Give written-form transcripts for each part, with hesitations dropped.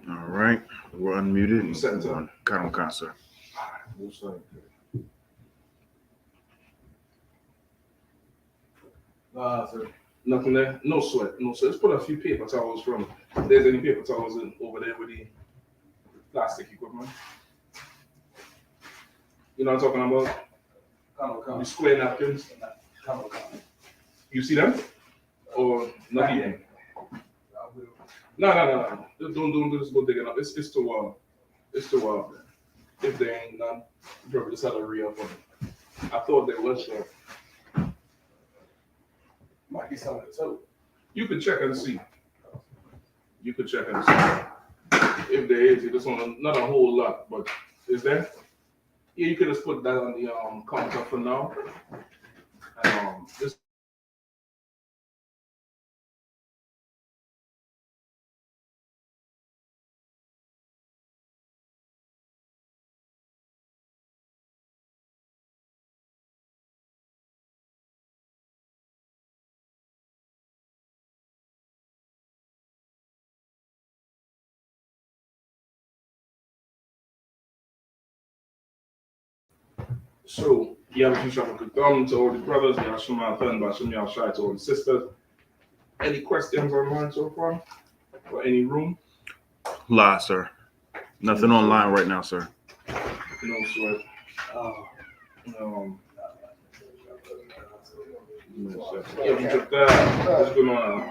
All right, we're unmuted. You set it up. Count on concert. Sir. Nothing there. No sweat. No sweat. Let's put a few paper towels from. If there's any paper towels over there with the plastic equipment. You know what I'm talking about? The square napkins. You see them? Or not even? No. Don't do this. Go dig it up. It's too wild. It's too wild. If there ain't none, you probably just had to re-up on it. I thought there was some. Might be some of the toe. You could check and see. You could check and see. If there is, it's on not a whole lot, but is there? Yeah, you could just put that on the counter for now. This. So, I.S.U.P.K to all the brothers, Yahanna to all the sisters. Any questions online so far? Or any room? Live, sir. Nothing online right now, sir. No sweat. What's going on?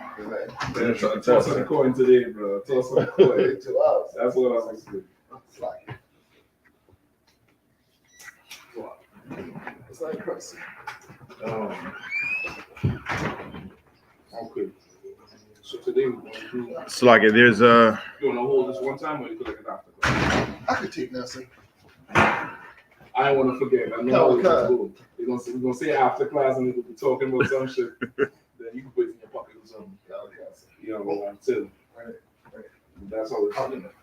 Toss some coin today, bro. Toss some coin. That's what I was saying. It's like crazy. Okay. So today we're going to do. So like, there's a. You want to hold this one time, or you could like it after class? I could take that, sir. I don't want to forget. I know how it's going. We're gonna say after class, and we'll be talking about some shit. Then you can put it in your pocket or something. You know what I'm saying? Right. That's all we're talking about.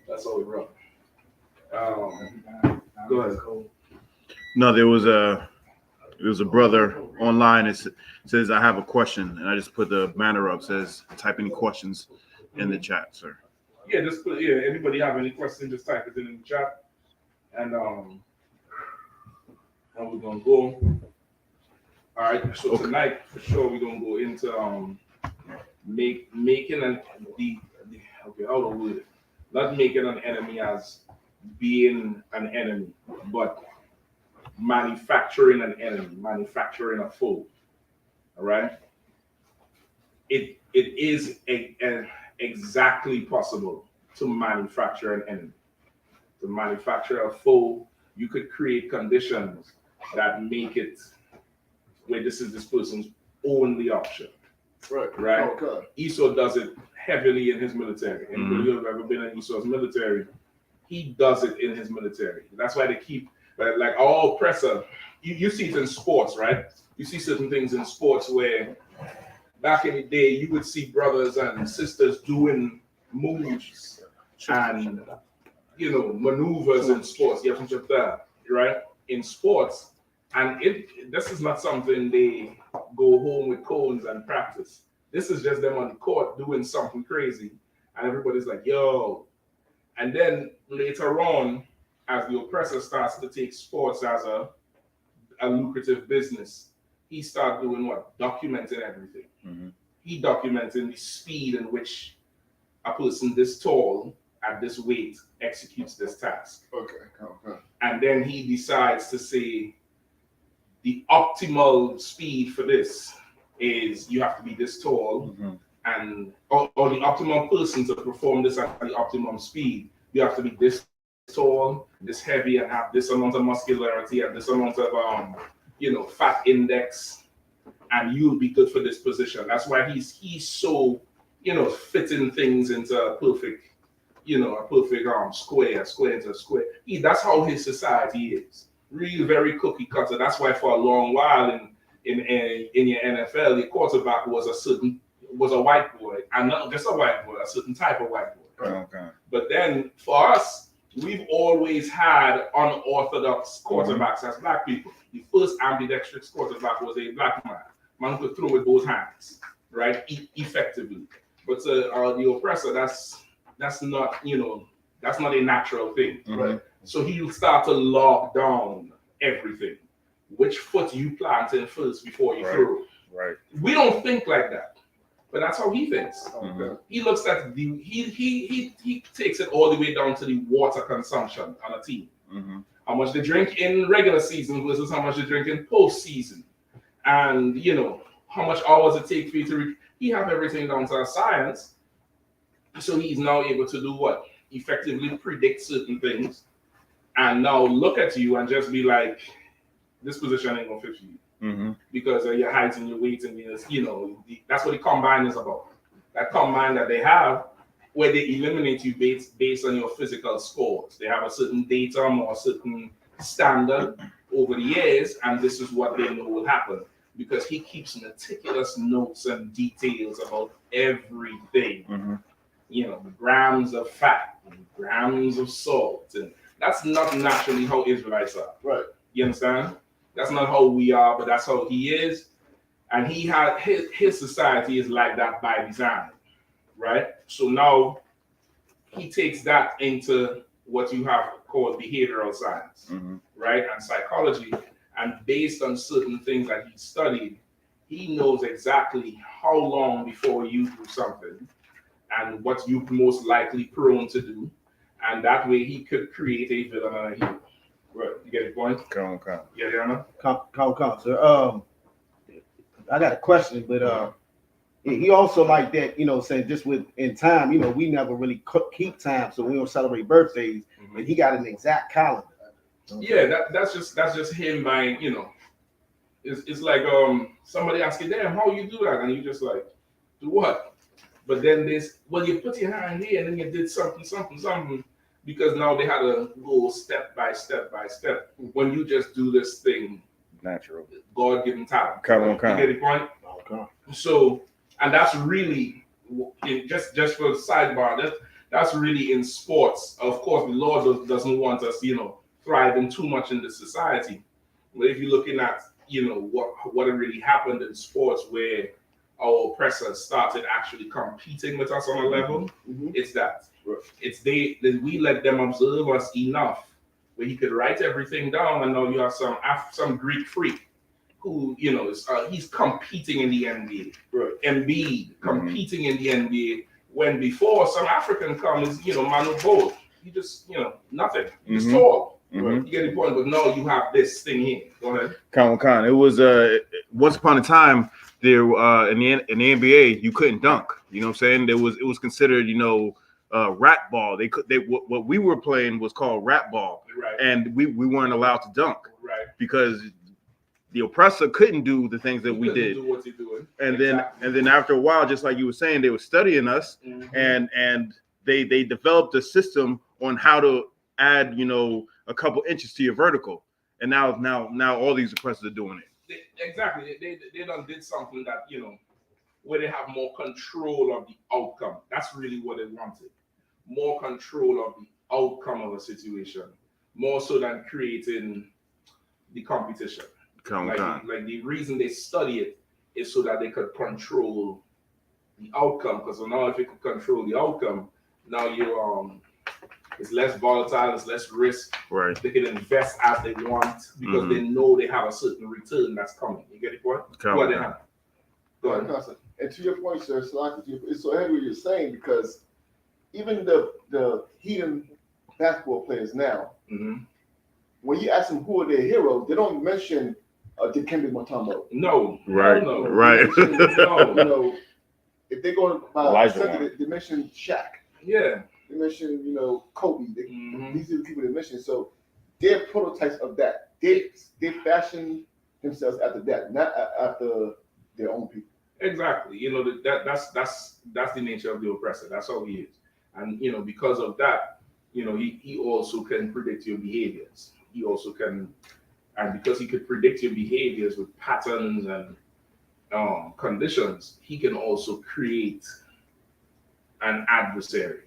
That's all we're running. Go ahead. No, there was a brother online. It says I have a question, and I just put the banner up. Says type any questions in the chat, sir. Yeah, just put anybody have any questions, just type it in the chat, and we're gonna go. All right. So tonight for sure we're gonna go into making how to word it. Not making an enemy as being an enemy, but manufacturing an enemy, manufacturing a foe. All right. It is exactly possible to manufacture an enemy. To manufacture a foe, you could create conditions that make it where this is this person's only option. Right. Okay. I.S.U.P.K does it heavily in his military. And if you've ever been in I.S.U.P.K's military, he does it in his military. That's why they keep like all oppressor. You see it in sports, right? You see certain things in sports where back in the day you would see brothers and sisters doing moves and maneuvers in sports. You have to that, right? In sports, and this is not something they go home with cones and practice. This is just them on the court doing something crazy, and everybody's like, "Yo!" And then later on, as the oppressor starts to take sports as a lucrative business, he started doing what? Documenting everything. Mm-hmm. He documenting the speed in which a person this tall at this weight executes this task. Okay. And then he decides to say the optimal speed for this is you have to be this tall, and or the optimal person to perform this at the optimum speed, you have to be this tall, this heavy, and have this amount of muscularity and this amount of fat index, and you'll be good for this position. That's why he's so fitting things into a perfect square into a square. That's how his society is. Really very cookie cutter. That's why for a long while in your NFL, the quarterback was a white boy, and not just a white boy, a certain type of white boy. Okay. But then for us, we've always had unorthodox quarterbacks as black people. The first ambidextrous quarterback was a black man. Man could throw with both hands, right? Effectively. But the oppressor, that's that's not, that's not a natural thing. Mhm. So he'll start to lock down everything. Which foot you plant in first before you Right. throw. Right. We don't think like that, but that's how he thinks. Mhm. He looks at he takes it all the way down to the water consumption on a team. Mhm. How much they drink in regular season versus how much they drink in postseason, and how much hours it takes for you to. He have everything down to a science, so he's now able to do what? Effectively predict certain things, and now look at you and just be like, this position ain't gonna fit for you. Mm-hmm. Because of your height and your weight and your, that's what the combine is about. That combine that they have, where they eliminate you based on your physical scores. They have a certain datum or a certain standard over the years, and this is what they know will happen. Because he keeps meticulous notes and details about everything. Mm-hmm. Grams of fat, and grams of salt, and that's not naturally how Israelites are. Right. You understand? That's not how we are, but that's how he is. And he had his society is like that by design, right? So now he takes that into what you have called behavioral science, right? And psychology. And based on certain things that he studied, he knows exactly how long before you do something and what you're most likely prone to do. And that way he could create a villain and a hero. Right. You get the point? Come. Yeah, Yahanna? Come, sir. I got a question, but he also like that, saying just in time, we never really keep time, so we don't celebrate birthdays. And he got an exact calendar. Yeah, that's just him by, it's like somebody asking, damn, how you do that? And you just like, do what? But then you put your hand here and then you did something, because now they had to go step by step. When you just do this thing, Natural. God-given talent. Come. You get the point? Okay. So, and that's really, just for the sidebar, that's really in sports. Of course, the Lord doesn't want us, thriving too much in the society. But if you're looking at, what really happened in sports where our oppressors started actually competing with us on a level, it's that. It's we let them observe us enough where he could write everything down, and now you have some Greek freak who, he's competing in the NBA. Right. Embiid competing in the NBA, when before some African comes, Manu Bol. He just, nothing. He's tall. Right. You get the point, but no, you have this thing here. Go ahead. Come. It was once upon a time there in the NBA you couldn't dunk. You know what I'm saying? It was considered, rat ball. What we were playing was called rat ball. Right. And we weren't allowed to dunk. Right. Because the oppressor couldn't do the things that we did. Do what he's doing. And exactly. then after a while, just like you were saying, they were studying us, and they developed a system on how to add, a couple inches to your vertical. And now all these oppressors are doing it. Exactly. They done did something that, where they have more control of the outcome. That's really what they wanted. More control of the outcome of a situation, more so than creating the competition. Like the reason they study it is so that they could control the outcome. Because now if you could control the outcome, now you it's less volatile, it's less risk. Right. They can invest as they want because they know they have a certain return that's coming. You get the point? Go ahead. And to your point, sir, it's so heavy what you're saying, because even the heathen basketball players now, when you ask them who are their heroes, they don't mention Dikembe Mutombo. No. Right. No. Right. No. If they go by they mention Shaq. Yeah. They mention, Kobe. These are the people they mention. So they're prototypes of that. They fashion themselves after that, not after their own people. Exactly. That's the nature of the oppressor. That's how he is. And because of that, he also can predict your behaviors. He also can, and because he could predict your behaviors with patterns and conditions, he can also create an adversary.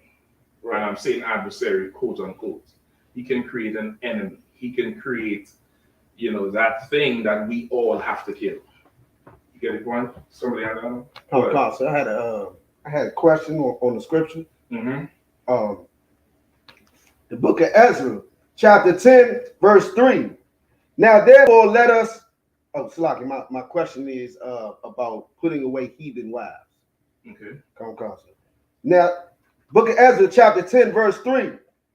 Right. And I'm saying adversary, quote unquote. He can create an enemy. He can create, that thing that we all have to kill. You get it, point? Somebody had that? So I had a question on the scripture. the book of Ezra, chapter 10, verse 3. Now therefore let us, Slaki, my question is about putting away heathen wives. Okay. Come. Now, book of Ezra, chapter 10, verse 3.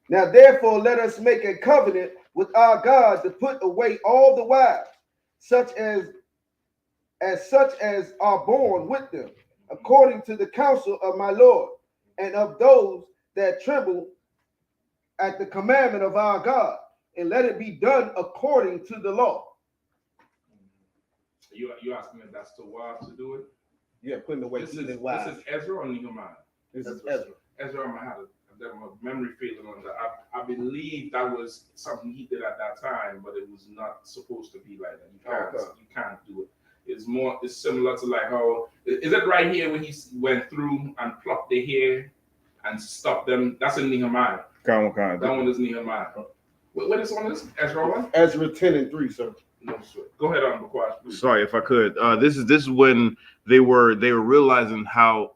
Now therefore let us make a covenant with our God to put away all the wives, such as are born with them, according to the counsel of my Lord, and of those that tremble at the commandment of our God, and let it be done according to the law. You asking if that's the wives to do it? Yeah, putting away heathen wives. This is Ezra or Nehemiah? This is Ezra. Ezra, I had a memory failing on that. I believe that was something he did at that time, but it was not supposed to be like that. You can't do it. It's similar to like how, is it right here when he went through and plucked the hair and stopped them? That's in Nehemiah. That one is Nehemiah. What is one? Is Ezra one? Ezra 10 and 3, sir. No, sir. Go ahead on, Bakwash, please. Sorry if I could. This is when they were realizing how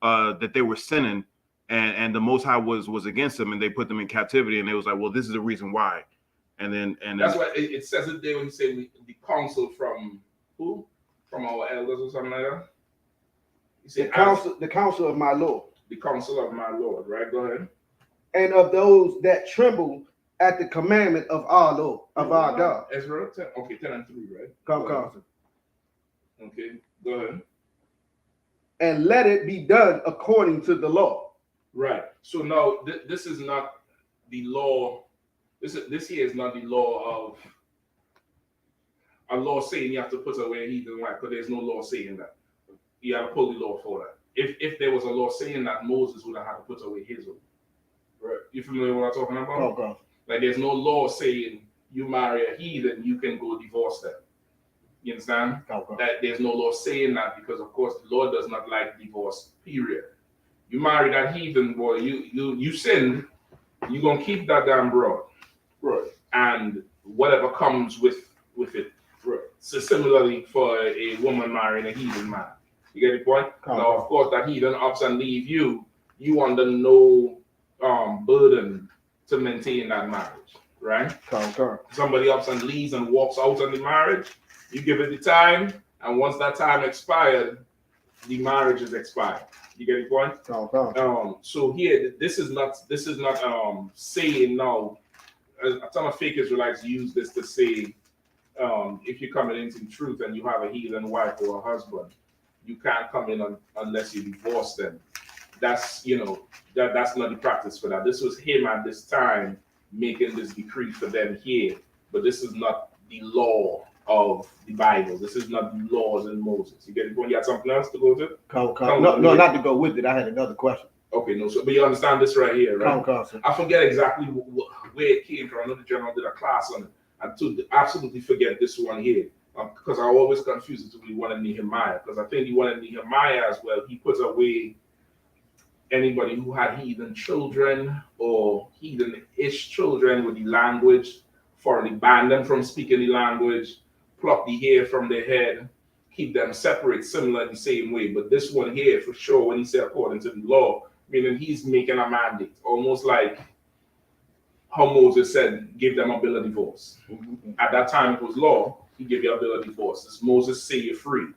that they were sinning, and the Most High was against them, and they put them in captivity, and they was like, well, this is the reason why. And that's why it says it there when you say the counsel from who? From our elders or something like that. You say the counsel of my Lord. The counsel of my Lord, right? Go ahead. And of those that tremble at the commandment of our Lord, of our God. Ezra 10, okay, 10 and 3, right? Come. Okay, go ahead. And let it be done according to the law. Right. So now this is not the law. This here is not the law of a law saying you have to put away heathen wife, because there's no law saying that. You have to pull the law for that. If there was a law saying that, Moses would have had to put away his own. Right. You familiar with what I'm talking about? Okay. Like there's no law saying you marry a heathen, you can go divorce them. You understand? Okay. That there's no law saying that, because of course the Lord does not like divorce, period. You marry that heathen boy, you sinned, you're gonna keep that damn broad. Right. And whatever comes with it. Right. So similarly for a woman marrying a heathen man. You get the point? Okay. Now of course that heathen ups and leave you under no burden to maintain that marriage, right? Okay. Somebody ups and leaves and walks out on the marriage, you give it the time, and once that time expired, the marriage is expired. You get the point? Okay. So here, this is not saying now. A ton of fake Israelites use this to say, if you're coming into the truth and you have a heathen wife or a husband, you can't come in unless you divorce them. That's that's not the practice for that. This was him at this time making this decree for them here, but this is not the law of the Bible. This is not the laws in Moses. You get it? You had something else to go to? No, not to go with it. I had another question. Okay, no, so but you understand this right here, right? I forget exactly where it came from. I know the general did a class on it. I absolutely forget this one here, because I always confuse it with the one in Nehemiah, because I think the one in Nehemiah as well, he puts away anybody who had heathen children or heathen-ish children with the language, thoroughly ban them from speaking the language, pluck the hair from their head, keep them separate, similar in the same way. But this one here, for sure, when he said according to the law, meaning he's making a mandate, almost like how Moses said, give them a bill of divorce. Mm-hmm. At that time, it was law. He gave you a bill of divorce. It's Moses say you're free.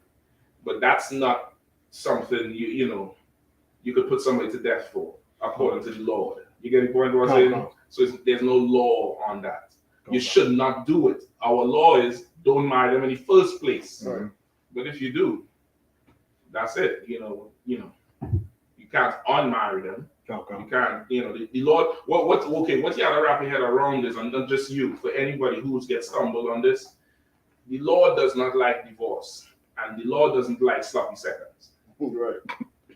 But that's not something you could put somebody to death for, according to the Lord. You get the point what I'm saying? So there's no law on that. You should not do it. Our law is don't marry them in the first place. Right. But if you do, that's it. You can't unmarry them. You can't, the Lord, what you have to wrap your head around this, and not just you, for anybody who gets stumbled on this, the Lord does not like divorce, and the Lord doesn't like sloppy seconds. Right.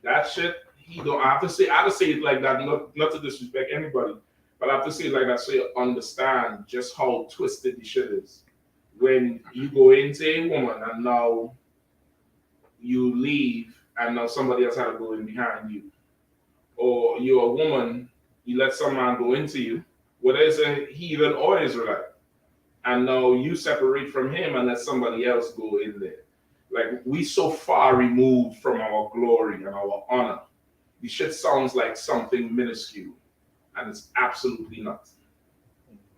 That shit, I have to say it like that, not to disrespect anybody, but I have to say it like that so you understand just how twisted the shit is. When you go into a woman and now you leave and now somebody else had to go in behind you. Or you're a woman, you let some man go into you, whether it's a heathen or Israelite, and now you separate from him and let somebody else go in there. Like, we so far removed from our glory and our honor the shit sounds like something minuscule, and it's absolutely not.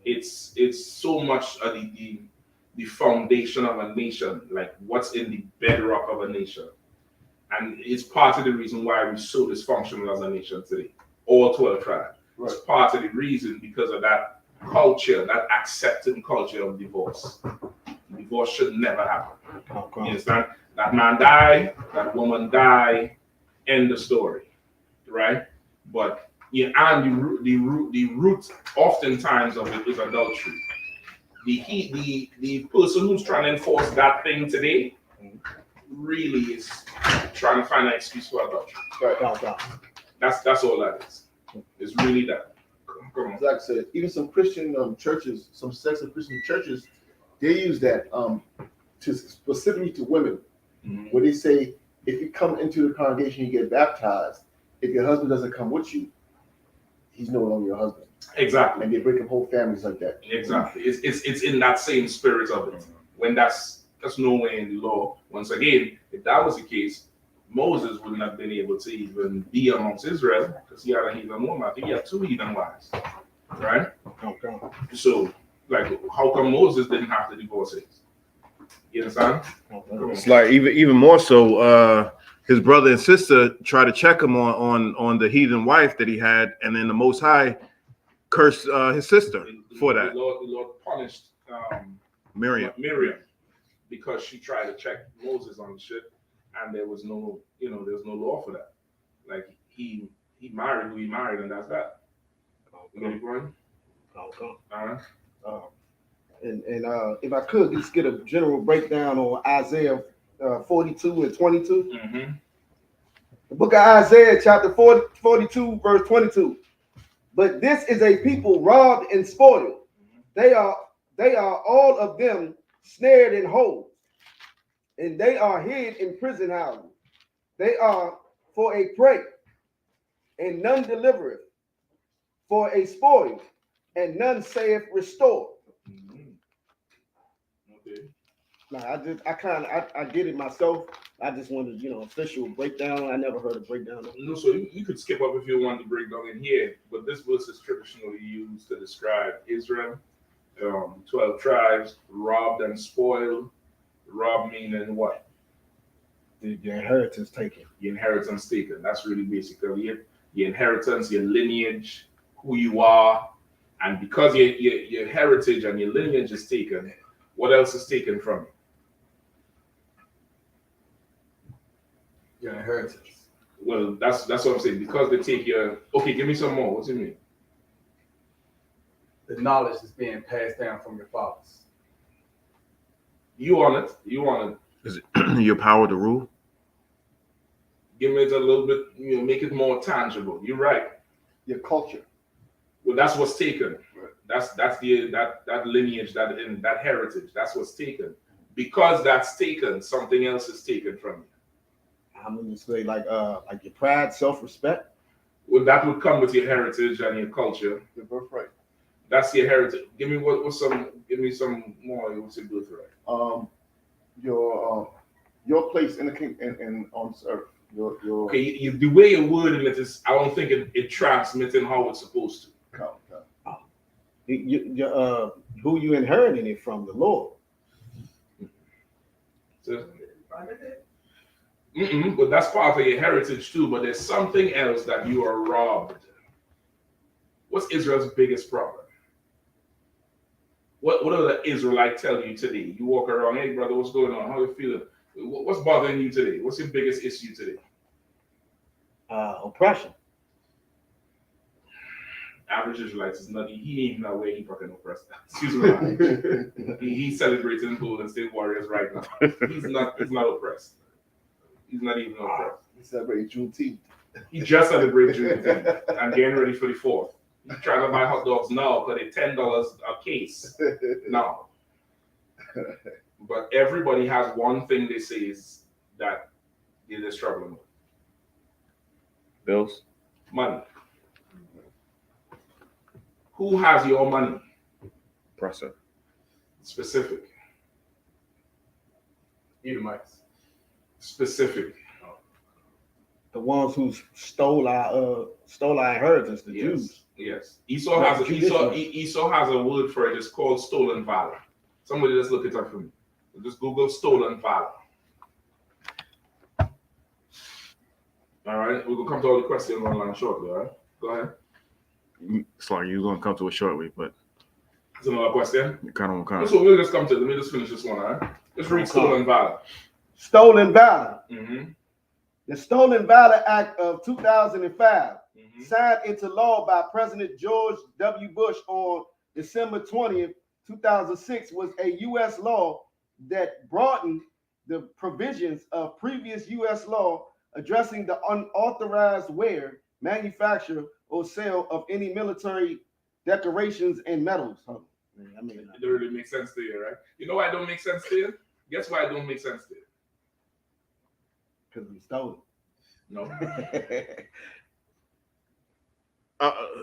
It's so much of the foundation of a nation, like what's in the bedrock of a nation. And it's part of the reason why we're so dysfunctional as a nation today, all 12 tribes. Right. It's part of the reason because of that culture, that accepting culture of divorce. Divorce should never happen. You understand? That man die, that woman die, end the story, right? But yeah, and the root oftentimes of it is adultery. The person who's trying to enforce that thing today really is trying to find an excuse for adultery. Right. That's all that is. It's really that. Come on. Like I said, even some Christian churches, some sects of Christian churches, they use that to specifically to women, where they say if you come into the congregation, you get baptized. If your husband doesn't come with you, he's no longer your husband. Exactly. And they break up whole families like that. Exactly. It's in that same spirit of it. When that's nowhere in the law. Once again, if that was the case, Moses wouldn't have been able to even be amongst Israel because he had a heathen woman. I think he had 2 heathen wives, right? Okay. So, like, how come Moses didn't have to divorce his? You understand? It's like even more so. His brother and sister try to check him on the heathen wife that he had, and then the Most High cursed his sister for that. The Lord punished Miriam. Because she tried to check Moses on the shit, and there was no law for that. Like he married who he married, and that's that. You get the point? And if I could just get a general breakdown on Isaiah 42 and 22. Mm-hmm. The book of Isaiah, chapter 42, verse 22. But this is a people robbed and spoiled. They are all of them snared in holes, and they are hid in prison houses. They are for a prey, and none delivereth, for a spoil, and none saith restore. Okay. Now I did it myself. I just wanted, official breakdown. I never heard a breakdown. No, so you could skip up if you want to break down in here, but this verse is traditionally used to describe Israel, 12 tribes, robbed and spoiled. Robbed meaning what? The inheritance taken. Your inheritance taken. That's really basically it. Your inheritance, your lineage, who you are, and because your heritage and your lineage is taken, what else is taken from you? Your inheritance. Well, that's what I'm saying. Because they take your. Okay, give me some more. What do you mean? The knowledge is being passed down from your fathers. You want it. Is it your power to rule? Give it a little bit. Make it more tangible. You're right. Your culture. Well, that's what's taken. That's that lineage, that heritage. That's what's taken. Because that's taken, something else is taken from you. I'm gonna say like your pride, self-respect. Well, that would come with your heritage and your culture. Your birthright. That's your heritage. Give me give me some more. What's your birthright? Your place in the kingdom and on this earth. Your Okay, the way you're wording it is, I don't think it transmits in how it's supposed to. Who you inheriting it from? The Lord. But that's part of your heritage too. But there's something else that you are robbed. What's Israel's biggest problem? What do the Israelite tell you today? You walk around, hey brother, what's going on? How you feeling? What's bothering you today? What's your biggest issue today? Oppression. Average Israelites is not. He ain't even aware he fucking oppressed. Excuse me. He's celebrating Golden State Warriors right now. He's not oppressed. He's not even oppressed. He celebrated Juneteenth. He just celebrated Juneteenth and getting ready for the 4th. He's trying to buy hot dogs now because they're $10 a case now. But everybody has one thing they say is that they're struggling with. Bills. Money. Who has your money? Presser. Specific. Edomites. Specific. the ones who stole our inheritance, the Jews. Yes. Esau has a word for it. It's called stolen valor. Somebody just look it up for me. Just Google stolen valor. All right, we're gonna come to all the questions online shortly. All right, go ahead. Sorry, you're gonna come to it shortly, but There's another question. kind of. That's what we'll just come to. Let me just finish this one. All right, let's read stolen valor. Stolen valor. Mm-hmm. The Stolen Valor Act of 2005, signed into law by President George W. Bush on December 20th, 2006, was a U.S. law that broadened the provisions of previous U.S. law addressing the unauthorized wear, manufacture, or sale of any military decorations and medals. I mean, it don't really make sense to you, right? You know why it don't make sense to you? Guess why it don't make sense to you? Because we stole it. No.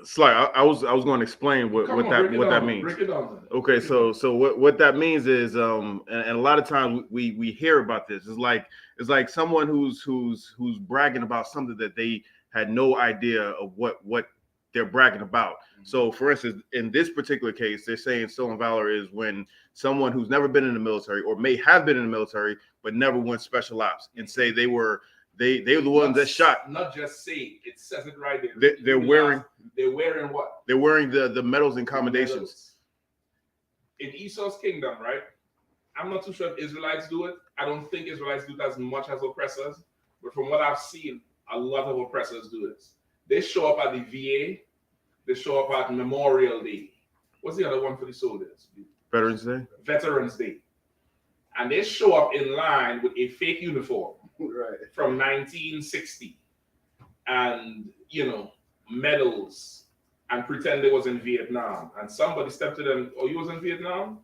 Sly, I was going to explain what that means. Break it down. Okay, so what that means is and a lot of times we hear about this. It's like someone who's bragging about something that they had no idea of what they're bragging about. So for instance, in this particular case, they're saying stolen valor is when someone who's never been in the military or may have been in the military but never went special ops and say they were the ones that shot. Not just say, it says it right there. They're wearing what? They're wearing the medals and commendations. In Esau's kingdom, right? I'm not too sure if Israelites do it. I don't think Israelites do it as much as oppressors. But from what I've seen, a lot of oppressors do this. They show up at the VA. They show up at Memorial Day. What's the other one for the soldiers? Veterans Day? Veterans Day. And they show up in line with a fake uniform from 1960 and, medals and pretend they was in Vietnam. And somebody stepped to them, oh, you was in Vietnam?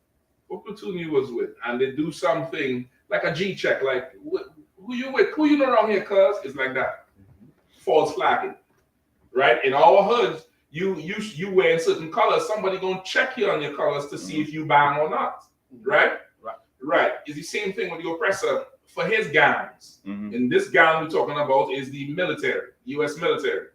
What platoon you was with? And they do something like a G check, like, who you with? Who you know around here, cuz? It's like that. False flagging, right? In our hoods, you wearing certain colors, somebody gonna check you on your colors to see if you bang or not, right? Right. It's the same thing with the oppressor for his gangs. And this gang we're talking about is the military, U.S. military.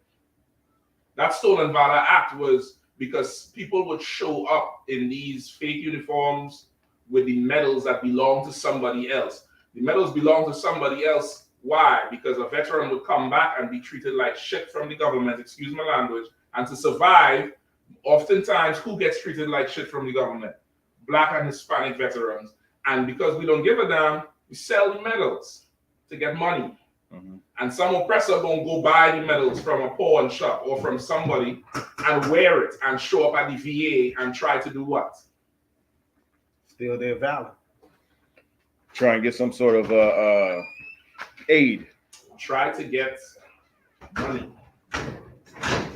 That Stolen Valor Act was because people would show up in these fake uniforms with the medals that belong to somebody else. The medals belong to somebody else. Why? Because a veteran would come back and be treated like shit from the government, excuse my language, and to survive, oftentimes, who gets treated like shit from the government? Black and Hispanic veterans. And because we don't give a damn, we sell the medals to get money. And some oppressor gonna go buy the medals from a pawn shop or from somebody and wear it and show up at the VA and try to do what? Steal their valor. Try and get some sort of aid. Try to get money,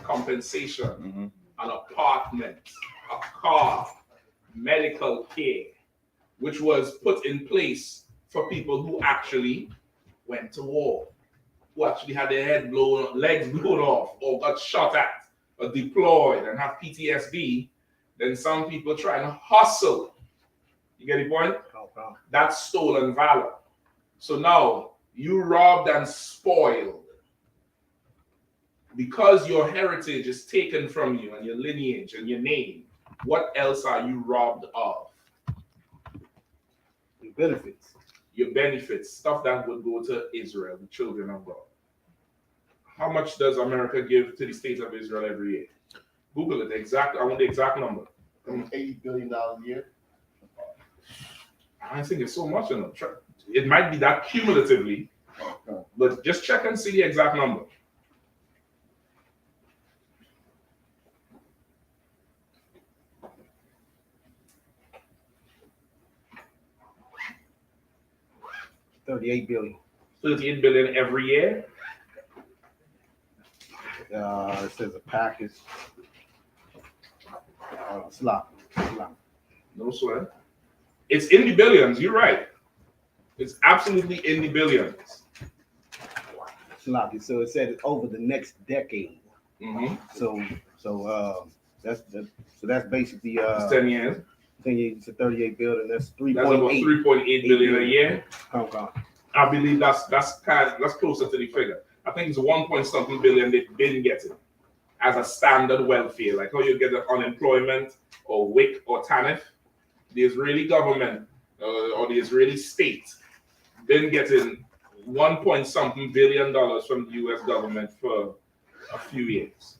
compensation, an apartment, a car, medical care, which was put in place for people who actually went to war, who actually had their head blown, legs blown off, or got shot at, or deployed and have PTSD. Then some people trying to hustle. You get the point? That's stolen valor. So now you robbed and spoiled because your heritage is taken from you and your lineage and your name. What else are you robbed of? Your benefits. Your benefits, stuff that would go to Israel, the children of God. How much does America give to the state of Israel every year? Google it. I want the exact number. $80 billion a year. I think it's so much enough. It might be that cumulatively, but just check and see the exact number. $38 billion. 38 billion every year. It says a package. Slop. No sweat. It's in the billions. You're right. It's absolutely in the billions. Sloppy. So it said it's over the next decade. So that's basically it's 10 years. 10 years to 38 billion. That's 3.8. That's about 3.8 billion a year. Okay. I believe that's closer to the figure. I think it's 1 point something billion they've been getting as a standard welfare, like how you get the unemployment or WIC or TANF. The Israeli government or the Israeli state been getting 1 point something billion from the US government for a few years.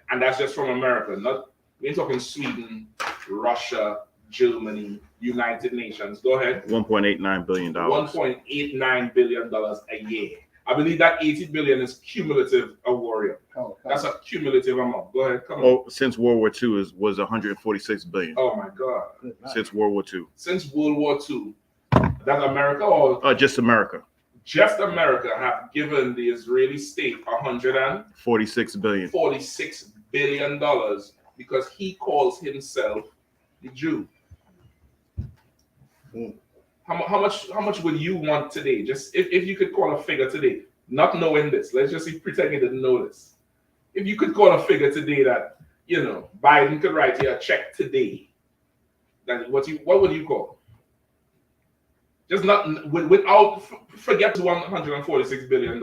And that's just from America. Not we're talking Sweden, Russia, Germany, United Nations. Go ahead. $1.89 billion. $1.89 billion a year. I believe that 80 billion is cumulative, a warrior. That's a cumulative amount. Go ahead, come on. Oh, since World War II was 146 billion. Oh my God. Since World War II. Since World War II. That's America or just America. Just America have given the Israeli state $46 billion because he calls himself the Jew. How much would you want today? Just if you could call a figure today, not knowing this, let's just pretend you didn't know this. If you could call a figure today that Biden could write you a check today, that what would you call? Just not without forget the $146 billion.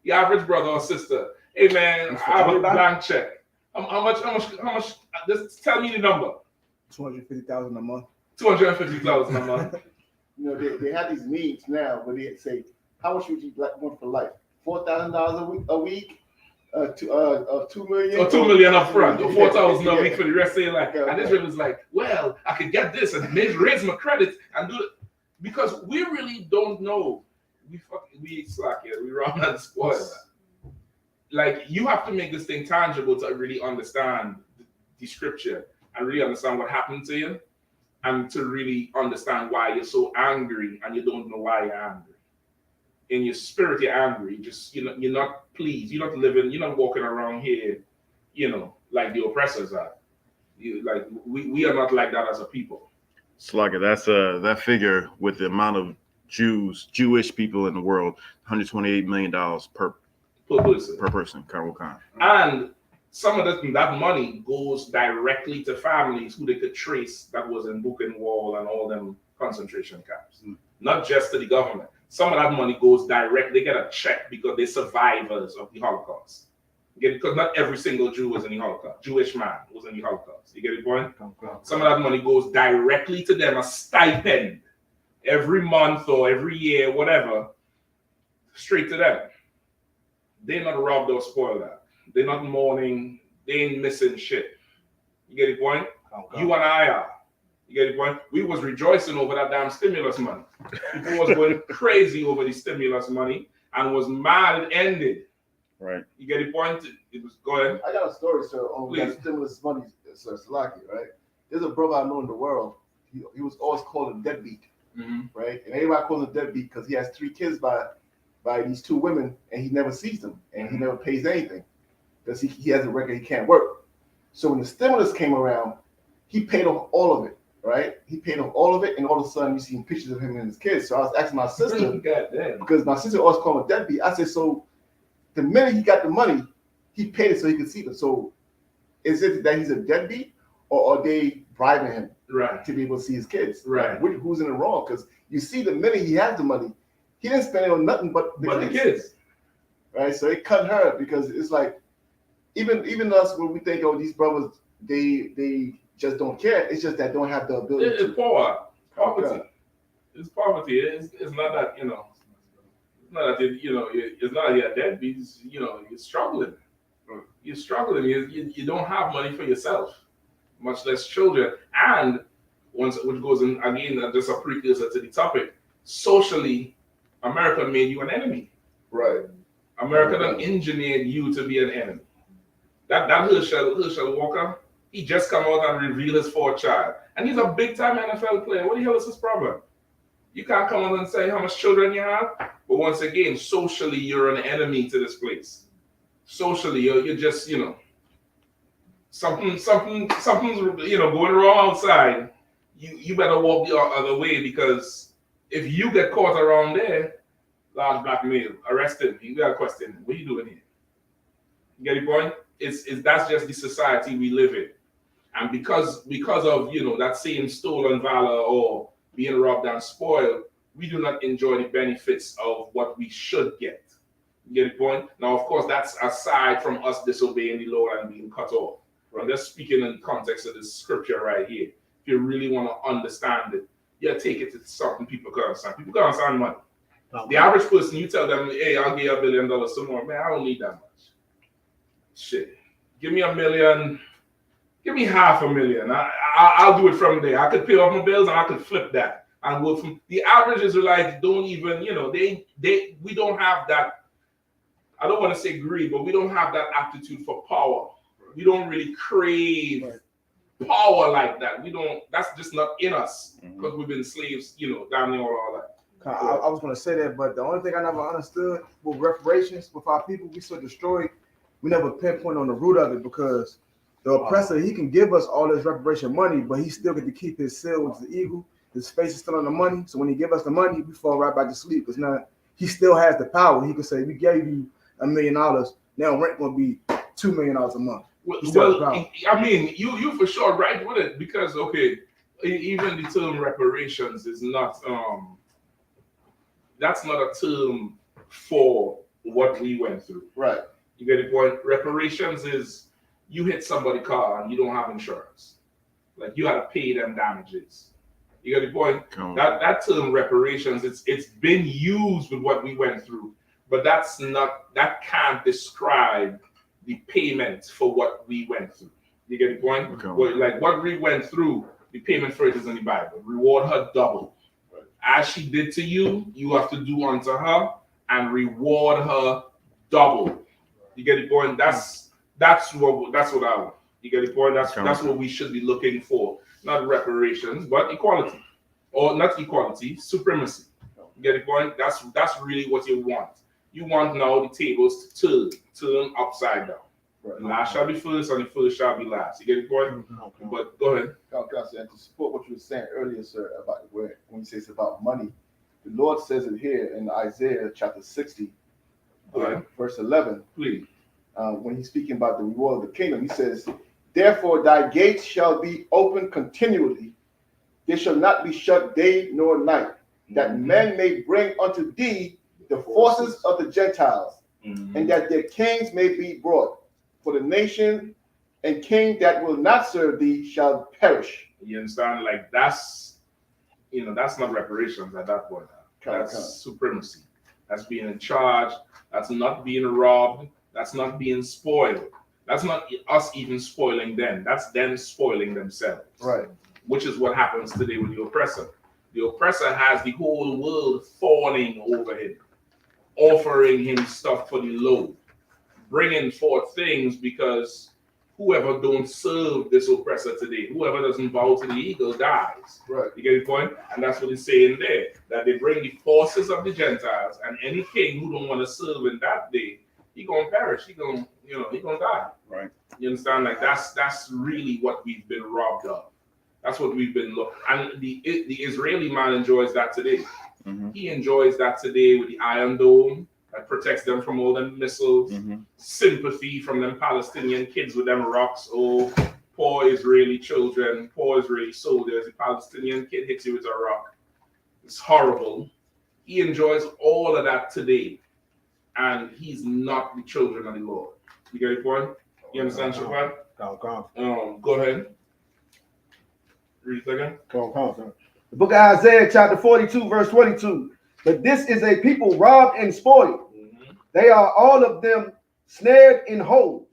The average brother or sister, hey man, I have a blank check. How much? Just tell me the number. 250,000 a month. 250,000 a month. They have these memes now where they say, how much would you want for life? $4,000 a week, 2 million, or 2 million up front, or 4,000 a week for the rest of your life. And Israel was like, well, I could get this and raise my credit and do it because we really don't know. We slack here. We run and spoil that. Like you have to make this thing tangible to really understand the scripture and really understand what happened to you. And to really understand why you're so angry and you don't know why you're angry. In your spirit, you're angry. Just you're not pleased. You're not living. You're not walking around here, like the oppressors are. We are not like that as a people. Slugger, that's that figure with the amount of Jewish people in the world, $128 million per person. And some of that money goes directly to families who they could trace that was in Buchenwald and all them concentration camps. Not just to the government. Some of that money goes direct. They get a check because they're survivors of the Holocaust. Because not every single Jew was in the Holocaust. Jewish man was in the Holocaust. You get the point? Some of that money goes directly to them, a stipend every month or every year, whatever, straight to them. They're not robbed or spoiled that. They're not mourning. They ain't missing shit. You get the point? You and I are. You get the point? We was rejoicing over that damn stimulus money. People was going crazy over the stimulus money and was mad it ended. Right. You get the point? It was go ahead. I got a story, sir, on that stimulus money, sir, Salaki, right? There's a brother I know in the world. He was always called a deadbeat, right? And everybody calls him a deadbeat because he has 3 kids by these 2 women and he never sees them and he never pays anything. Because he has a record, he can't work. So when the stimulus came around, he paid off all of it, right? He paid off all of it, and all of a sudden you see pictures of him and his kids. So I was asking my sister, because my sister always called him a deadbeat. I said, so the minute he got the money, he paid it so he could see them. So is it that he's a deadbeat, or are they bribing him to be able to see his kids? Right. Who's in the wrong? Because you see the minute he has the money, he didn't spend it on nothing but the kids. Right? So it cut her because it's like, even us, when we think, oh, these brothers, they just don't care. It's just that don't have the ability. It's poverty. It's poverty. It's not that It's not that it's not that you're deadbeats. You're struggling. You're struggling. You don't have money for yourself, much less children. And which goes in again, just a precursor to the topic. Socially, America made you an enemy. Right. America done engineered you to be an enemy. That Herschel Walker, he just come out and reveal his 4th child. And he's a big-time NFL player. What the hell is his problem? You can't come out and say how much children you have. But once again, socially, you're an enemy to this place. Socially, you're just, something's going wrong outside. You better walk the other way, because if you get caught around there, large black male, arrest him. You got to question him. What are you doing here? You get the point? That's just the society we live in. And because of that same stolen valor or being robbed and spoiled, we do not enjoy the benefits of what we should get. You get the point? Now, of course, that's aside from us disobeying the law and being cut off. I'm just speaking in the context of this scripture right here. If you really want to understand it, yeah, take it to something people can understand. People can understand money. The average person, you tell them, hey, I'll give you $1 billion tomorrow. Man, I don't need that much. Shit. Give me $1 million. Give me $500,000. I'll do it from there. I could pay off my bills and I could flip that. And go from the average Israelites don't even, we don't have that. I don't want to say greed, but we don't have that aptitude for power. We don't really crave power like that. We don't, that's just not in us because we've been slaves, down there all that. I was going to say that, but the only thing I never understood with reparations, with our people, we so destroyed, we never pinpoint on the root of it because the oppressor, he can give us all this reparation money, but he still get to keep his seal, which is the eagle. His face is still on the money. So when he give us the money, we fall right back to sleep. Because now he still has the power. He can say, we gave you $1 million. Now rent going to be $2 million a month. Well, I mean, you for sure right with it because, okay, even the term reparations is not, that's not a term for what we went through. Right. You get the point? Reparations is you hit somebody's car and you don't have insurance. Like you had to pay them damages. You get the point? That term reparations, it's been used with what we went through, but that can't describe the payment for what we went through. You get the point? Okay. Well, like what we went through, the payment for it is in the Bible. Reward her double. Right. As she did to you, you have to do unto her and reward her double. You get the point? That's what I want. You get the point? That's what we should be looking for. Not reparations, but equality. Or not equality, supremacy. You get the point? That's really what you want. You want now the tables to turn upside down. Right. The last shall be first, and the first shall be last. You get the point? Okay. But go ahead. And to support what you were saying earlier, sir, about when you say it's about money, the Lord says it here in Isaiah chapter 60, verse 11. Please. When he's speaking about the reward of the kingdom, he says, therefore thy gates shall be open continually, they shall not be shut day nor night, that men may bring unto thee the forces of the Gentiles, and that their kings may be brought. For the nation and king that will not serve thee shall perish. You understand? Like that's not reparations at that point. That's supremacy. That's being in charge. That's not being robbed. That's not being spoiled. That's not us even spoiling them. That's them spoiling themselves. Right. Which is what happens today with the oppressor. The oppressor has the whole world fawning over him, offering him stuff for the low, bringing forth things because whoever don't serve this oppressor today, whoever doesn't bow to the eagle dies. Right. You get the point? And that's what he's saying there, that they bring the forces of the Gentiles, and any king who don't want to serve in that day, he gonna perish. He gonna die. Right. You understand? Like that's really what we've been robbed of. That's what we've been and the Israeli man enjoys that today. He enjoys that today with the Iron Dome that protects them from all them missiles, sympathy from them Palestinian kids with them rocks. Oh, poor Israeli children, poor Israeli soldiers. A Palestinian kid hits you with a rock. It's horrible. He enjoys all of that today, and he's not the children of the Lord. You get the point? You understand, Shapan? Go ahead. Read it again. The book of Isaiah, chapter 42, verse 22. But this is a people robbed and spoiled. They are all of them snared in holes,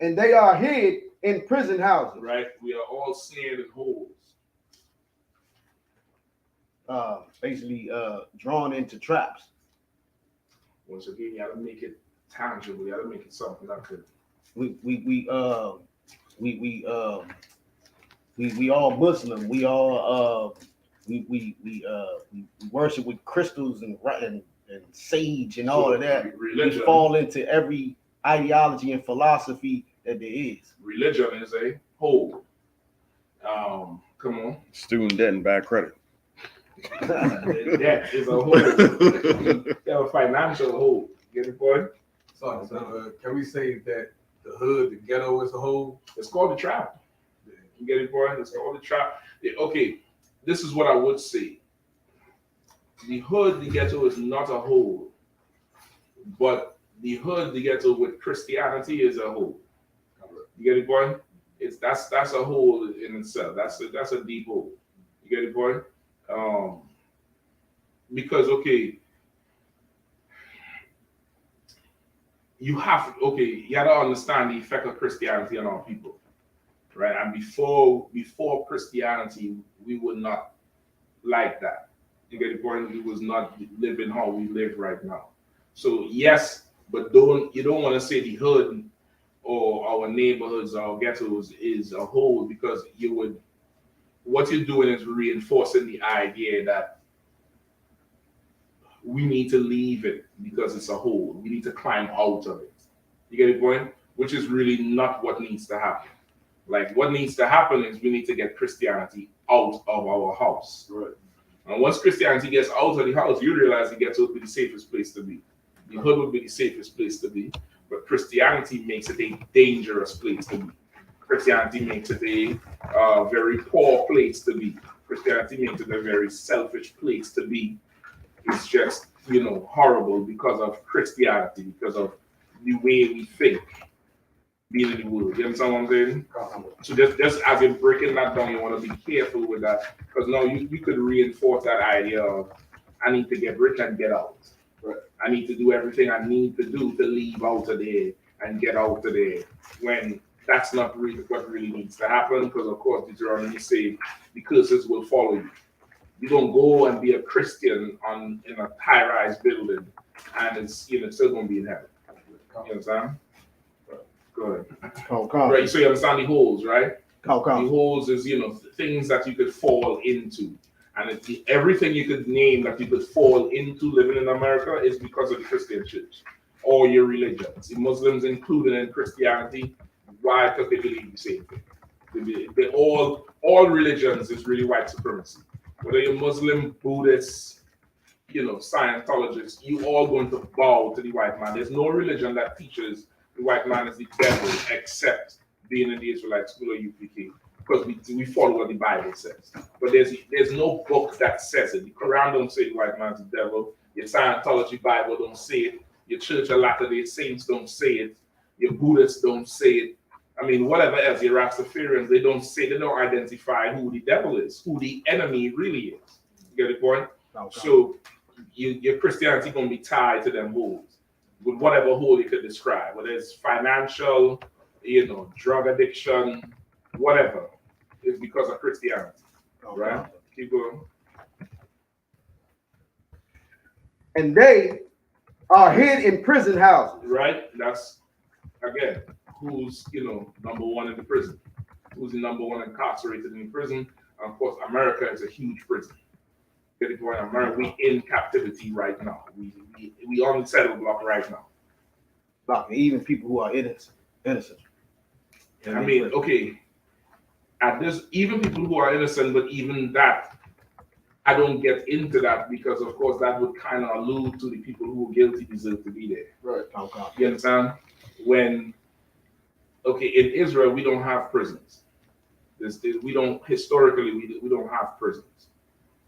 and they are hid in prison houses. Right. We are all snared in holes. Basically, drawn into traps. Once again, you got to make it tangible. You got to make it something that could. We all Muslim. We all we worship with crystals and sage and all of that. Religion. We fall into every ideology and philosophy that there is. Religion is a hole. Come on. Student debt and bad credit. That is a hole. You have a financial hole. Get the point? So can we say that the hood, the ghetto is a hole? It's called the trap. You get it, boy? It's called the trap. Okay, this is what I would say. The hood, the ghetto is not a hole. But the hood, the ghetto with Christianity is a hole. You get the point? That's a hole in itself. That's a deep hole. You get the point? Because okay, you gotta understand the effect of Christianity on our people, right? And before Christianity, we were not like that. You get the point? We was not living how we live right now. So yes, but you don't want to say the hood or our neighborhoods or ghettos is a whole, because what you're doing is reinforcing the idea that we need to leave it because it's a hole. We need to climb out of it. You get the point? Which is really not what needs to happen. Like, what needs to happen is we need to get Christianity out of our house. Right. And once Christianity gets out of the house, you realize the ghetto would be the safest place to be. The hood would be the safest place to be. But Christianity makes it a dangerous place to be. Christianity makes it a very poor place to be. Christianity makes it a very selfish place to be. It's just, horrible because of Christianity, because of the way we think being in the world. You understand what I'm saying? So just as you're breaking that down, you want to be careful with that, because now you could reinforce that idea of, I need to get rich and get out. Right. I need to do everything I need to do to leave out of there and get out of there, when that's not really what really needs to happen, because of course Deuteronomy say the curses will follow you. You don't go and be a Christian in a high-rise building and it's still gonna be in heaven. You understand? Go ahead. Right, so you understand the holes, right? The holes is things that you could fall into. And everything you could name that you could fall into living in America is because of the Christian church or your religions. The Muslims included in Christianity. Why? Because they believe the same thing. They all religions is really white supremacy. Whether you're Muslim, Buddhist, Scientologist, you all going to bow to the white man. There's no religion that teaches the white man is the devil except being in the Israelite school or I.S.U.P.K. Because we follow what the Bible says. But there's no book that says it. The Quran don't say the white man's the devil. Your Scientology Bible don't say it. Your Church of Latter-day Saints don't say it. Your Buddhists don't say it. I mean, whatever else, your Rastafarians, they don't identify who the devil is, who the enemy really is. You get the point? Okay. So your Christianity gonna be tied to them holes, with whatever hole you could describe, whether it's financial, drug addiction, whatever. It's because of Christianity. Okay. Right? Keep going. And they are hid in prison houses. Right? That's, again, who's number one in the prison, who's the number one incarcerated in prison. And of course, America is a huge prison. Get it going? America, we in captivity right now. We on the settle block right now. Like, even people who are innocent. I mean, okay, at this, even people who are innocent, but even that, I don't get into that, because of course that would kind of allude to the people who are guilty deserve to be there. Right. Okay. You understand? In Israel, we don't have prisons. We don't have prisons.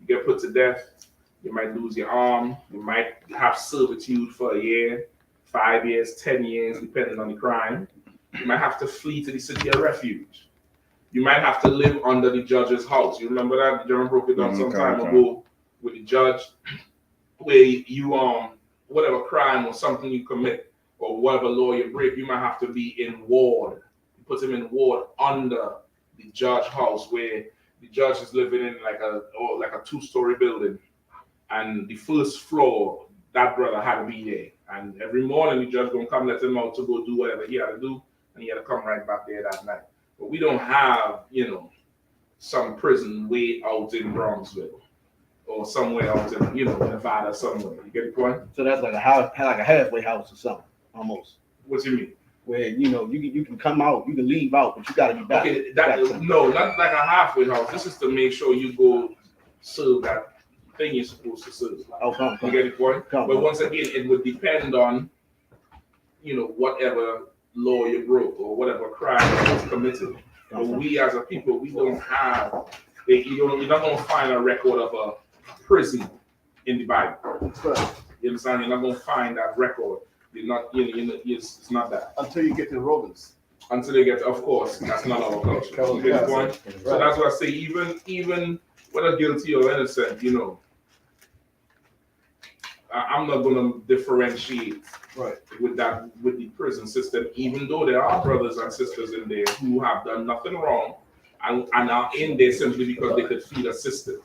You get put to death, you might lose your arm, you might have servitude for a year, 5 years, 10 years, depending on the crime. You might have to flee to the city of refuge. You might have to live under the judge's house. You remember that? The German broke it down some time ago with the judge, where you whatever crime or something you commit or whatever law you break, you might have to be in ward. You put him in ward under the judge house, where the judge is living in like a 2-story building, and the first floor, that brother had to be there. And every morning the judge gonna come let him out to go do whatever he had to do, and he had to come right back there that night. But we don't have, some prison way out in Bronxville or somewhere out in, Nevada somewhere. You get the point? So that's like a house, like a halfway house or something, almost. What do you mean? Where you can come out, you can leave out, but you gotta be back. Okay, no, not like a halfway house. This is to make sure you go serve that thing you're supposed to serve. Oh, you get the point? But once again, it would depend on, whatever law you broke or whatever crime was committed. But we as a people, we don't have. You're not going to find a record of a prison in the Bible. You understand? You're not going to find that record. They're not, it's not that. Until you get to Romans. Until they get, of course, that's not our culture. You get the point? So that's why I say, even whether guilty or innocent, I'm not going to differentiate with the prison system, even though there are brothers and sisters in there who have done nothing wrong and are in there simply because they could feed a system.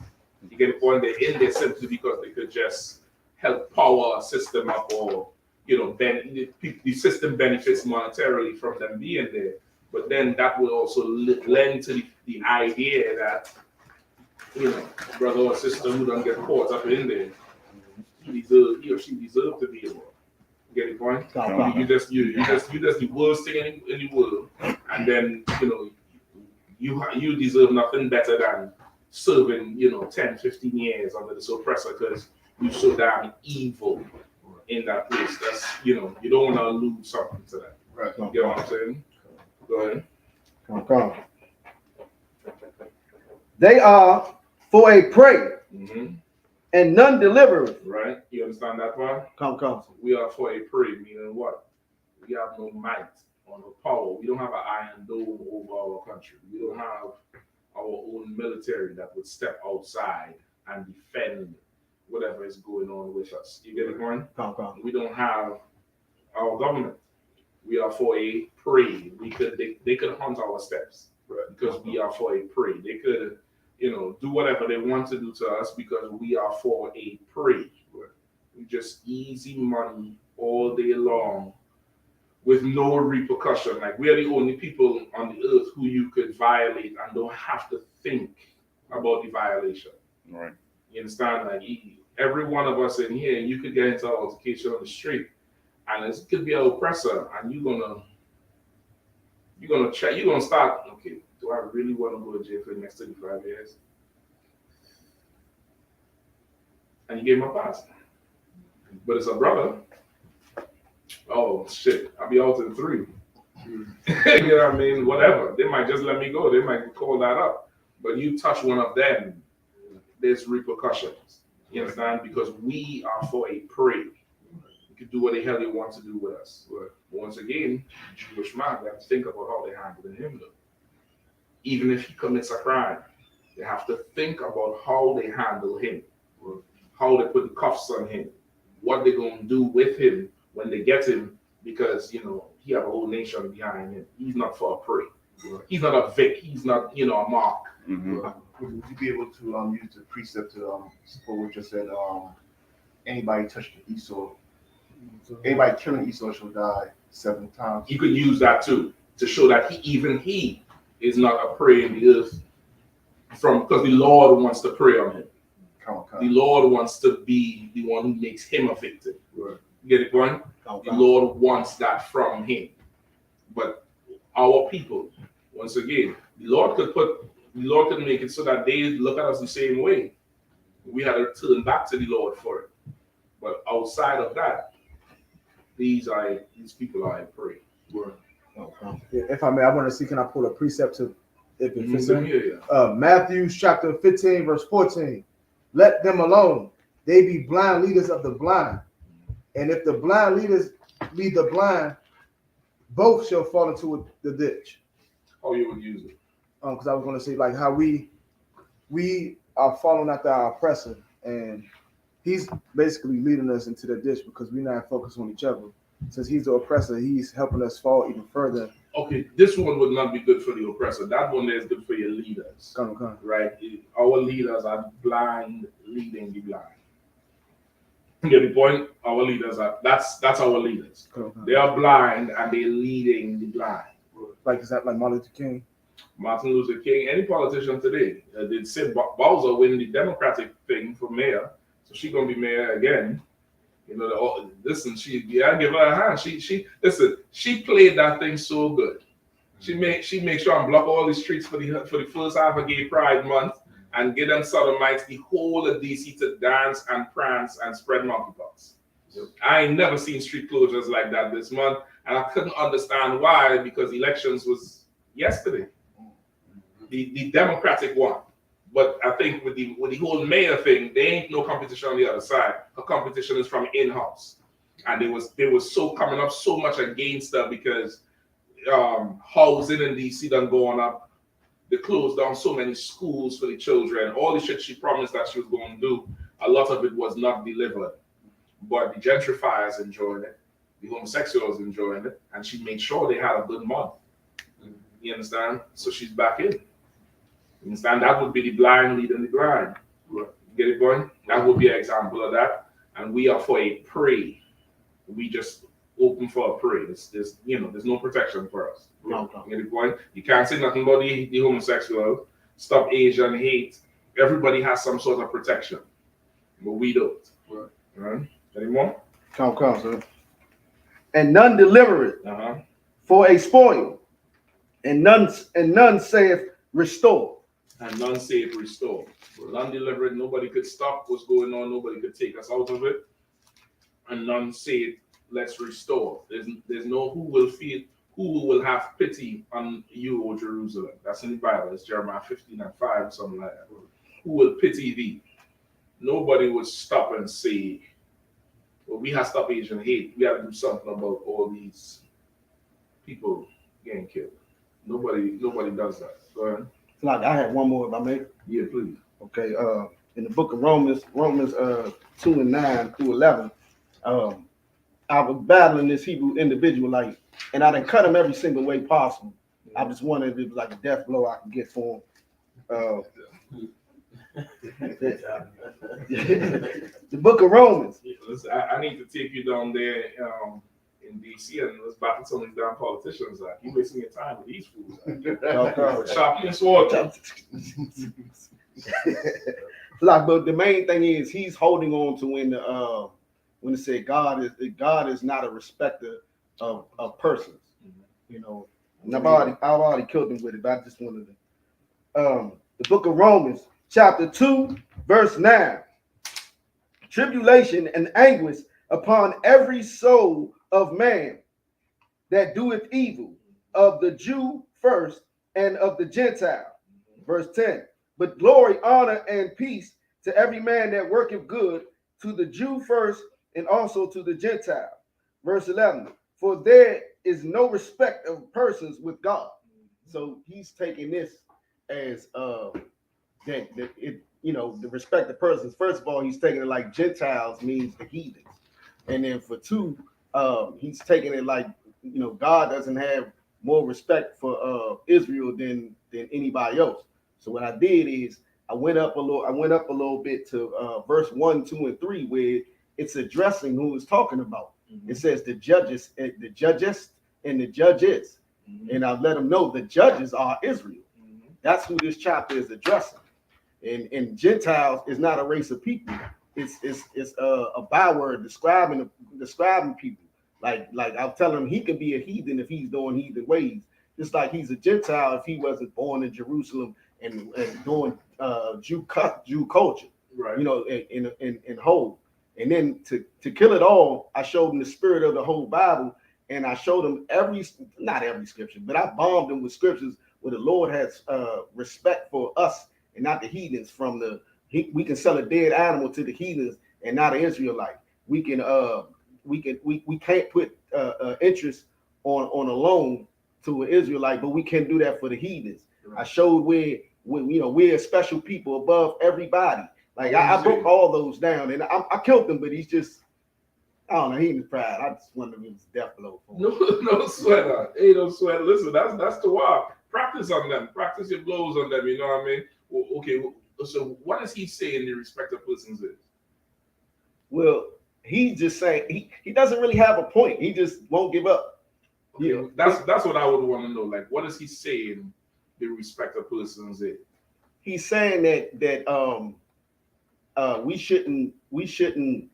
You get the point? They're in there simply because they could just help power a system up, or the system benefits monetarily from them being there. But then that will also lend to the idea that brother or sister who don't get caught up in there, he or she deserves to be able. Get the point? You just the worst thing in the world, and then you deserve nothing better than serving 10, 15 years under this oppressor because you're so damn evil in that place. That's you don't want to lose something to that. Right. You know what I'm saying? Go ahead. Come. They are for a prey and none delivereth. Right? You understand that part? Come. We are for a prey, meaning what? We have no might or no power. We don't have an iron dome over our country. We don't have our own military that would step outside and defend whatever is going on with us. You get the point? Come. We don't have our government. We are for a prey. They could hunt our steps because we are for a prey. They could do whatever they want to do to us because we are for a prey. We just easy money all day long with no repercussion. Like, we are the only people on the earth who you could violate and don't have to think about the violation. Right. You understand? Like, every one of us in here, you could get into an altercation on the street, and it could be an oppressor, and you're gonna start. Okay, do I really want to go to jail for the next 35 years? And you gave him a pass, but it's a brother. Oh shit, I'll be out in 3. You know what I mean? Whatever. They might just let me go. They might call that up. But you touch one of them, there's repercussions. You understand? Because we are for a prey. You can do what the hell you want to do with us. But once again, Jewish man, they have to think about how they handle him. Though. Even if he commits a crime, they have to think about how they handle him, how they put the cuffs on him, what they're going to do with him when they get him, because he have a whole nation behind him. He's not for a prey. He's not a Vic. He's not a Mark. Mm-hmm. Would you be able to use the precept to support what you just said? Anybody touch the Esau, anybody killing Esau shall die 7 times. You could use that too to show that he is not a prey in the earth, because the Lord wants to prey on him. The Lord wants to be the one who makes him a victim. Right. You get the point? The Lord wants that from him. But our people, once again, the Lord could make it so that they look at us the same way. We had to turn back to the Lord for it. But outside of that, these people are a prey. If I may, I want to see, can I pull a precept to if it fits in? Yeah. Matthew chapter 15, verse 14. Let them alone. They be blind leaders of the blind. And if the blind leaders lead the blind, both shall fall into the ditch. How you would use it? Because I was going to say, like, how we are following after our oppressor, and he's basically leading us into the ditch because we're not focused on each other. Since he's the oppressor, he's helping us fall even further. Okay, this one would not be good for the oppressor. That one is good for your leaders. Come. Right? Our leaders are blind leading the blind. You get the point? Our leaders that's our leaders. They are blind and they're leading the blind. Like, is that like Martin Luther King? Martin Luther King, any politician today. They said Bowser win the Democratic thing for mayor, so she's gonna be mayor again. Listen, I give her a hand. She played that thing so good. She make sure and block all the streets for the first half of Gay Pride Month and get them sodomites the whole of DC to dance and prance and spread monkeypox. Yep. I ain't never seen street closures like that this month, and I couldn't understand why, because elections was yesterday. The Democratic one. But I think with the whole mayor thing, there ain't no competition on the other side. The competition is from in-house. and they was so coming up so much against her because housing in DC done going up. They closed down so many schools for the children. All the shit she promised that she was going to do, a lot of it was not delivered. But the gentrifiers enjoyed it, the homosexuals enjoying it, and she made sure they had a good month. You understand? So she's back in. You understand? That would be the blind leading the blind. You get it going? That would be an example of that. And we are for a pray. We just open for a pray. There's no protection for us. You get the point? You can't say nothing about the homosexual. Stop Asian hate. Everybody has some sort of protection, but we don't. Right? Any more? Come, sir. And none deliver it for a spoil, and none saith restore. And none saith restore. None deliver it. Nobody could stop what's going on. Nobody could take us out of it. And none saith let's restore. There's no who will have pity on you, O Jerusalem. That's in the Bible. It's Jeremiah 15:5 or something like that. Who will pity thee? Nobody would stop and say, well, we have to stop Asian hate. We have to do something about all these people getting killed. Nobody does that. Go ahead. Like I had one more if I may. Yeah, please. Okay. In the book of Romans 2:9-11, I was battling this Hebrew individual, like, and I done cut him every single way possible. I just wanted if it was like a death blow I could get for him. The book of Romans. Listen, I need to take you down there in DC and let's battle some of these damn politicians. Like, you wasting your time with these fools. Sharpen and sword. Like, but the main thing is he's holding on to when it said God is not a respecter of persons. You know, and I've already killed him with it, but I just wanted to. The book of Romans, chapter 2, verse 9. Tribulation and anguish upon every soul of man that doeth evil, of the Jew first and of the Gentile. Verse 10. But glory, honor, and peace to every man that worketh good, to the Jew first and also to the Gentile. Verse 11. For there is no respect of persons with God. So he's taking this as the respect of persons. First of all, he's taking it like Gentiles means the heathens, and then for two, he's taking it like God doesn't have more respect for Israel than anybody else. So what I did is I went up a little bit to verse 1, 2, and 3, where it's addressing who it's talking about. It says the judges, and the judges. And I've let them know the judges are Israel. That's who this chapter is addressing. And Gentiles is not a race of people. It's a byword describing people. Like I'll tell him he could be a heathen if he's doing heathen ways. Just like he's a Gentile if he wasn't born in Jerusalem and doing Jew culture. Right. In whole. And then to kill it all, I showed him the spirit of the whole Bible, and I showed him not every scripture, but I bombed him with scriptures where the Lord has respect for us and not the heathens. We can sell a dead animal to the heathens and not an Israelite. We can't put interest on a loan to an Israelite, but we can do that for the heathens. Right. I showed where we're a special people above everybody. Like I broke all those down, and I killed them, but he's just, I don't know, he was proud. I just wondered if it was death blow. No sweat. Hey, no sweat. Listen, that's the why. Practice on them. Practice your blows on them. You know what I mean? Well, okay. So what does he say in the respect of persons is? Well, he's just saying he doesn't really have a point. He just won't give up. Okay, yeah, that's what I would want to know. Like, what does he say in the respect of persons is? He's saying that we shouldn't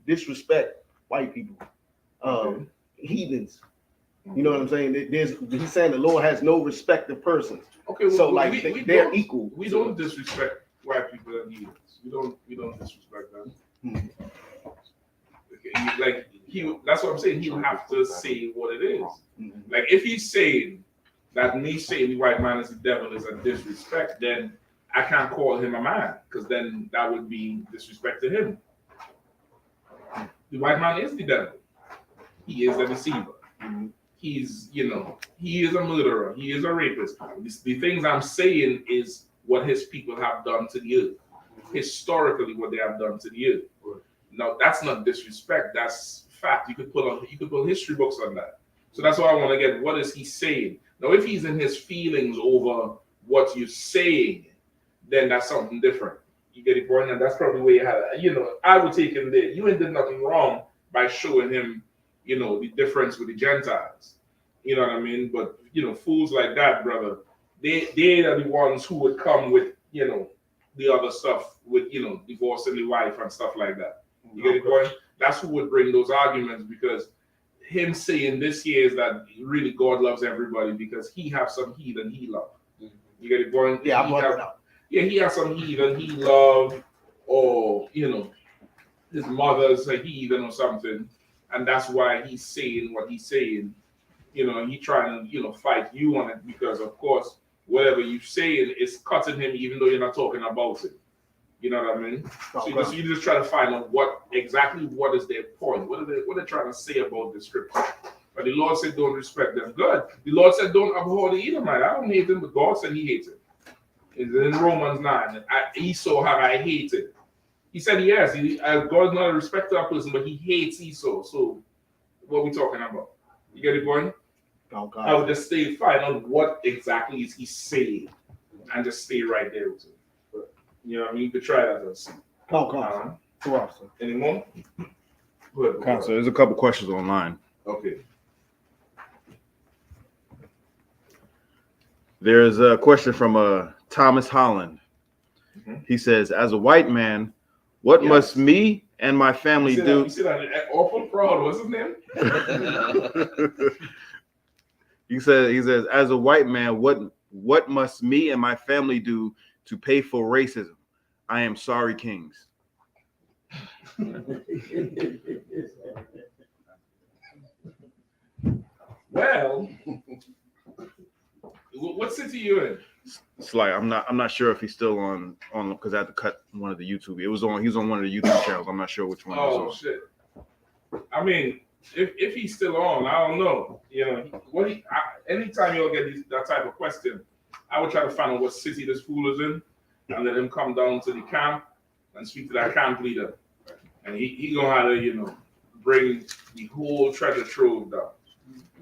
disrespect white people, heathens. You know what I'm saying? He's saying the Lord has no respect of persons. Okay, well, so like they're equal. We don't disrespect white people and heathens. We don't disrespect them. Okay, that's what I'm saying. He'll have to say what it is. Like if he's saying that me saying the white man is the devil is a disrespect, then I can't call him a man, because then that would be disrespect to him. The white man is the devil. he is a deceiver. He's, he is a murderer. He is a rapist. The things I'm saying is what his people have done to the earth. Historically, what they have done to the earth. Now, that's not disrespect. That's fact. You could pull history books on that. So that's why I want to get, what is he saying? Now, if he's in his feelings over what you're saying, then that's something different. You get it, point? And that's probably where you had it. I would take him there. You ain't did nothing wrong by showing him, the difference with the Gentiles. You know what I mean? But, fools like that, brother, they are the ones who would come with, the other stuff with, divorcing the wife and stuff like that. You get it, point? That's who would bring those arguments, because him saying this here is that really God loves everybody because he has some heathen he love. You get it, point? Yeah, I brought it up. Yeah, he has some heathen he love, or his mother's a heathen or something, and that's why he's saying what he's saying. He trying to fight you on it, because of course whatever you're saying is cutting him, even though you're not talking about it. You know what I mean? Okay. So you just try to find out what is their point. What are they trying to say about the scripture? But the Lord said, don't respect them. Good. The Lord said, don't abhor the Edomite. I don't hate him, but God said he hates him. It's in Romans 9. Esau have I hated. He said yes. God's not a respecter of person, but he hates Esau. So what are we talking about? You get the point? Okay. I would just find out what exactly is he saying, and just stay right there with him. You know what I mean? You could try that as any more? Go ahead. Counsel, there's a couple questions online. Okay. There's a question from Thomas Holland. He says, as a white man, what must me and my family do? You see that awful proud, what's his name? He says, as a white man, what must me and my family do to pay for racism? I am sorry, kings. Well, what city you in? It's like I'm not sure if he's still on because I had to cut one of the YouTube. He was on one of the YouTube channels. I'm not sure which one. Oh shit! I mean, if he's still on, I don't know. Anytime you'll get that type of question, I would try to find out what city this fool is in, and let him come down to the camp and speak to that camp leader, and he gonna have to bring the whole treasure trove down.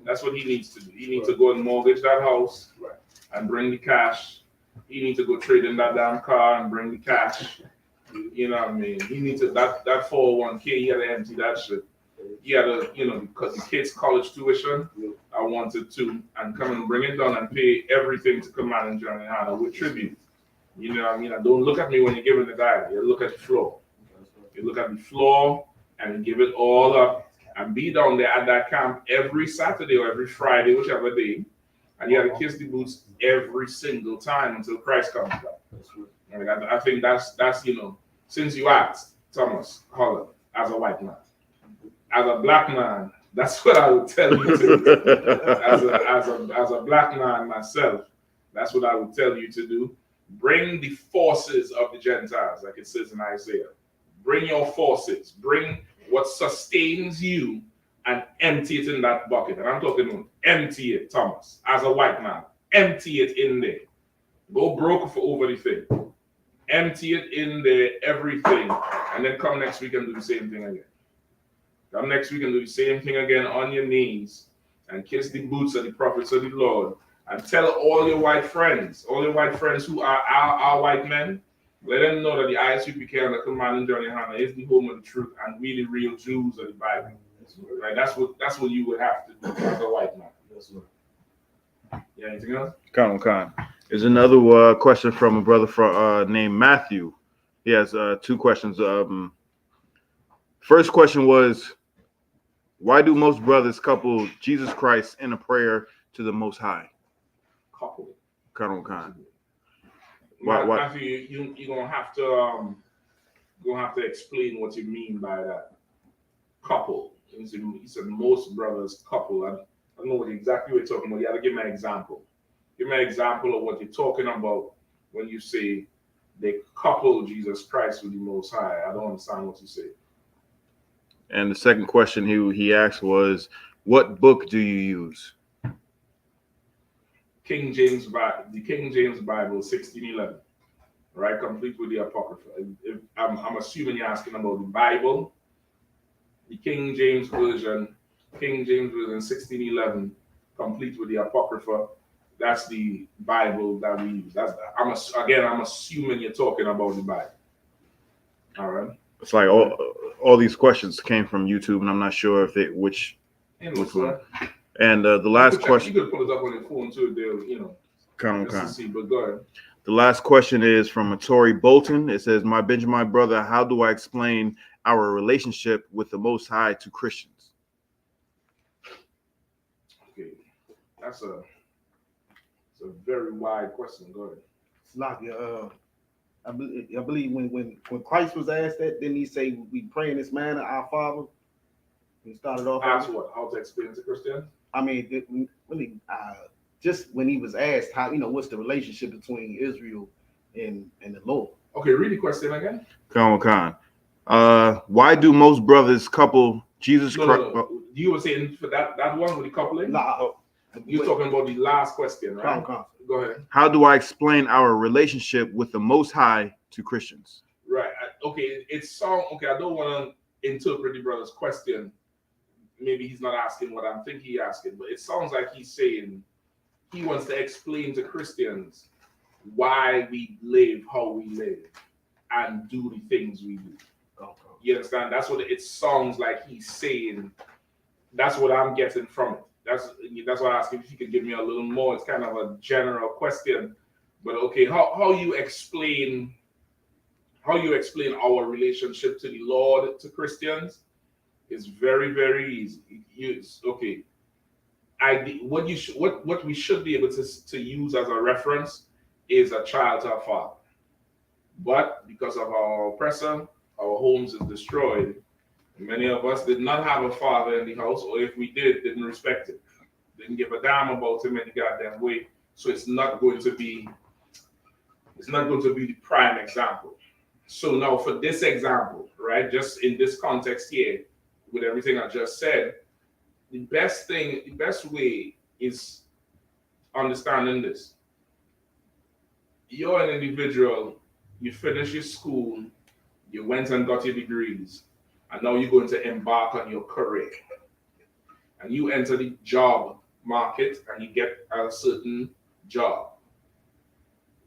That's what he needs to do. He needs to go and mortgage that house and bring the cash. He needs to go trade in that damn car and bring the cash. You know what I mean? He needs to that 401k. He had to empty that shit. He had to, because the kids' college tuition, I wanted to, and come and bring it down and pay everything to Command and John Yahanna with tribute. You know what I mean? And don't look at me when you're giving the diary. You look at the floor. You look at the floor and give it all up. And be down there at that camp every Saturday or every Friday, whichever day. And you got to kiss the boots every single time until Christ comes back. And I think that's since you asked, Thomas Holland, as a white man. As a black man, that's what I would tell you to do. As a black man myself, that's what I would tell you to do. Bring the forces of the Gentiles, like it says in Isaiah. Bring your forces. Bring what sustains you and empty it in that bucket. And I'm talking about empty it, Thomas, as a white man. Empty it in there. Go broke for over the thing. Empty it in there, everything. And then come next week and do the same thing again. Come next week and do the same thing again on your knees and kiss the boots of the prophets of the Lord. And tell all your white friends who are our white men, let them know that the I.S.U.P.K and the Command and John Yahanna is the home of the truth and we the real Jews of the Bible. Right? That's what you would have to do as a white man. Yeah, anything else? Khan. There's another question from a brother named Matthew. He has two questions. First question was, why do most brothers couple Jesus Christ in a prayer to the Most High? Couple. Khan. Why? Matthew, you're gonna have to explain what you mean by that. Couple. He said most brothers couple. I don't know exactly what you're talking about. You got to give me an example. Give me an example of what you're talking about when you say they couple Jesus Christ with the Most High. I don't understand what you say. And the second question he asked was, what book do you use? King James Bible, the King James Bible, 1611, right? Complete with the Apocrypha. I'm assuming you're asking about the Bible, the King James Version, 1611, complete with the Apocrypha. That's the Bible that we use. I'm assuming you're talking about the Bible. All right. It's like all these questions came from YouTube, and I'm not sure if which one. And the last question. You could pull it up on your phone too. Just to see. But go ahead. The last question is from Matori Bolton. It says, "My Benjamin brother, how do I explain our relationship with the Most High to Christians?" Okay, it's a very wide question. Go ahead. It's like I believe when Christ was asked that, didn't he say we pray in this manner, our Father? He started off. Ask what? How to explain to Christians? I mean, really, just when he was asked how, what's the relationship between Israel and the Lord? Okay, read the question again. Khan. Why do most brothers couple Jesus Christ? No. You were saying for that one with the coupling? Nah, You're talking about the last question, right? Go ahead. How do I explain our relationship with the Most High to Christians? Right. Okay. I don't want to interpret the brother's question. Maybe he's not asking what I'm thinking he's asking, but it sounds like he's saying he wants to explain to Christians why we live how we live and do the things we do. You understand? That's what it sounds like he's saying. That's what I'm getting from it. That's why I asked if you could give me a little more. It's kind of a general question, but okay, how you explain our relationship to the Lord to Christians is very, very easy. What we should be able to use as a reference is a child to a father, but because of our oppressor, our homes is destroyed. Many of us did not have a father in the house, or if we did, didn't respect him, didn't give a damn about him any goddamn way. So it's not going to be the prime example. So now for this example, right, just in this context here, with everything I just said, the best way is understanding this. You're an individual, you finish your school, you went and got your degrees, and now you're going to embark on your career. And you enter the job market and you get a certain job.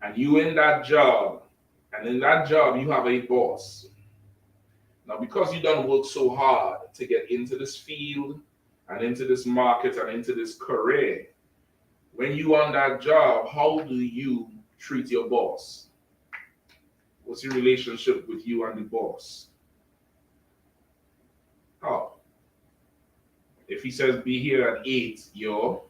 And you in that job, and in that job you have a boss. Now, because you don't work so hard to get into this field and into this market and into this career, when you on that job, how do you treat your boss? What's your relationship with you and the boss? How? If he says be here at 8, you're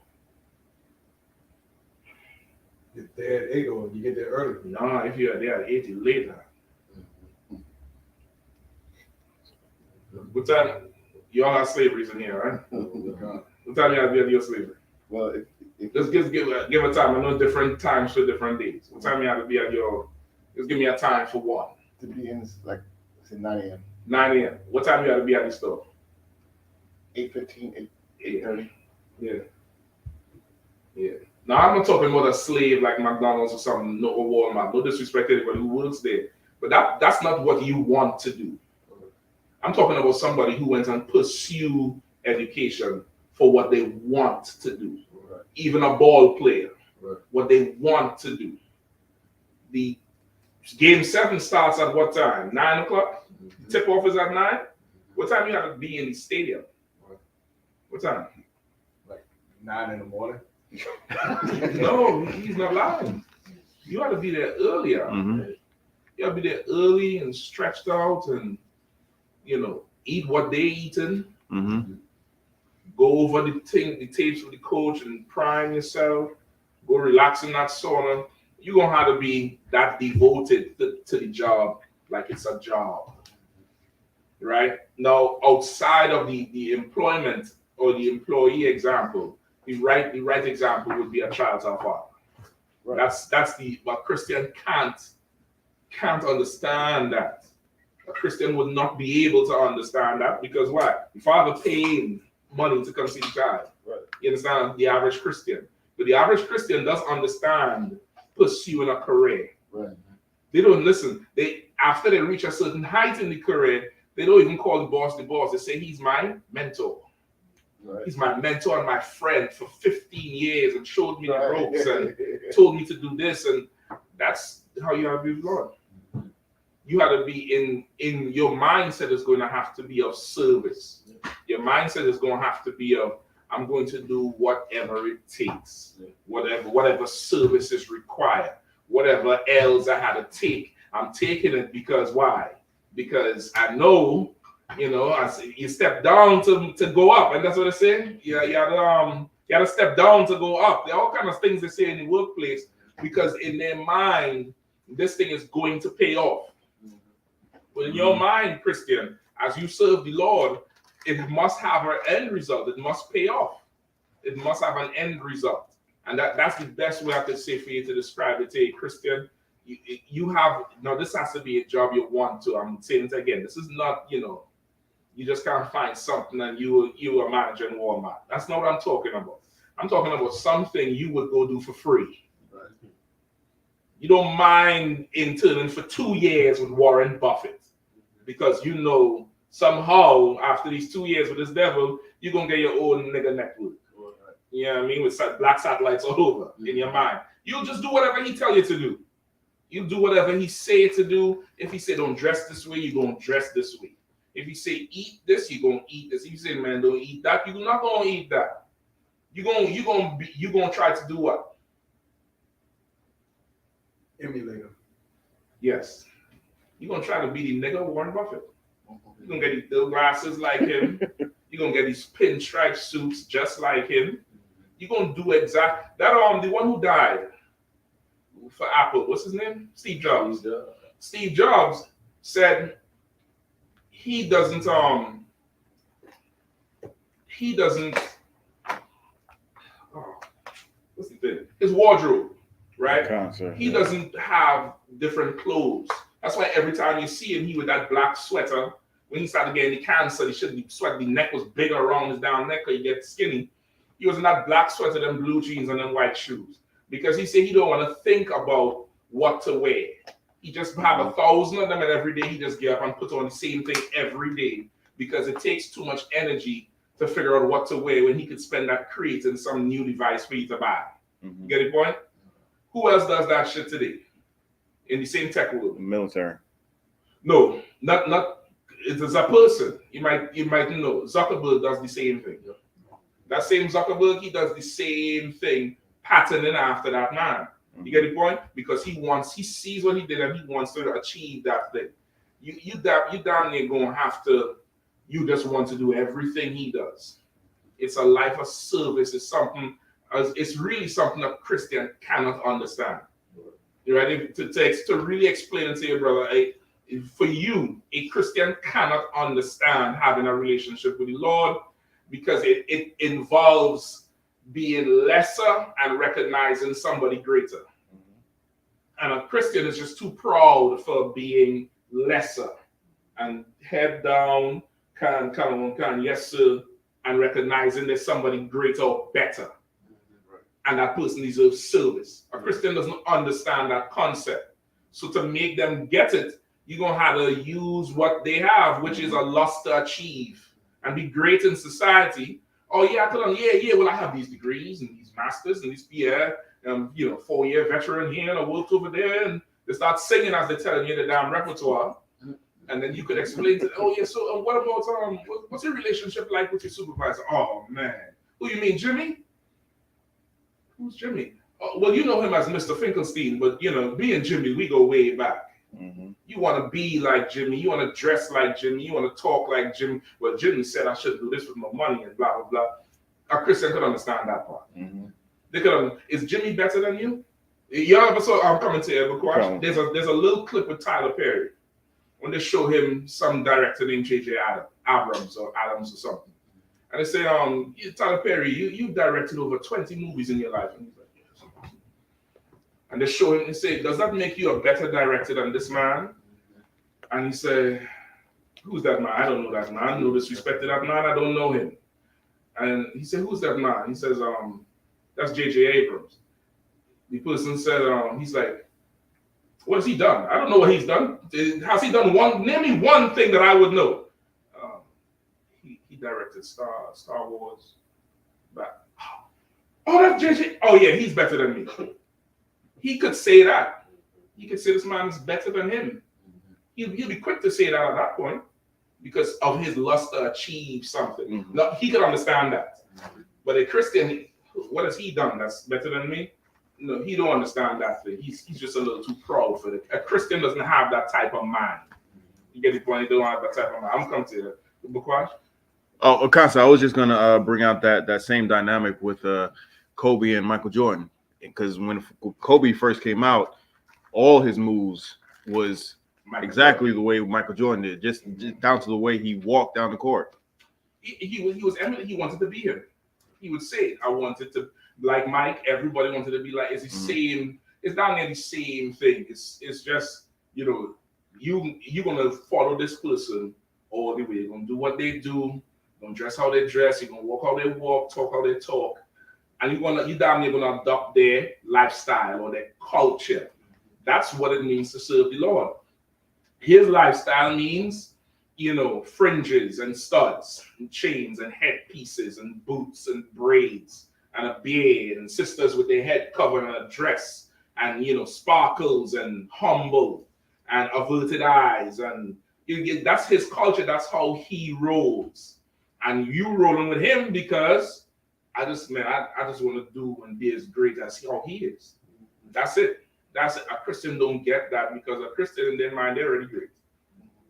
there at 8 or you get there early. No, if you're there at 8, you're later. What time? You all have slaveries in here, right? What time you have to be at your slavery? Well, Just give a time. I know different times for different days. What time you have to be at your? Just give me a time for one. to be in like say 9 a.m. 9 a.m. What time you have to be at the store? 8:15, 8:30. Yeah. Now I'm not talking about a slave like McDonald's or something, or Walmart. No disrespect to anybody who works there, but that's not what you want to do. I'm talking about somebody who went and pursue education for what they want to do. Right. Even a ball player, right. What they want to do. The game 7 starts at what time? 9 o'clock? Mm-hmm. Tip off is at 9? What time you have to be in the stadium? Right. What time? Like 9 in the morning. No, he's not lying. You ought to be there earlier. Mm-hmm. You ought to be there early and stretched out and, eat what they eating. Mm-hmm. Go over the tapes with the coach and prime yourself. Go relax in that sauna. You're going to have to be that devoted to the job like it's a job. Right? Now, outside of the employment or the employee example, the right example would be a child's father. Right. But Christian can't understand that. A Christian would not be able to understand that because why? The father paying money to come see the child. Right. You understand? The average Christian. But the average Christian does understand pursuing a career. Right. They don't listen. After they reach a certain height in the career, they don't even call the boss the boss. They say he's my mentor. Right. He's my mentor and my friend for 15 years and showed me the Right. ropes and told me to do this. And that's how you have to be with God. You have to be in your mindset is going to have to be of service. Your mindset is going to have to be of, I'm going to do whatever it takes, whatever service is required, whatever else I had to take. I'm taking it because why? Because I know, I say you step down to go up, and that's what I say. You got to step down to go up. There are all kinds of things they say in the workplace because in their mind, this thing is going to pay off. But in your mind, Christian, as you serve the Lord, it must have an end result. It must pay off. It must have an end result. And that's the best way I could say for you to describe it. Hey, Christian, you have, now this has to be a job you want to. I'm saying it again. This is not, you just can't find something and you are managing Walmart. That's not what I'm talking about. I'm talking about something you would go do for free. You don't mind interning for 2 years with Warren Buffett because somehow after these 2 years with this devil, you're going to get your own nigga network. You know what I mean? With black satellites all over in your mind. You'll just do whatever he tell you to do. You do whatever he say to do. If he say don't dress this way, you're going to dress this way. If he say eat this, you're going to eat this. If you say, man, don't eat that, you're not going to eat that. You're going to try to do what? Emulator. Yes. You're going to try to be the nigga Warren Buffett. You're going to get these glasses like him. You're going to get these pinstripe suits just like him. You're going to do that. The one who died for Apple, what's his name? Steve Jobs. Steve Jobs said he doesn't, what's the thing? His wardrobe. Right? Concert, he doesn't have different clothes. That's why every time you see him, he with that black sweater. When he started getting the cancer, he shouldn't be sweating. The neck was bigger around his down neck, or you get skinny. He was in that black sweater, them blue jeans, and them white shoes. Because he said he don't want to think about what to wear. He just have 1,000 of them, and every day he just get up and put on the same thing every day because it takes too much energy to figure out what to wear when he could spend that creating some new device for you to buy. Mm-hmm. You get the point? Who else does that shit today in the same tech world? Military. No, not. It is a person. You might know. Zuckerberg does the same thing. That same Zuckerberg, he does the same thing, patterning after that man. You get the point? Because he sees what he did and he wants to achieve that thing. You down there gonna have to. You just want to do everything he does. It's a life of service. It's really something a Christian cannot understand. You ready to really explain it to your brother? For you, a Christian cannot understand having a relationship with the Lord because it involves being lesser and recognizing somebody greater. And a Christian is just too proud for being lesser and head down, can yes sir, and recognizing there's somebody greater or better. And that person deserves service. A Christian doesn't understand that concept. So to make them get it, you're going to have to use what they have, which is a lust to achieve and be great in society. Oh, yeah, well, I have these degrees and these masters and these 4-year veteran here and I worked over there. And they start singing as they're telling you the damn repertoire. And then you could explain to them, oh, yeah, so what about, what's your relationship like with your supervisor? Oh, man. Who you mean, Jimmy? Who's Jimmy? Oh, well, you know him as Mr. Finkelstein, but me and Jimmy, we go way back. Mm-hmm. You want to be like Jimmy, you want to dress like Jimmy, you want to talk like Jimmy. Well, Jimmy said I shouldn't do this with my money and blah, blah, blah. A Christian could understand that part. Mm-hmm. They could. Is Jimmy better than you? Y'all ever saw, I'm coming to you, there's a little clip with Tyler Perry when they show him some director named J.J. Abrams or something. And they say, Tyler Perry, you directed over 20 movies in your life. And he's like, yes. And they show him and say, does that make you a better director than this man? And he said, who's that man? I don't know that man. No disrespect to that man. I don't know him. And he said, who's that man? He says, that's J.J. Abrams. The person said, he's like, what has he done? I don't know what he's done. Has he done one? Name me one thing that I would know. He directed Star Wars. But, oh, that's J.J. Oh, yeah, he's better than me. He could say that. He could say this man is better than him. He'll be quick to say that at that point because of his lust to achieve something. Mm-hmm. No, he could understand that. But a Christian, what has he done that's better than me? No, he don't understand that thing. He's just a little too proud for it. A Christian doesn't have that type of mind. You get the point? They don't have that type of mind. I'm coming to you. Bukwash? Oh, Akasa, I was just gonna bring out that same dynamic with Kobe and Michael Jordan, because when Kobe first came out, all his moves was exactly the way Michael Jordan did, just down to the way he walked down the court. He was eminent. He wanted to be here. He would say, I wanted to, like Mike, everybody wanted to be like, it's the same, it's down there the same thing. It's just, you're gonna follow this person all the way. You're gonna do what they do, you're gonna dress how they dress, you're gonna walk how they walk, talk how they talk, and you down there gonna adopt their lifestyle or their culture. That's what it means to serve the Lord. His lifestyle means, fringes and studs and chains and headpieces and boots and braids and a beard and sisters with their head covered and a dress and, sparkles and humble and averted eyes. And that's his culture. That's how he rolls. And you rolling with him because I just want to do and be as great as how he is. That's it. A Christian don't get that because a Christian in their mind, they're already great.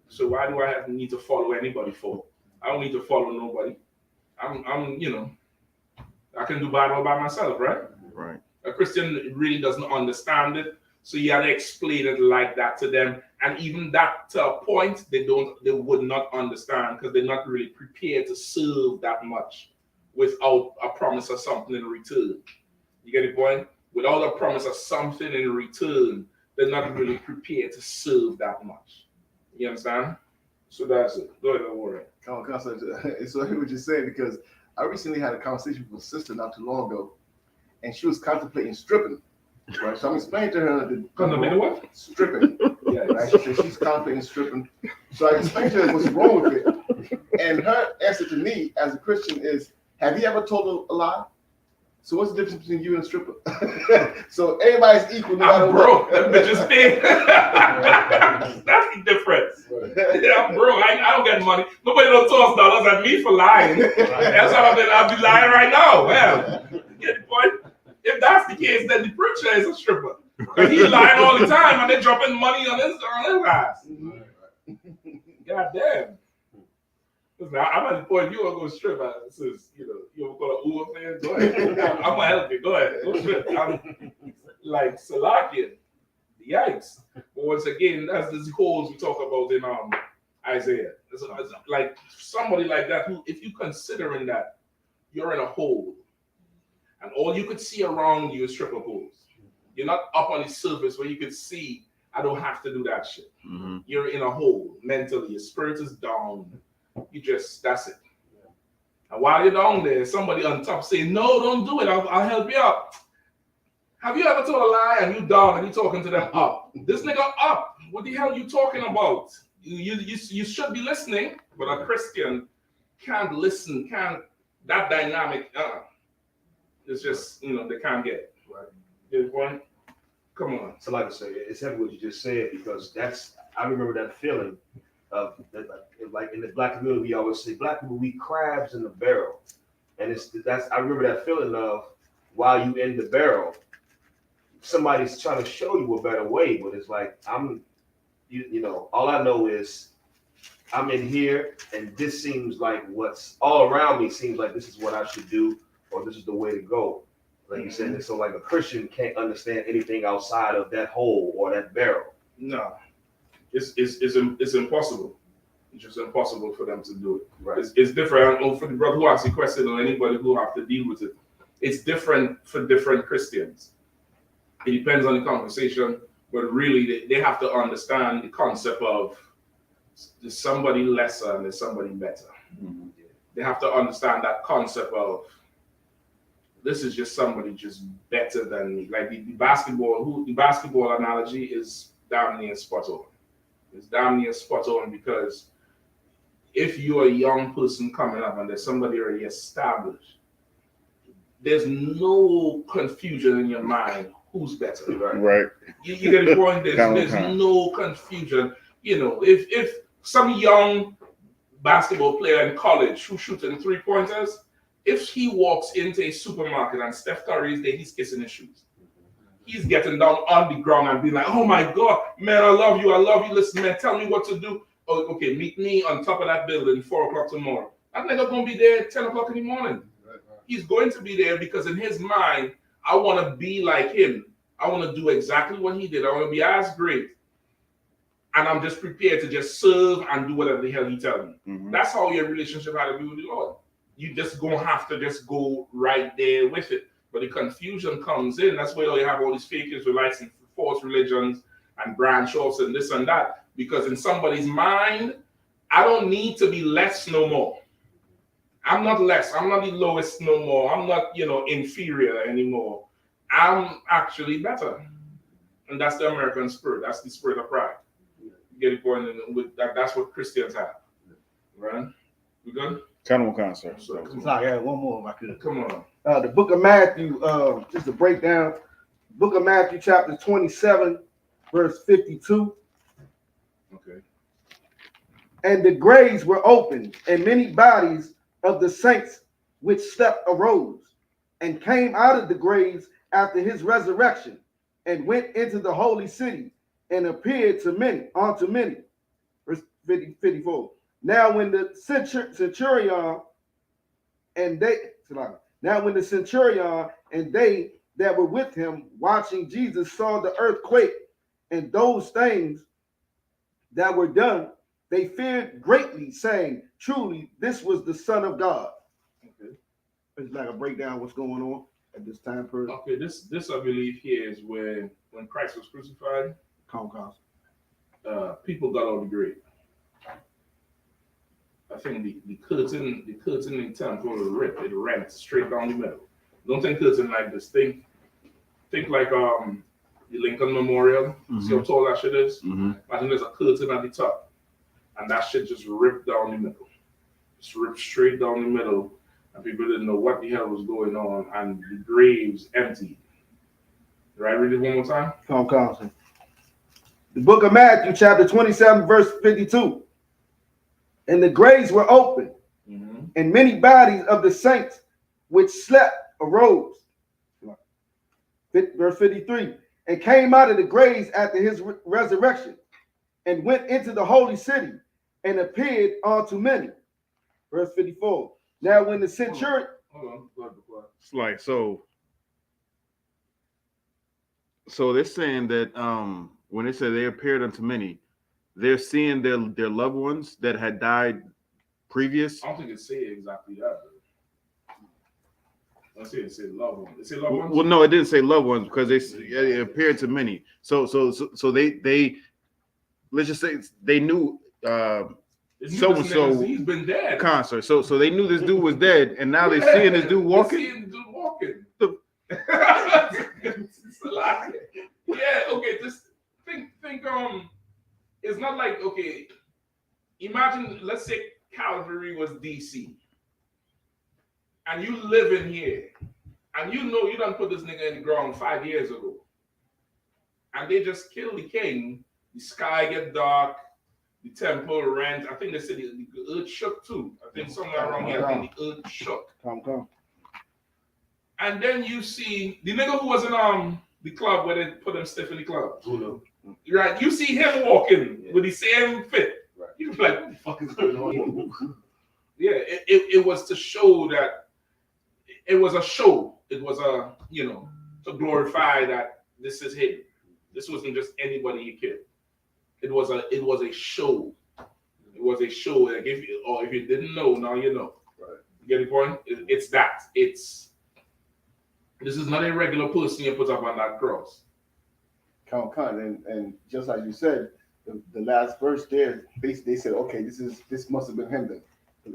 So why do I need to follow anybody for? I don't need to follow nobody. I can do bad all by myself, right? Right. A Christian really doesn't understand it. So you have to explain it like that to them. And even that to a point, they would not understand because they're not really prepared to serve that much without a promise of something in return. You get the point? Without a promise of something in return, they're not really prepared to serve that much. You understand? So that's it. Go ahead, Warren. So I hear what you're saying because I recently had a conversation with a sister not too long ago, and she was contemplating stripping. Right, so I'm explaining to her what? Stripping. Yeah, right. So she's contemplating stripping. So I explained to her what's wrong with it, and her answer to me as a Christian is, "Have you ever told a lie? So what's the difference between you and a stripper?" So everybody's equal. No matter I'm broke. That bitch is big. That's the difference. Right. Yeah, I'm broke. I don't get money. Nobody don't toss dollars at me for lying. That's how I'll be lying right now. Well, you get the point? If that's the case, then the preacher is a stripper. Because he's lying all the time and they're dropping money on his ass. God damn. Listen, I'm at the point you want to go strip. You want to call an Uber fan? Go ahead. I'm going to help you. Go ahead. Go strip. I'm like Salakian. Yikes. But once again, that's the holes we talk about in Isaiah. It's like somebody like that who, if you're considering that, you're in a hole. And all you could see around you is stripper poles. You're not up on the surface where you could see, I don't have to do that shit. Mm-hmm. You're in a hole mentally. Your spirit is down. That's it. And while you're down there, somebody on top saying, no, don't do it. I'll help you up. Have you ever told a lie and you down and you talking to them up? This nigga up. What the hell are you talking about? You should be listening, but a Christian can't listen, that dynamic, it's just, they can't get it. Right. Get the point? Come on. So like I say, it's heavy what you just said because I remember that feeling of like in the black community, we always say black people, we crabs in the barrel. And I remember that feeling of while you in the barrel, somebody's trying to show you a better way, but it's like all I know is I'm in here and this seems like what's all around me seems like this is what I should do or this is the way to go. Like you said, so like a Christian can't understand anything outside of that hole or that barrel. No, it's impossible. It's just impossible for them to do it. Right. It's different. I don't know for the brother who asks the question or anybody who have to deal with it. It's different for different Christians. It depends on the conversation, but really they have to understand the concept of there's somebody lesser and there's somebody better. Mhm. They have to understand that concept of this is just somebody just better than me. Like the basketball analogy is damn near spot on. It's damn near spot on because if you're a young person coming up and there's somebody already established, there's no confusion in your mind who's better, right? Right. You get the point. There's Count. no confusion. You know, if some young basketball player in college who's shooting 3-pointers, if he walks into a supermarket and Steph Curry is there, he's kissing his shoes. He's getting down on the ground and being like, "Oh my God, man, I love you. Listen, man, tell me what to do. Oh, okay, meet me on top of that building 4 o'clock tomorrow." That nigga gonna be there at 10 o'clock in the morning. He's going to be there because in his mind, I want to be like him. I want to do exactly what he did. I want to be as great. And I'm just prepared to just serve and do whatever the hell he tells me. Mhm. That's how your relationship had to be with the Lord. You just gonna have to just go right there with it. But the confusion comes in. That's why you have all these fake Israelites and false religions and branch offs and this and that. Because in somebody's mind, I don't need to be less no more. I'm not less. I'm not the lowest no more. I'm not, inferior anymore. I'm actually better. And that's the American spirit. That's the spirit of pride. You get it going with that. That's what Christians have. Right? We good? Kind of concert. Sorry, I had one more if I could. Come on. The book of Matthew, just to break down, book of Matthew, chapter 27, verse 52. Okay. And the graves were opened, and many bodies of the saints which slept arose, and came out of the graves after his resurrection, and went into the holy city, and appeared unto many. Verse 54. Now when the centurion and they that were with him watching Jesus saw the earthquake and those things that were done, they feared greatly, saying, "Truly, this was the Son of God." Okay. It's like a breakdown of what's going on at this time period. Okay, this I believe here is when Christ was crucified, people got out of the grave. I think the curtain in the temple was ripped. It ran straight down the middle. Don't think curtain like this. Think like the Lincoln Memorial. See how tall that shit is? Mm-hmm. Imagine there's a curtain at the top, and that shit just ripped down the middle. Just ripped straight down the middle, and people didn't know what the hell was going on, and the graves emptied. Right? Read it one more time. Come. The book of Matthew, chapter 27, verse 52. And the graves were open, and many bodies of the saints which slept arose. Verse 53. And came out of the graves after his resurrection, and went into the holy city, and appeared unto many. Verse 54. Now when the centurion... Hold on. It's like, so they're saying that when they say they appeared unto many, they're seeing their loved ones that had died previous. I don't think it said exactly that. I say it said loved ones. It said loved ones. Well, no, it didn't say loved ones because it appeared to many. So they let's just say they knew so and so he's been dead. Concert. So they knew this dude was dead, and now they're seeing this dude walking. They're seeing the dude walking. It's a lot. Yeah. Okay. Just think. It's not like, okay, imagine, let's say Calvary was DC, and you live in here, and you done put this nigga in the ground 5 years ago, and they just kill the king, the sky get dark, the temple rent, I think they said the earth shook too. I think somewhere around here, I think the earth shook. Come. And then you see the nigga who was in the club where they put him stiff in the club. Right, you see him walking with the same fit. Right. You're like, what the fuck is going on? Yeah, it was to show that it was a show. It was to glorify that this is him. This wasn't just anybody he killed. It was a show. It was a show. Like if you didn't know, now you know. Right. You get the point? It's that. This is not a regular person you put up on that cross. And just like you said, the last verse there, basically they said, okay, this must have been him then.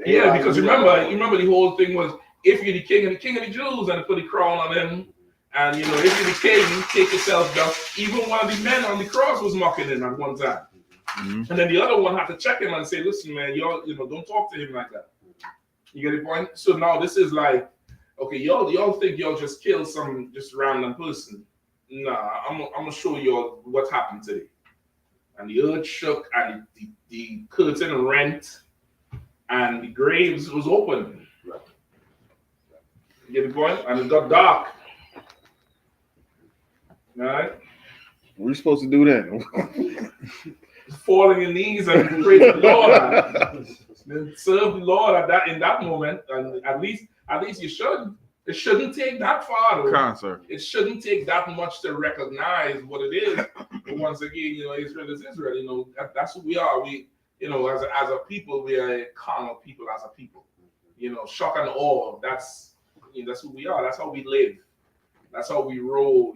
Yeah, Everybody because knew remember, that. you remember the whole thing was if you're the king of the Jews, and they put the crown on him, and if you're the king, take yourself down. Even one of the men on the cross was mocking him at one time, and then the other one had to check him and say, "Listen, man, don't talk to him like that." You get the point? So now this is like, okay, y'all think y'all just killed some just random person? Nah, I'm gonna show y'all what happened today. And the earth shook, and the curtain rent, and the graves was open. You get the point? And it got dark. All right? What are you supposed to do then? Fall on your knees and praise the Lord. And serve the Lord in that moment. And at least you should. It shouldn't take that far, though. Concert. It shouldn't take that much to recognize what it is. But once again, Israel is Israel. That's who we are. We, as a people, we are a carnal people as a people. Shock and awe. That's who we are. That's how we live. That's how we roll.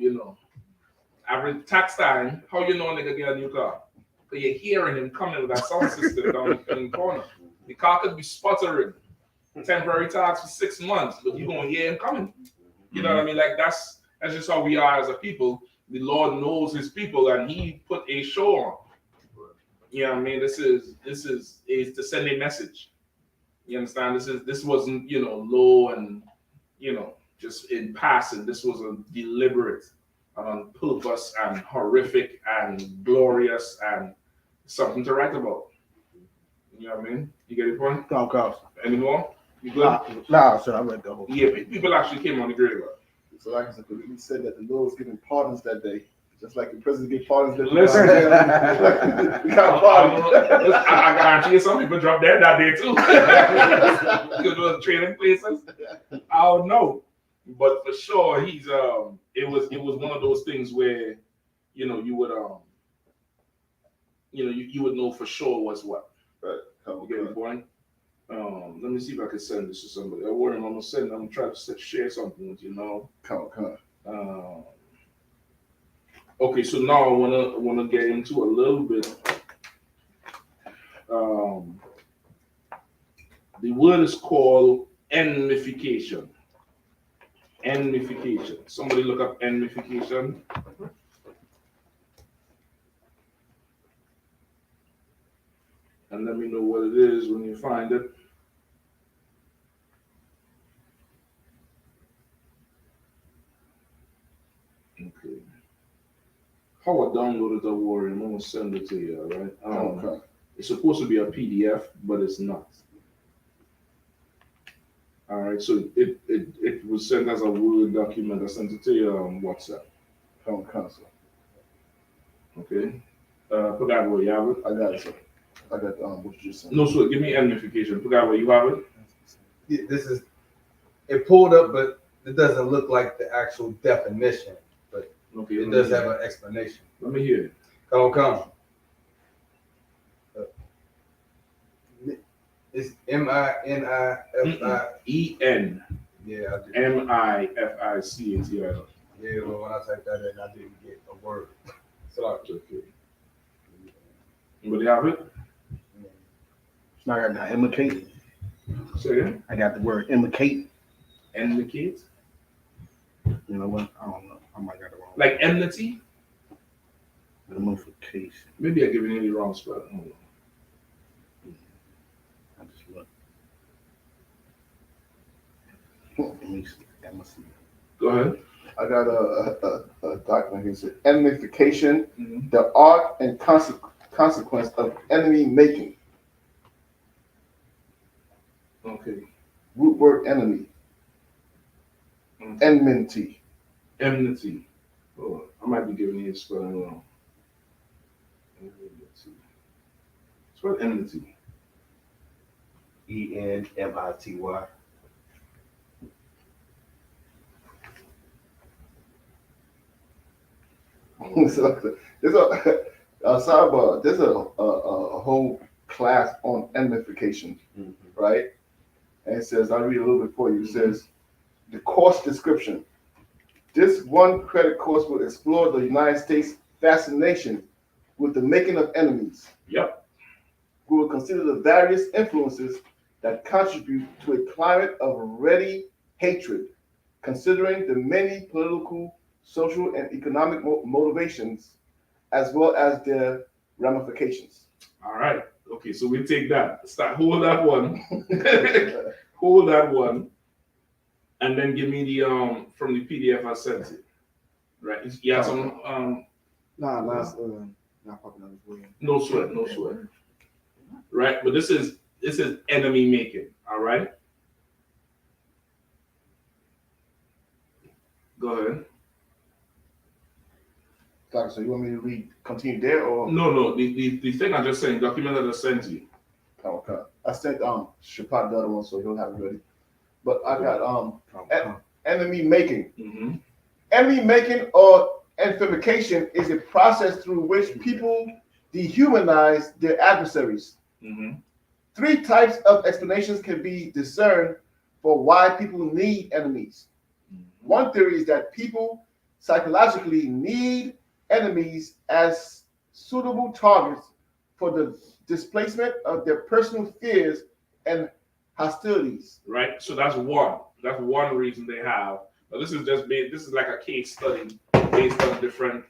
Every tax time, how a nigga get a new car? Because you're hearing him coming with that sound system down in the corner. The car could be sputtering. Temporary tax for 6 months, but you're gonna hear him coming. You know what I mean? Like that's just how we are as a people. The Lord knows his people, and he put a show on. You know what I mean? This is to send a message. You understand? This wasn't low and just in passing. This was a deliberate and on purpose and horrific and glorious and something to write about. You know what I mean? You get the point? Come. Any more? You good? Nah, sir, I read the whole. Yeah, people actually came on the grave. So like I said, we said that the Lord was giving pardons that day, just like the president gave pardons that day. Listen, we got pardons. I guarantee you some people dropped dead that day too. Because it was training places. I don't know. But for sure, he's it was one of those things where you would you would know for sure was what. Right. You get the point? Let me see if I can send this to somebody. I'm gonna try to share something with you now. Come on. Okay, so now I wanna get into a little bit. The word is called enmification. Enmification. Somebody look up enmification. And let me know what it is when you find it. Okay. How I downloaded the Warrior, I'm gonna send it to you, all right? Okay. It's supposed to be a PDF, but it's not. All right, so it was sent as a Word document. I sent it to you on WhatsApp. Come console. Okay. Pagavo, you have it? I got it, sir. I got what you just said. No, so give me enmification. Pagavo, you have it? Yeah, this is it pulled up, but it doesn't look like the actual definition. But Okay. it does have an explanation. Let me hear it. Come. It's E-N. Yeah, I did. M-I-F-I-C-A-T-I. Yeah, but when I typed that in, I didn't get a word. So Okay. Anybody have it? I got the imitate. Say again? I got the word imitate. Enmicate? You know what? I don't know. I might got it wrong. Like enmity? Imification. Maybe I give it any wrong spot. Hold on. I just look. Let me see. That must be. Go ahead. I got a document here. It says enmification, Mm-hmm. the art and consequence of enemy making. Okay. Root word enemy. Enmity. Enmity. Oh, I might be giving you a spelling wrong. Enmity. Spell enmity. ENMITY. So there's a sidebar. There's a whole class on enmification, right? And it says, I'll read a little bit for you. It says, the course description. This one credit course will explore the United States fascination with the making of enemies. Yep. We will consider the various influences that contribute to a climate of ready hatred, considering the many political, social, and economic motivations, as well as their ramifications. All right. Okay, so we take that. Hold that one. Hold that one. And then give me the from the PDF I sent you. Right. You have some Nah, not popping on his way. no sweat, no sweat. Right, but this is enemy making. All right. Go ahead. So you want me to continue there or? No. The thing I just sent, document that I sent you. Okay. I sent Shapat the other one, so he'll have it ready. But I got enemy making. Mm-hmm. Enemy making or infamication is a process through which people dehumanize their adversaries. Mm-hmm. 3 types of explanations can be discerned for why people need enemies. One theory is that people psychologically need enemies as suitable targets for the displacement of their personal fears and hostilities. Right. So that's one. That's one reason they have. Now this is this is like a case study based on different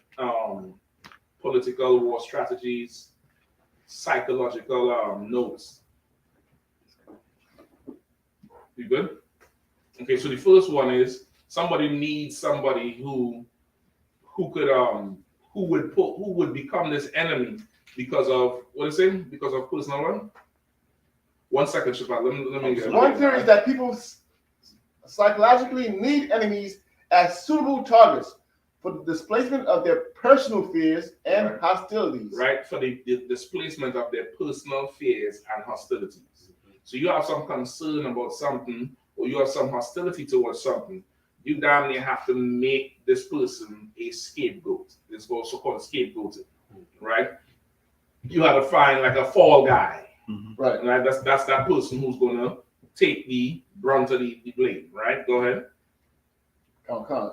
political war strategies, psychological notes. You good? Okay. So the first one is somebody needs somebody who would become this enemy because of what is it? Because of personal one. 1 second, Shabbat. Let me get One theory is that people psychologically need enemies as suitable targets for the displacement of their personal fears and hostilities. Right, for the displacement of their personal fears and hostilities. So you have some concern about something, or you have some hostility towards something, you damn near have to make this person a scapegoat. It's also called scapegoating, right? You have to find like a fall guy, right? That's that person who's gonna take the brunt of the blame, right? Go ahead.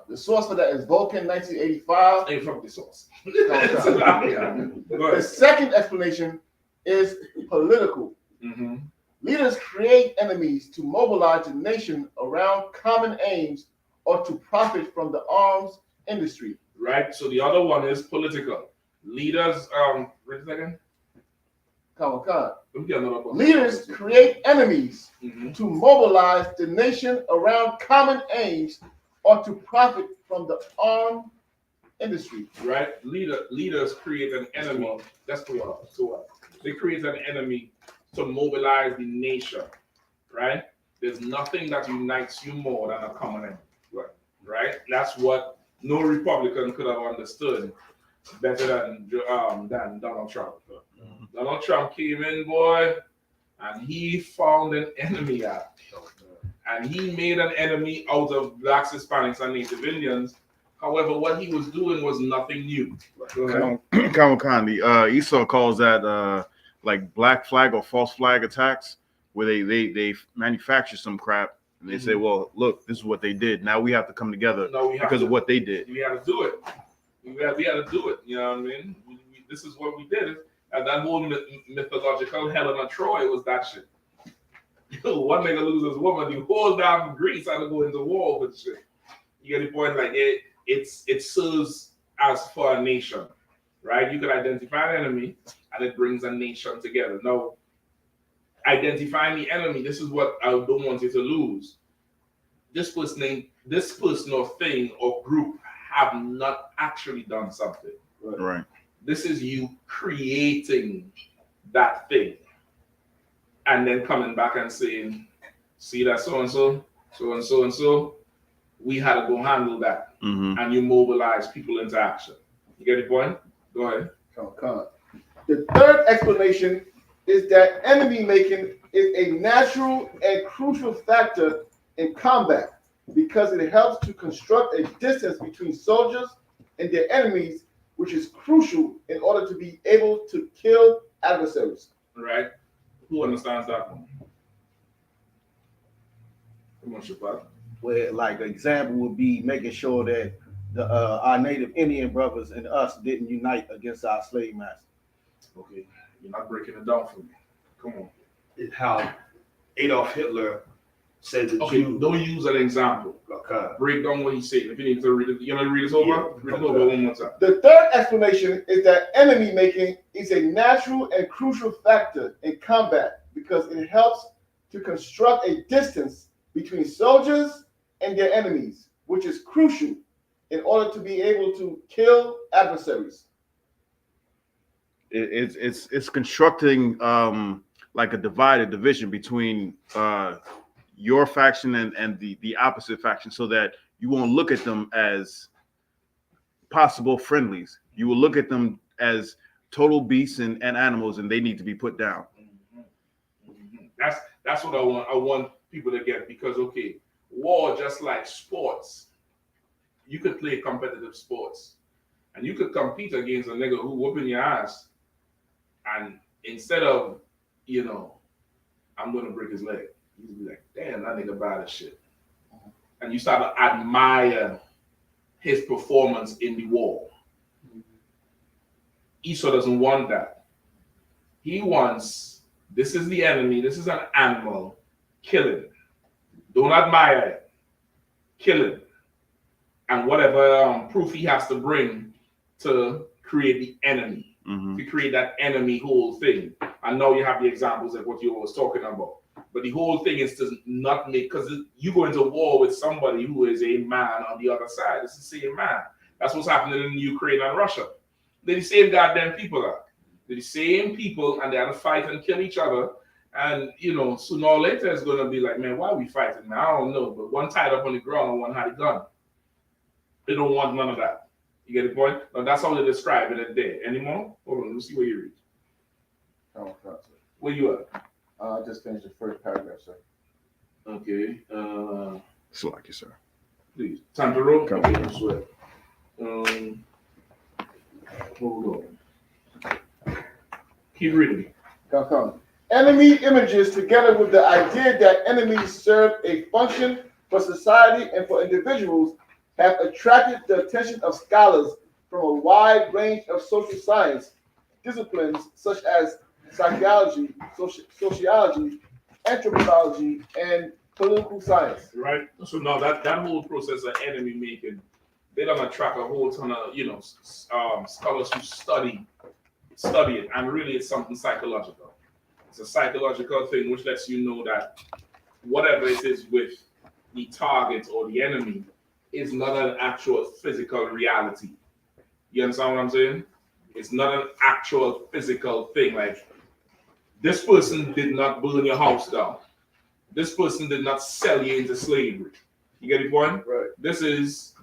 The source for that is Vulcan 1985. Hey, fuck the source. The second explanation is political. Mm-hmm. Leaders create enemies to mobilize the nation around common aims or to profit from the arms industry. Right. So the other one is political. Leaders, wait a second. Leaders create enemies to mobilize the nation around common aims or to profit from the armed industry. Right. Leaders create an enemy. That's what they create an enemy to mobilize the nation. Right. There's nothing that unites you more than a common enemy. Right. That's what no Republican could have understood better than Donald Trump. Donald Trump came in, boy, and he found an enemy out. And he made an enemy out of blacks, Hispanics, and Native Indians. However, what he was doing was nothing new. The Esau calls that like black flag or false flag attacks, where they manufacture some crap and they say, well, look, this is what they did. Now we have to come together because of what they did. We had to do it. We had to do it. You know what I mean? This is what we did. And that whole mythological Helena Troy was that shit. One nigga loses his woman, the whole damn Greece had to go into war with shit. You get the point? Like it serves as for a nation, right? You can identify an enemy, and it brings a nation together. Now, identifying the enemy, this is what I don't want you to lose. This person or thing or group have not actually done something. Right. This is you creating that thing and then coming back and saying, see that so-and-so, so-and-so, and so, we had to go handle that. And you mobilize people into action. You get the point? Go ahead. The third explanation is that enemy making is a natural and crucial factor in combat because it helps to construct a distance between soldiers and their enemies, which is crucial in order to be able to kill adversaries. Right? Who understands that one? Come on, Shabbat. Where, like, an example would be making sure that our Native Indian brothers and us didn't unite against our slave master. Okay, you're not breaking it down for me. Come on. How Adolf Hitler said the Okay, Jews. don't use an example. Okay. Break down what he said. If you need to read it, you want to read this over? Yeah. Read it over one more time. The third explanation is that enemy making is a natural and crucial factor in combat because it helps to construct a distance between soldiers and their enemies, which is crucial in order to be able to kill adversaries. It's constructing like a division between your faction and the opposite faction, so that you won't look at them as possible friendlies. You will look at them as total beasts and animals, and they need to be put down. That's what I want. I want people to get, because okay, war, just like sports, you could play competitive sports, and you could compete against a nigga who whooping your ass, and instead of, I'm gonna break his leg, you be like, damn, that nigga bad as shit, and you start to admire his performance in the war. Esau doesn't want that. He wants, this is the enemy, this is an animal, kill it. Don't admire it, kill it. And whatever proof he has to bring to create the enemy, to create that enemy whole thing. I know you have the examples of what you was talking about, but the whole thing is to not make, because you go into war with somebody who is a man on the other side. It's the same man. That's what's happening in Ukraine and Russia. They're the same goddamn people. They're the same people, and they have to fight and kill each other. And sooner or later it's gonna be like, man, why are we fighting? Man, I don't know. But one tied up on the ground and one had a gun. They don't want none of that. You get the point? Now that's how they describe it there. Anymore? Hold on, let me see where you read. Oh, Where you at? I just finished the first paragraph, sir. Okay. Slack you, sir. Please. Time to roll? Come. Okay, I swear. Hold on. Keep reading. Come. Enemy images, together with the idea that enemies serve a function for society and for individuals, have attracted the attention of scholars from a wide range of social science disciplines such as psychology, sociology, anthropology, and political science. Right? So now that whole process of enemy making, they don't attract a whole ton of scholars who study it, and really it's something psychological. It's a psychological thing which lets you know that whatever it is with the target or the enemy is not an actual physical reality. You understand what I'm saying? It's not an actual physical thing. Like, this person did not burn your house down. This person did not sell you into slavery. You get the point? Right. This is,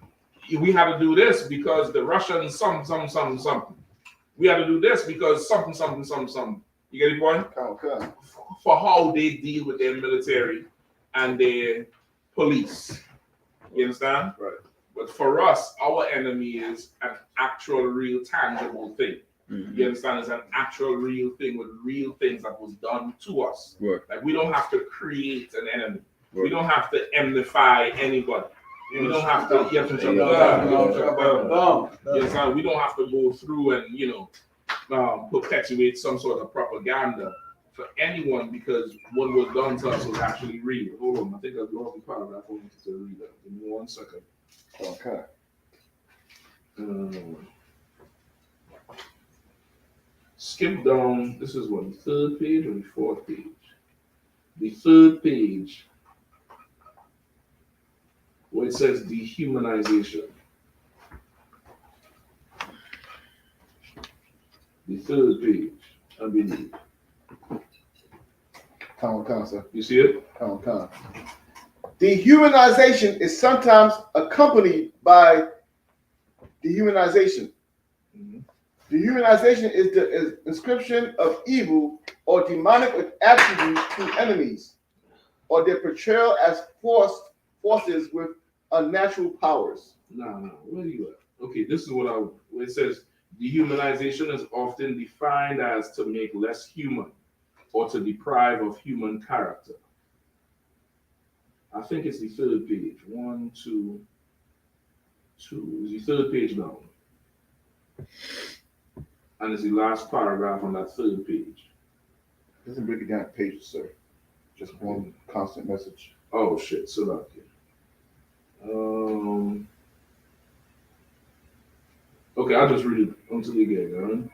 we had to do this because the Russians something. We had to do this because something. You get the point? Okay. For how they deal with their military and their police. You understand? Right. But for us, our enemy is an actual, real, tangible thing. You understand? It's an actual, real thing with real things that was done to us. Right. Like, we don't have to create an enemy. Right. We don't have to amplify anybody. We don't have to. You understand? We don't have to go through and perpetuate some sort of propaganda for anyone, because what was done to us was actually real. Hold on, I think I'll go off the paragraph. I want you to read that. Give me 1 second. Okay. Skip down. This is what, the third page or the fourth page? The third page, where it says dehumanization. The third page, I believe. Come, sir. You see it? Come. Dehumanization is sometimes accompanied by dehumanization. Dehumanization is the inscription of evil or demonic attributes to enemies, or their portrayal as forces with unnatural powers. No. Where are you at? Okay, this is where it says dehumanization is often defined as to make less human or to deprive of human character. I think it's the third page. 1, 2. Is the third page down? And it's the last paragraph on that third page. Doesn't break it down in pages, sir. Just one constant message. Oh shit, so that okay, I'll just read it until you get it.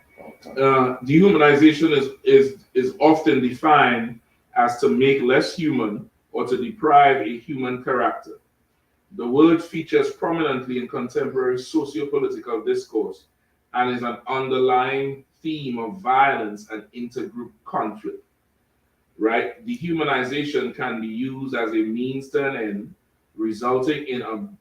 Dehumanization is often defined as to make less human or to deprive a human character. The word features prominently in contemporary socio-political discourse and is an underlying theme of violence and intergroup conflict. Right? Dehumanization can be used as a means to an end, resulting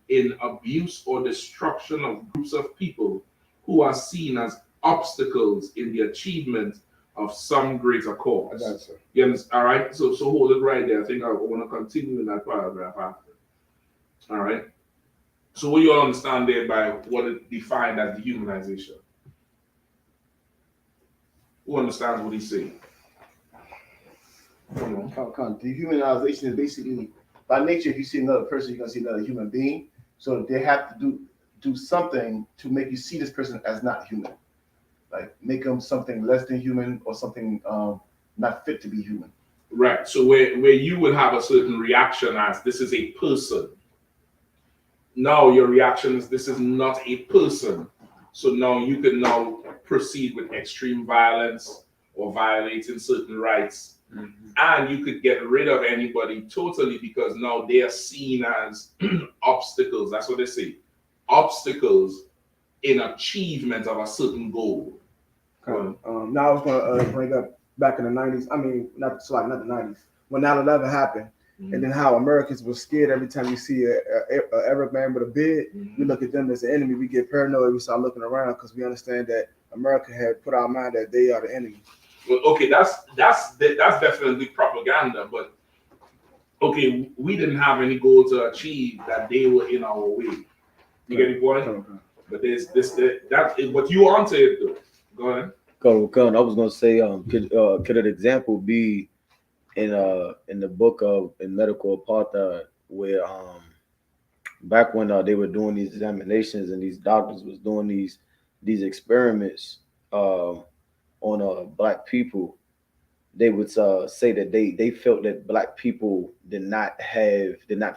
in abuse or destruction of groups of people who are seen as obstacles in the achievement of some greater cause. I got it, sir. Yes, all right. So hold it right there. I think I want to continue in that paragraph after. All right. So what you all understand there by what it defined as dehumanization? Who understands what he's saying? Dehumanization is basically, by nature, if you see another person, you're gonna see another human being. So they have to do something to make you see this person as not human, like make them something less than human or something not fit to be human. Right. So where you would have a certain reaction as this is a person. Now your reaction is this is not a person. So now you can now proceed with extreme violence or violating certain rights. Mm-hmm. And you could get rid of anybody totally because now they are seen as obstacles. That's what they say. Obstacles in achievement of a certain goal. Okay. Now I was going to bring up back in the 90s. I mean, not the 90s. When 9/11 happened, mm-hmm. and then how Americans were scared every time we see a Arab man with a beard. Mm-hmm. We look at them as the enemy. We get paranoid. We start looking around because we understand that America had put our mind that they are the enemy. Well, okay, that's definitely propaganda, but okay, we didn't have any goal to achieve that they were in our way. You get the point? Okay. But there's but you onto it though. Go ahead. Go. I was gonna say, could an example be in the book of in medical apartheid, where back when they were doing these examinations and these doctors was doing these experiments on black people, they would say that they felt that black people did not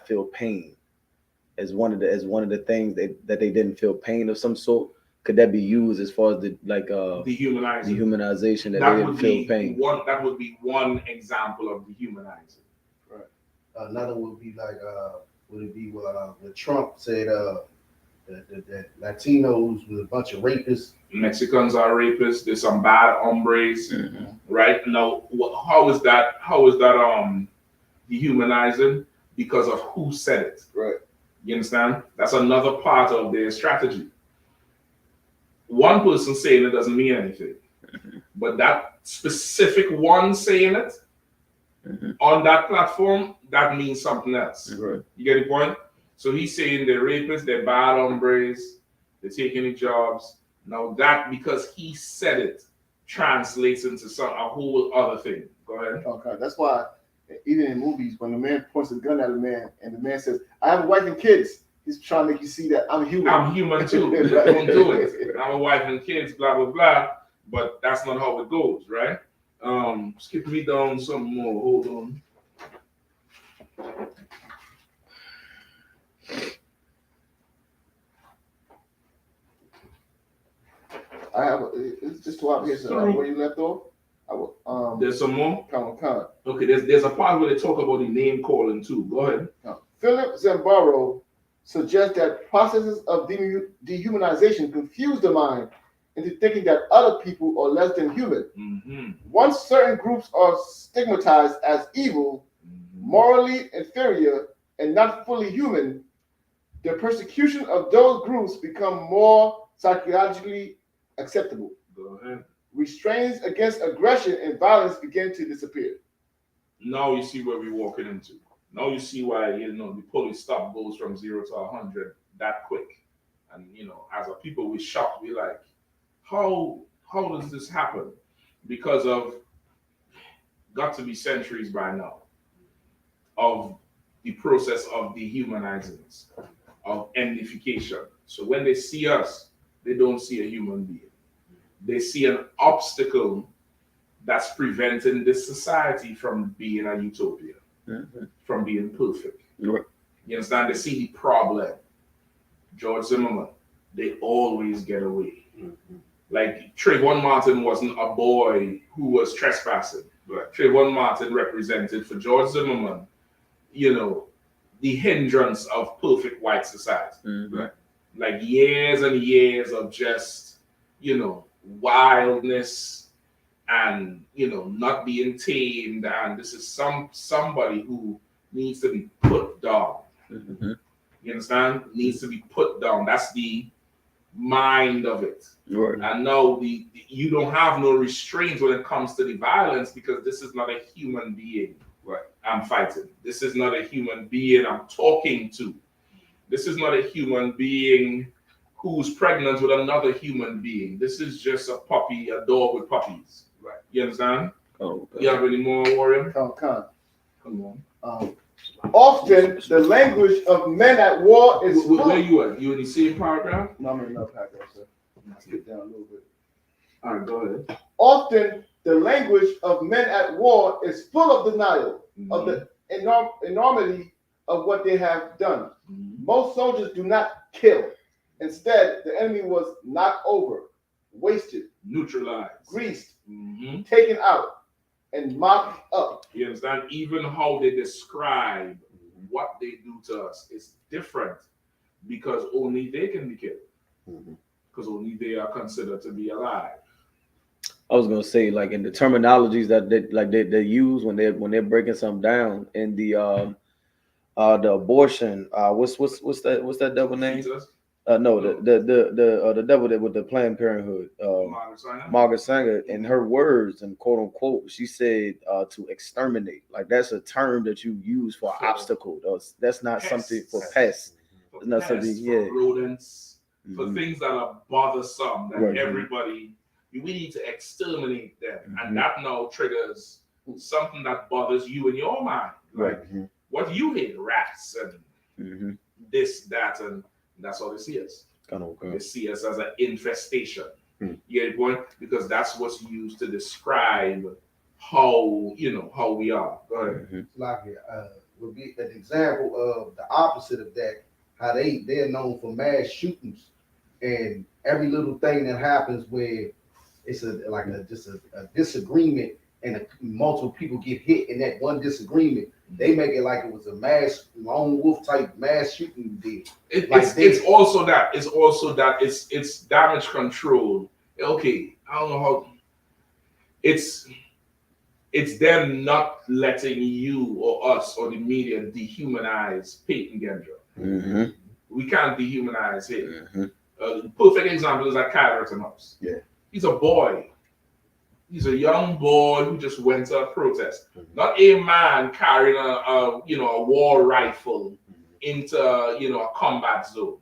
feel pain as one of the things that they didn't feel pain of some sort. Could that be used as far as dehumanization that they didn't feel pain? That would be one example of dehumanizing. Right. Another would be like would it be what Trump said that Latinos was a bunch of rapists. Mexicans are rapists. There's some bad hombres, mm-hmm. right? Now, how is that dehumanizing? Because of who said it. Right. You understand? That's another part of their strategy. One person saying it doesn't mean anything, mm-hmm. but that specific one saying it mm-hmm. on that platform, that means something else. Right. You get the point? So he's saying they're rapists, they're bad hombres, they're taking the jobs. Now that, because he said it, translates into a whole other thing. Go ahead. Okay, that's why even in movies, when the man points a gun at a man and the man says, "I have a wife and kids," he's trying to make you see that I'm human. I'm human too. Don't do it. I'm a wife and kids, blah blah blah. But that's not how it goes, right? Skip me down some more. Hold on. I have it's just two out here. So where you left off? There's some more. Come. Okay, there's a part where they talk about the name calling too. Go ahead. Philip Zambaro suggests that processes of dehumanization confuse the mind into thinking that other people are less than human. Mm-hmm. Once certain groups are stigmatized as evil, mm-hmm. morally inferior, and not fully human, the persecution of those groups become more psychologically acceptable. Go ahead. Restraints against aggression and violence begin to disappear. Now you see where we're walking into. Now you see why the police stop goes from 0 to 100 that quick. And as a people, we're shocked. We're like, how does this happen? Because of got to be centuries by now of the process of dehumanizing us, of endification. So when they see us, they don't see a human being. They see an obstacle that's preventing this society from being a utopia, from being perfect. Right. You understand? They see the problem. George Zimmerman, they always get away. Like Trayvon Martin wasn't a boy who was trespassing. Right. Trayvon Martin represented for George Zimmerman, you know, the hindrance of perfect white society. Right. Like years and years of just, you know, wildness and, you know, not being tamed. And this is somebody who needs to be put down. You understand? Needs to be put down. That's the mind of it. Right. And now you don't have no restraints when it comes to the violence, because this is not a human being. Right. I'm fighting. This is not a human being I'm talking to. This is not a human being who's pregnant with another human being. This is just a puppy, a dog with puppies. Right. You understand? Oh, okay. You have any more, Warrior? Come on. Often the language of men at war is Where you at? You in the same paragraph? No, I'm in another paragraph, sir. Let's get down a little bit. All right, go ahead. Often the language of men at war is full of denial of the enormity of what they have done. Most soldiers do not kill. Instead, the enemy was knocked over, wasted, neutralized, greased, taken out, and mocked up. You understand? Even how they describe what they do to us is different, because only they can be killed. Because only they are considered to be alive. I was gonna say, like, in the terminologies that they use when they're breaking something down in the abortion, what's that devil name? No, the devil that with the Planned Parenthood, Margaret Sanger, in her words and quote unquote, she said to exterminate. Like, that's a term that you use for obstacle. That's not something for pests. For not something, for rodents, for things that are bothersome, that everybody, we need to exterminate them. And that now triggers something that bothers you in your mind. Like, what do you hate? Rats and this, that, and that's how they see us. They see us as an infestation. You get the point? Because that's what's used to describe how, you know, how we are. Go ahead. Would be an example of the opposite of that. How they're known for mass shootings, and every little thing that happens where it's just a disagreement and multiple people get hit in that one disagreement, they make it like it was a mass lone wolf type mass shooting deal. It's also that it's damage control. Okay, I don't know how. It's them not letting you or us or the media dehumanize Peyton Gendra. We can't dehumanize him. The perfect example is that Kyle Rittenhouse. Yeah, he's a boy. He's a young boy who just went to a protest. Not a man carrying a war rifle into a combat zone.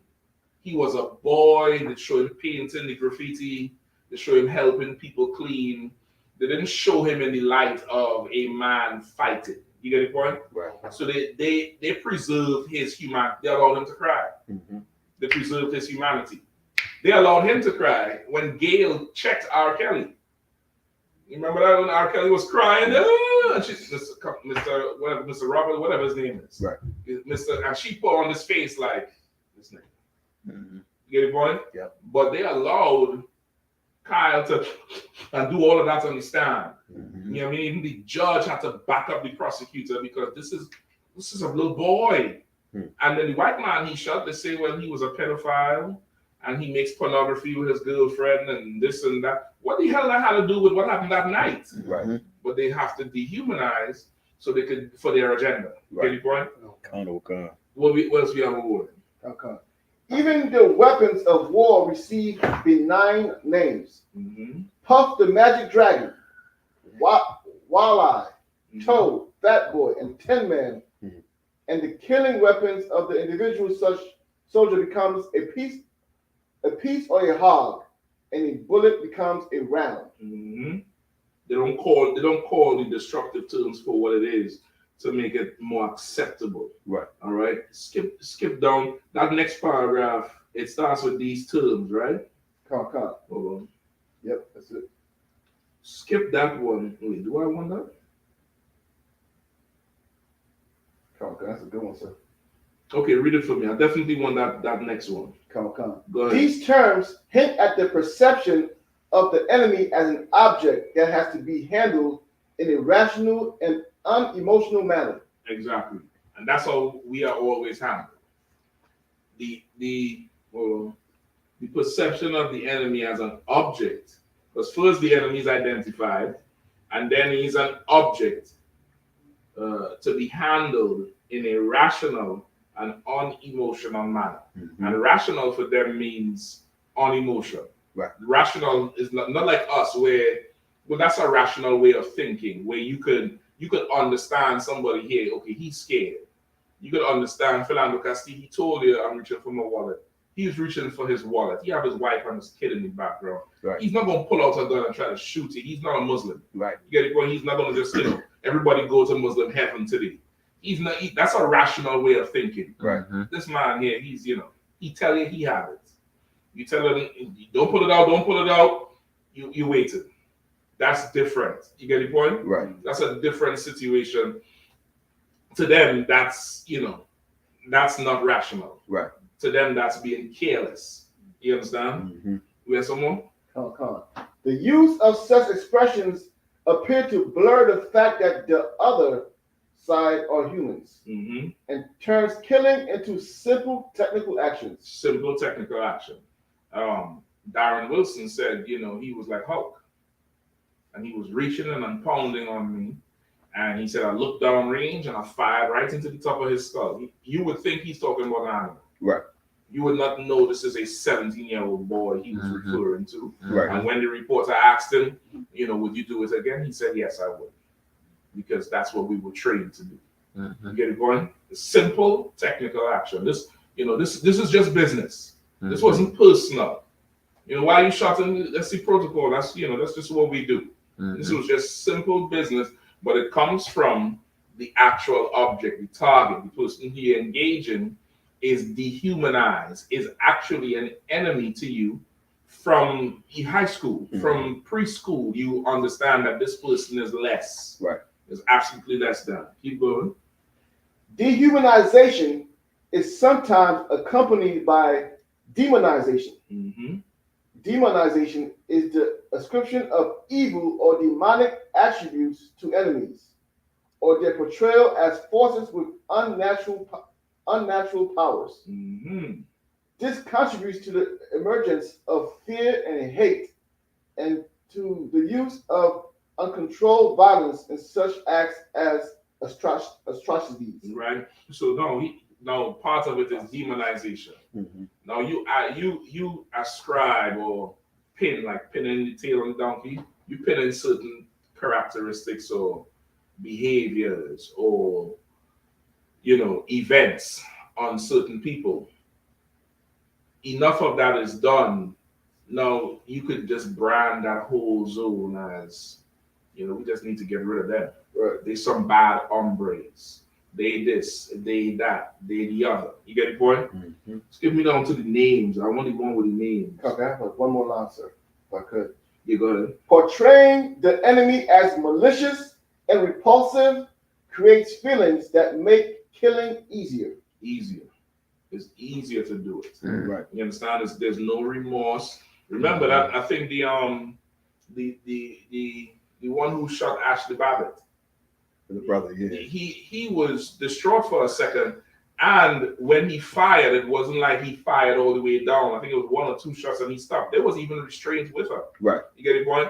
He was a boy. They show him painting the graffiti. They show him helping people clean. They didn't show him in the light of a man fighting. You get the point? Right. So they preserved his humanity. They allowed him to cry. They preserved his humanity. They allowed him to cry when Gail checked R. Kelly. You remember that when R. Kelly was crying? And she, Mr. Robert, whatever his name is. Right. And she put on this face like, this nigga. You get the point? Yeah. But they allowed Kyle to and do all of that on the stand. You know what I mean? Even the judge had to back up the prosecutor because this is a little boy. And then the white man he shot, they say, well, he was a pedophile and he makes pornography with his girlfriend and this and that. What the hell that had to do with what happened that night? Right. But they have to dehumanize so they could, for their agenda. Right. Get the point? Okay. What else we have a word? Okay. Even the weapons of war receive benign names. Puff the Magic Dragon, Walleye, Toad, Fat Boy, and Tin Man. And the killing weapons of the individual such soldier becomes a piece or a hog, and a bullet becomes a round. They don't call the destructive terms for what it is to make it more acceptable. Right. All right. Skip down that next paragraph. It starts with these terms, right? Come. Hold on. Yep, that's it. Skip that one. Wait, do I want that? Come on, that's a good one, sir. Okay, read it for me. I definitely want that next one. Come on. Go ahead. These terms hint at the perception of the enemy as an object that has to be handled in a rational and unemotional manner. Exactly. And that's how we are always handled. The perception of the enemy as an object. Because first the enemy is identified, and then he's an object to be handled in a rational and unemotional manner. Mm-hmm. And rational for them means unemotional. Right. Rational is not like us, where that's a rational way of thinking, where you could understand somebody here. Okay, he's scared. You could understand Philando Castile. He told you, I'm reaching for my wallet. He's reaching for his wallet. He have his wife and his kid in the background. Right. He's not going to pull out a gun and try to shoot you. He's not a Muslim. Right. You get it? Well, he's not going to just, everybody go to Muslim heaven today. He's not. That's a rational way of thinking. Right. This man here, he's, he tell you he have it. You tell him, don't pull it out. You waited. That's different. You get the point? Right. That's a different situation. To them, that's that's not rational. Right. To them, that's being careless. You understand? Mm-hmm. We have some more? Come on. The use of such expressions appear to blur the fact that the other side are humans Mm-hmm. and turns killing into simple technical actions. Simple technical action. Darren Wilson said, he was like Hulk. And he was reaching and pounding on me. And he said, I looked down range and I fired right into the top of his skull. You would think he's talking about an animal. Right. You would not know this is a 17-year-old boy he was referring to. Right. And when the reporter asked him, would you do it again? He said, yes, I would. Because that's what we were trained to do. You get it going? Simple technical action. This is just business. This wasn't personal. Why you shot him? That's the protocol. That's that's just what we do. This was just simple business, but it comes from the actual object, the target, the person he engaging is dehumanized, is actually an enemy to you from high school, from preschool. You understand that this person is less. Right. Is absolutely less than. Keep going. Dehumanization is sometimes accompanied by demonization. Mm-hmm. Demonization is the ascription of evil or demonic attributes to enemies, or their portrayal as forces with unnatural powers. Mm-hmm. This contributes to the emergence of fear and hate, and to the use of uncontrolled violence in such acts as atrocities. Right. So now part of it is demonization. Mm-hmm. Now you ascribe or pinning the tail on the donkey. You pin in certain characteristics or behaviors or events on certain people. Enough of that is done. Now you could just brand that whole zone as we just need to get rid of them. Right. They some bad hombres. They this, they that, they the other. You get the point? Mm-hmm. Just give me down to the names. I want to go on with the names. Okay, I have one more line, sir, if I could. You go ahead. Portraying the enemy as malicious and repulsive creates feelings that make killing easier. Easier. It's easier to do it. Right. You understand? There's no remorse. Remember that I think the one who shot Ashley Babbitt. The brother, yeah. He was distraught for a second, and when he fired, it wasn't like he fired all the way down. I think it was 1 or 2 shots, and he stopped. There was even restraint with her. Right. You get the point?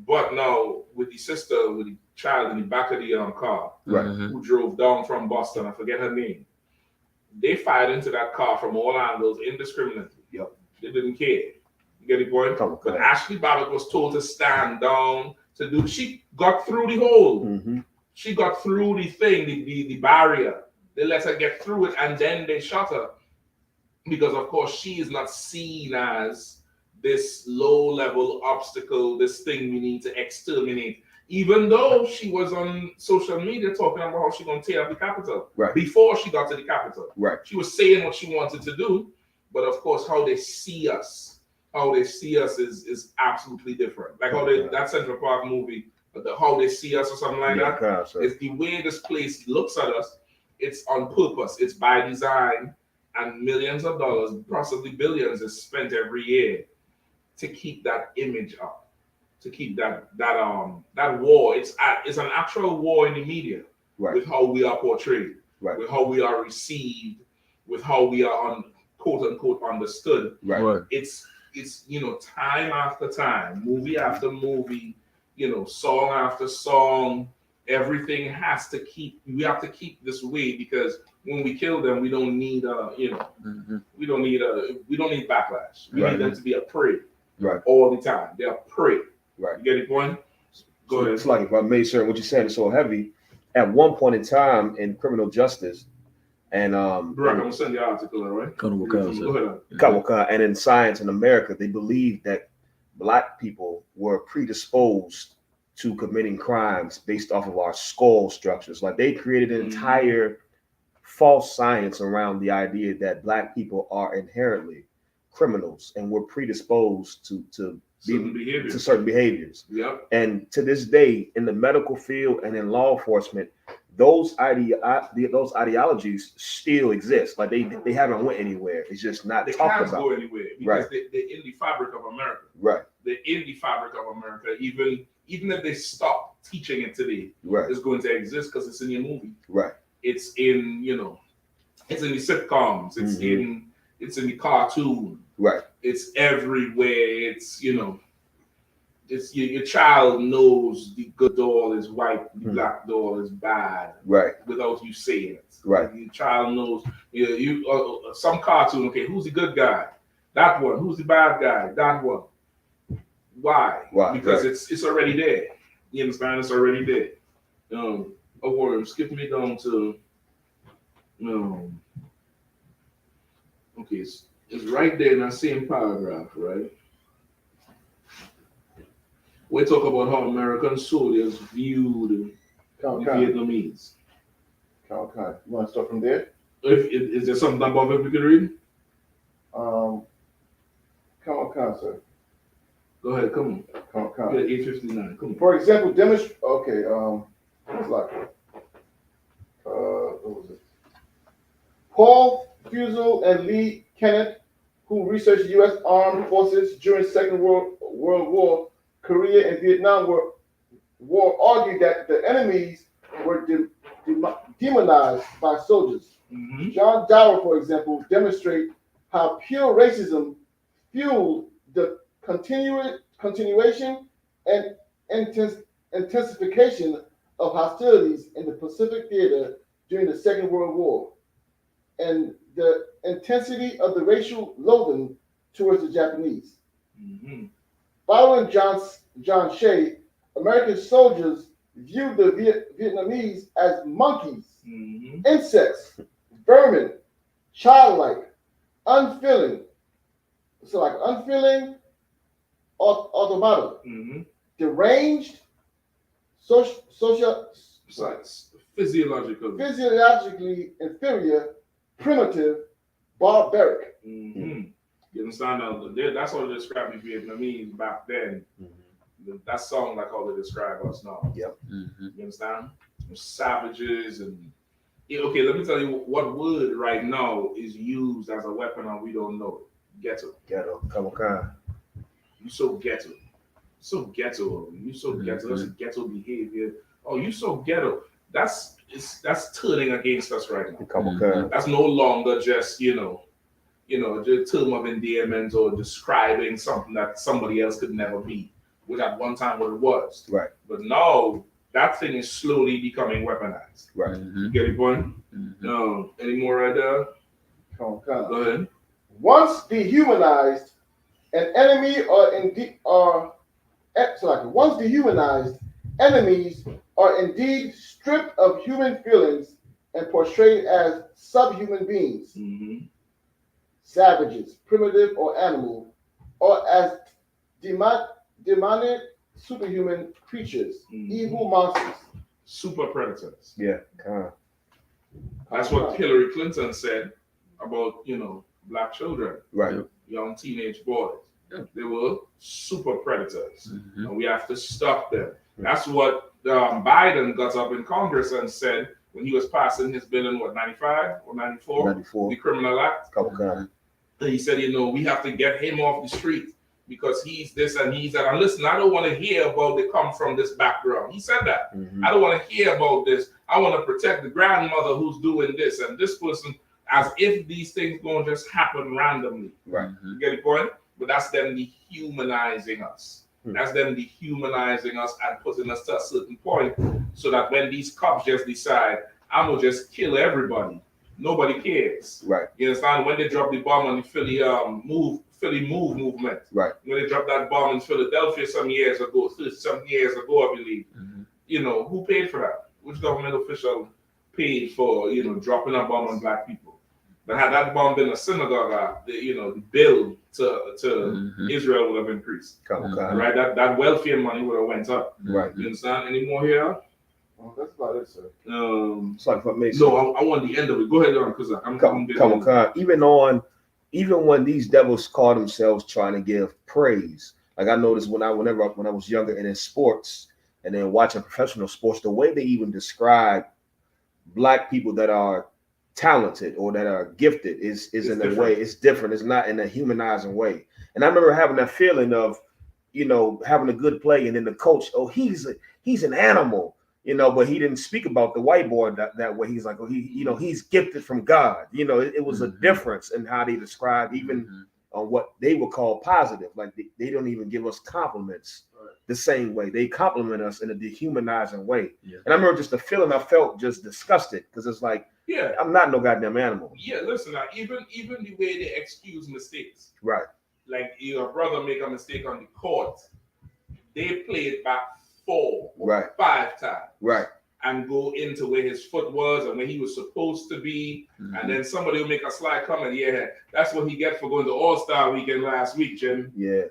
But now with the sister, with the child in the back of the car, Right. who drove down from Boston, I forget her name. They fired into that car from all angles indiscriminately. Yep. They didn't care. You get the point? Come on, But come on. Ashley Babbitt was told to stand down to do. She got through the hole. Mm-hmm. She got through the thing, the barrier. They let her get through it, and then they shot her. Because, of course, she is not seen as this low-level obstacle, this thing we need to exterminate. Even though she was on social media talking about how she's going to tear up the Capitol. Right. Before she got to the Capitol. Right. She was saying what she wanted to do. But, of course, how they see us, how they see us is absolutely different. Like how that Central Park movie, how they see us or something like that. It's the way this place looks at us. It's on purpose. It's by design, and millions of dollars, possibly billions, is spent every year to keep that image up, to keep that war. It's an actual war in the media with how we are portrayed, with how we are received, with how we are quote unquote understood. It's time after time, movie after movie, song after song. Everything has to we have to keep this way, because when we kill them, we don't need we don't need backlash. We need them to be a prey all the time. They are prey. You get it, point? Go ahead. It's like, if I may, sir, what you're saying is so heavy. At one point in time in criminal justice, and I'm gonna send the article, all right? Go ahead. And in science in America, they believe that Black people were predisposed to committing crimes based off of our skull structures. Like, they created an entire false science around the idea that Black people are inherently criminals and we're predisposed to certain behaviors. And to this day, in the medical field and in law enforcement, those ideologies still exist. Like, they haven't went anywhere. It's just not talked about. They can't go anywhere because they're in the fabric of America. They're in the fabric of America. Even if they stop teaching it today, it's going to exist because it's in your movie. It's in it's in the sitcoms. It's in the cartoon. It's everywhere. It's it's your child knows the good doll is white, the black doll is bad, without you saying it. Your child knows. Some cartoon. Okay, who's the good guy? That one. Who's the bad guy? That one. Why? Because it's already there. You understand? It's already there. Skip me down to okay, it's right there in that same paragraph, right? We talk about how American soldiers viewed the Vietnamese. You want to start from there? Is there something above it we can read? Sir. Go ahead, come on. 859. Come on. For example, what's like? What was it? Paul Fussell and Lee Kennett, who researched U.S. armed forces during Second World War, Korea and Vietnam War, argued that the enemies were demonized by soldiers. John Dower, for example, demonstrates how pure racism fueled the continuation and intensification of hostilities in the Pacific Theater during the Second World War, and the intensity of the racial loathing towards the Japanese. Following John Shea, American soldiers viewed the Vietnamese as monkeys, insects, vermin, childlike, unfeeling. So like unfeeling, automaton, deranged, physiologically inferior, primitive, barbaric. You understand? That's how they describe the Vietnamese back then. That song like how they describe us now. You understand? Savages and okay. Let me tell you what word right now is used as a weapon and we don't know it. Ghetto. Come on. You so ghetto. So ghetto. You so ghetto. That's a ghetto behavior. Oh, you so ghetto. That's turning against us right now. That's no longer just just a term of endearment or describing something that somebody else could never be, which at one time what it was. But now that thing is slowly becoming weaponized. You get the point? No. Any more right there? Go ahead. Once dehumanized, enemies are indeed stripped of human feelings and portrayed as subhuman beings, savages, primitive or animal, or as demonic superhuman creatures, evil monsters, super predators. That's what Hillary Clinton said about Black children, young teenage boys. They were super predators, and we have to stop them. That's what Biden got up in Congress and said when he was passing his bill in 95 or 94, 94. the Criminal Act. He said, we have to get him off the street because he's this and he's that. And listen, I don't want to hear about they come from this background. He said that. I don't want to hear about this. I want to protect the grandmother who's doing this and this person, as if these things don't just happen randomly. Right. You get the point? But that's them dehumanizing us. That's them dehumanizing us and putting us to a certain point so that when these cops just decide, I'm going to just kill everybody, nobody cares. Right. You understand? When they drop the bomb on the Philly Move movement. Right. When they dropped that bomb in Philadelphia some years ago, I believe, who paid for that? Which government official paid for, dropping a bomb on black people? But had that bomb been a synagogue, the bill to Israel would have increased. Right? That welfare money would have went up. Right. You understand? Any more here? Well, that's about it, sir. It's like what makes No, I want the end of it. Go ahead, because even when these devils call themselves trying to give praise, like I noticed when I was younger and in sports and then watching professional sports, the way they even describe black people that are talented or that are gifted is in a way it's different. It's not in a humanizing way. And I remember having that feeling of, having a good play, and then the coach, he's an animal, but he didn't speak about the white boy that way. He's like, he's gifted from God. It was a difference in how they described even on what they would call positive. Like they don't even give us compliments the same way. They compliment us in a dehumanizing way. Yeah. And I remember just the feeling I felt just disgusted because it's like, I'm not no goddamn animal. Yeah, listen, even the way they excuse mistakes. Right. Like your brother make a mistake on the court, they play it back 4 or 5 times. Right. And go into where his foot was and where he was supposed to be. And then somebody will make a sly comment. Yeah, that's what he get for going to All-Star weekend last week, Jim. Yeah.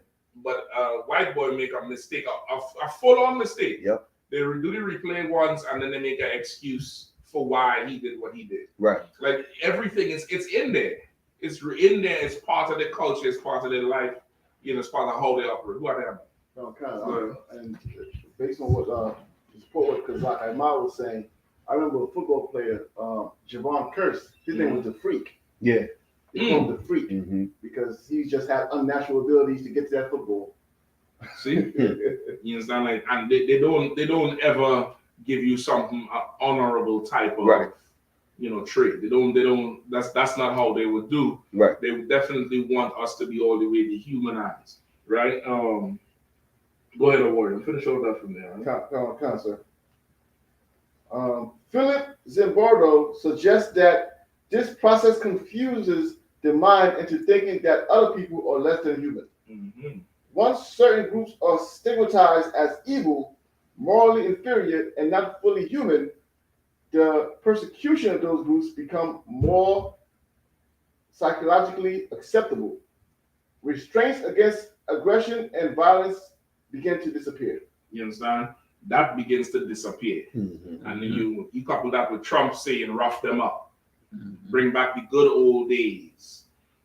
But white boy make a mistake, a full-on mistake. Yep. They do the replay once and then they make an excuse for why he did what he did. Right. Like everything it's in there. It's in there. It's part of their culture. It's part of their life. It's part of how they operate. Who are they? And based on what the support was, because Amar was saying, I remember a football player, Javon Curse. His name was the Freak. Yeah. They called him the Freak because he just had unnatural abilities to get to that football. See, you understand? Like, and they don't ever give you something honorable type of trait. They don't. That's not how they would do. Right. They would definitely want us to be all the way dehumanized. Right. Go ahead, Warren. Finish all that from there. Come, sir. Philip Zimbardo suggests that this process confuses the mind into thinking that other people are less than human. Once certain groups are stigmatized as evil, morally inferior, and not fully human, the persecution of those groups become more psychologically acceptable. Restraints against aggression and violence begin to disappear. You understand? That begins to disappear. And then you couple that with Trump saying rough them up, bring back the good old days.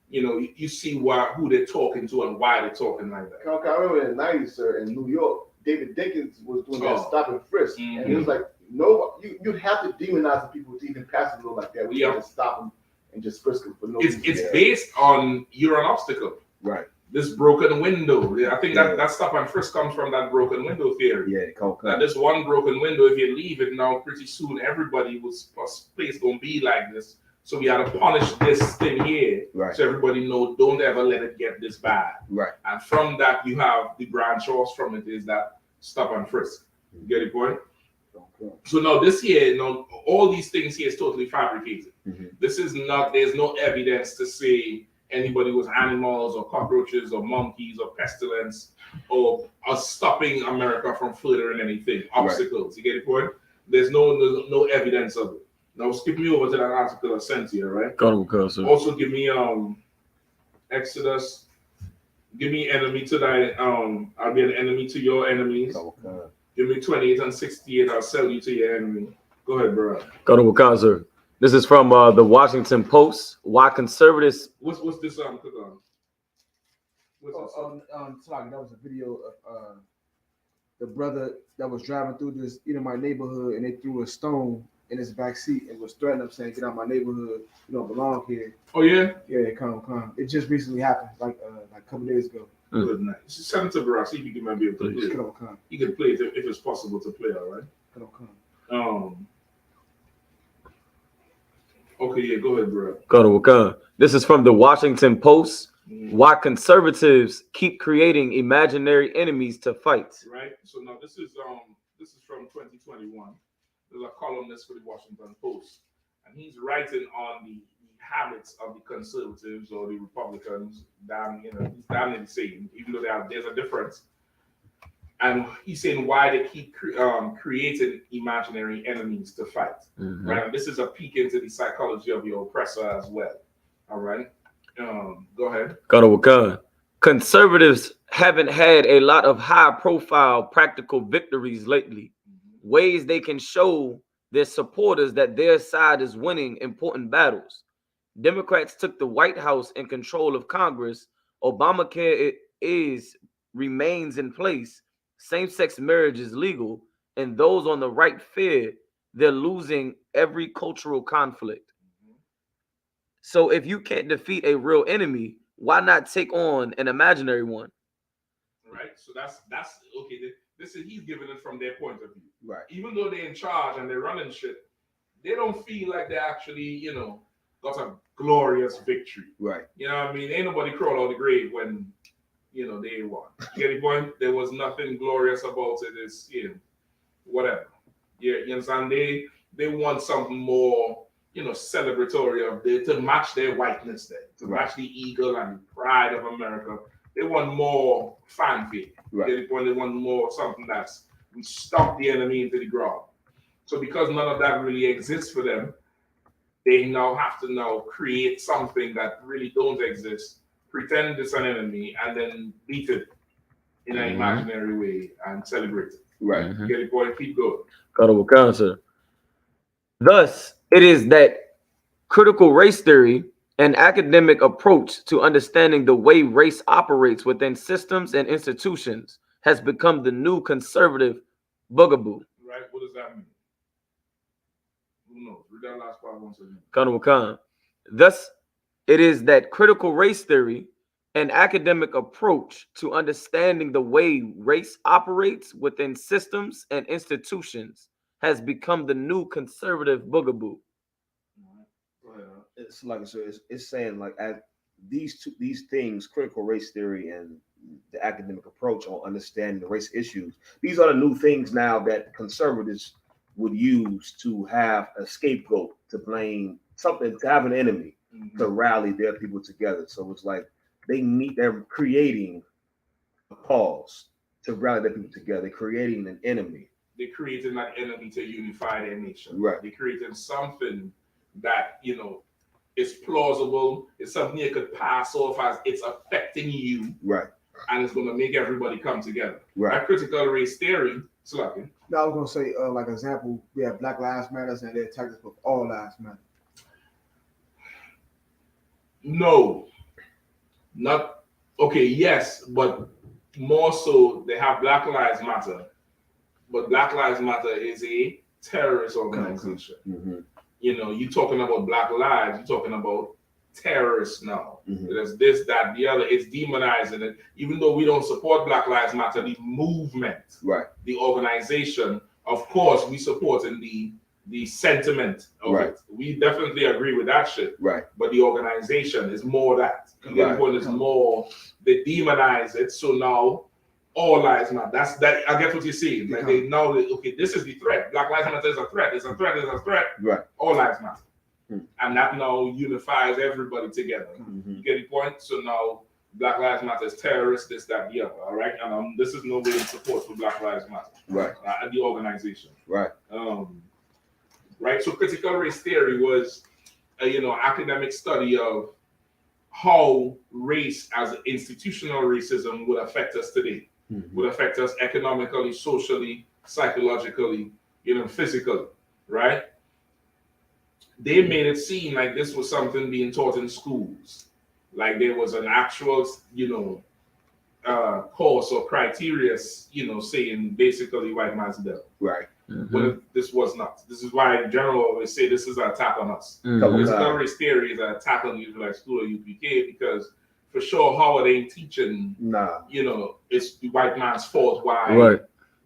You see who they're talking to and why they're talking like that. I remember in the 90s, sir, in New York, David Dinkins was doing that stop and frisk. And it was like, no, you'd have to demonize the people to even pass a law like that. We can't just stop them and just frisk them for no reason. It's based on you're an obstacle. Right. This broken window. I think that stop and frisk comes from that broken window theory. Yeah, that this one broken window, if you leave it now, pretty soon everybody place gonna be like this. So we had to punish this thing here, so everybody know don't ever let it get this bad. Right. And from that, you have the branch off from it is that stop and frisk. You get the point? Okay. So now this here, all these things here is totally fabricated. This is not. There's no evidence to say anybody was animals or cockroaches or monkeys or pestilence or stopping America from furthering anything. Obstacles. You get the point? There's no evidence of it. Now skip me over to that article I sent you, right? Also give me Exodus. Give me enemy to thy I'll be an enemy to your enemies. Give me 28 and 68. I'll sell you to your enemy. Go ahead, bro. Sir. This is from the Washington Post. Why conservatives? What's this? Click on. What's so like, that was a video of the brother that was driving through this, my neighborhood, and they threw a stone in his back seat and was threatening him, saying, "Get out my neighborhood, you don't belong here." Oh yeah. Yeah, come. It just recently happened, like a couple days ago. Good night. Send it to Barack. See if you might be able to play. Come. You can play it if it's possible to play. All right. Come. Okay, yeah, go ahead, bro. Go to Wakan. This is from the Washington Post. Why conservatives keep creating imaginary enemies to fight. Right. So now this is from 2021. There's a columnist for the Washington Post, and he's writing on the habits of the conservatives or the Republicans. He's damn near the same, even though there's a difference. And he's saying why they keep creating imaginary enemies to fight. Right. And this is a peek into the psychology of your oppressor as well. All right. Go ahead. Go to Wakan. Conservatives haven't had a lot of high-profile practical victories lately. Ways they can show their supporters that their side is winning important battles. Democrats took the White House and control of Congress. Obamacare remains in place. Same-sex marriage is legal, and those on the right fear they're losing every cultural conflict. So if you can't defeat a real enemy, why not take on an imaginary one? Right. So that's okay. This is he's giving it from their point of view. Right. Even though they're in charge and they're running shit, they don't feel like they actually, got a glorious victory. Right. You know what I mean? Ain't nobody crawled out of the grave when, they won. You get the point? There was nothing glorious about it. It's, whatever. Yeah, you understand? They want something more, celebratory to match their whiteness there, to match the eagle and the pride of America. They want more fanfare. Right. They want more something that's we stomp the enemy into the ground. So because none of that really exists for them, they now have to create something that really don't exist, pretend it's an enemy, and then beat it in an imaginary way and celebrate it. Right. Get it, boy. Keep going. Go to Wakan, sir. Thus, it is that critical race theory, an academic approach to understanding the way race operates within systems and institutions, has become the new conservative bugaboo. Right? What does that mean? Who knows? Read that last part once again. Colonel Khan. Thus, it is that critical race theory, an academic approach to understanding the way race operates within systems and institutions, has become the new conservative bugaboo. It's like it's saying like as these things, critical race theory and the academic approach on understanding the race issues, these are the new things now that conservatives would use to have a scapegoat, to blame something, to have an enemy, to rally their people together. So it's like they're creating a cause to rally their people together. They're creating an enemy. They're creating that enemy to unify their nation. Right. They're creating something that is plausible. It's something you could pass off as it's affecting you. Right. And it's going to make everybody come together. Right. That critical race theory, Slucky. Now I was gonna say, like example, we have Black Lives Matter and they attack us with all lives matter. No. Not okay, yes, but more so they have Black Lives Matter. But Black Lives Matter is a terrorist organization. You talking about Black lives, you're talking about terrorists now. There's this, that, the other. It's demonizing it. Even though we don't support Black Lives Matter, the movement, right, the organization, of course, we support in the sentiment of it. We definitely agree with that shit. Right. But the organization is more that. You get the point, is more, they demonize it. So now all lives matter. That's that. I get what you're saying. Like they know that, okay, this is the threat. Black Lives Matter is a threat. It's a threat. It's a threat. Right. All lives matter. And that now unifies everybody together. You get the point? So now Black Lives Matter is terrorists, this, that, the other. All right. And this is no way in support for Black Lives Matter. Right. The organization. Right. Right. So critical race theory was academic study of how race as institutional racism would affect us today. Would affect us economically, socially, psychologically, physically, right? They made it seem like this was something being taught in schools. Like there was an actual, course or criteria, saying basically white man's devil. Right. When this was not. This is why in general always say this is an attack on us. Critical race theory is an attack on the Israelite school of UPK because for sure Howard ain't teaching. Nah. It's the white man's fault why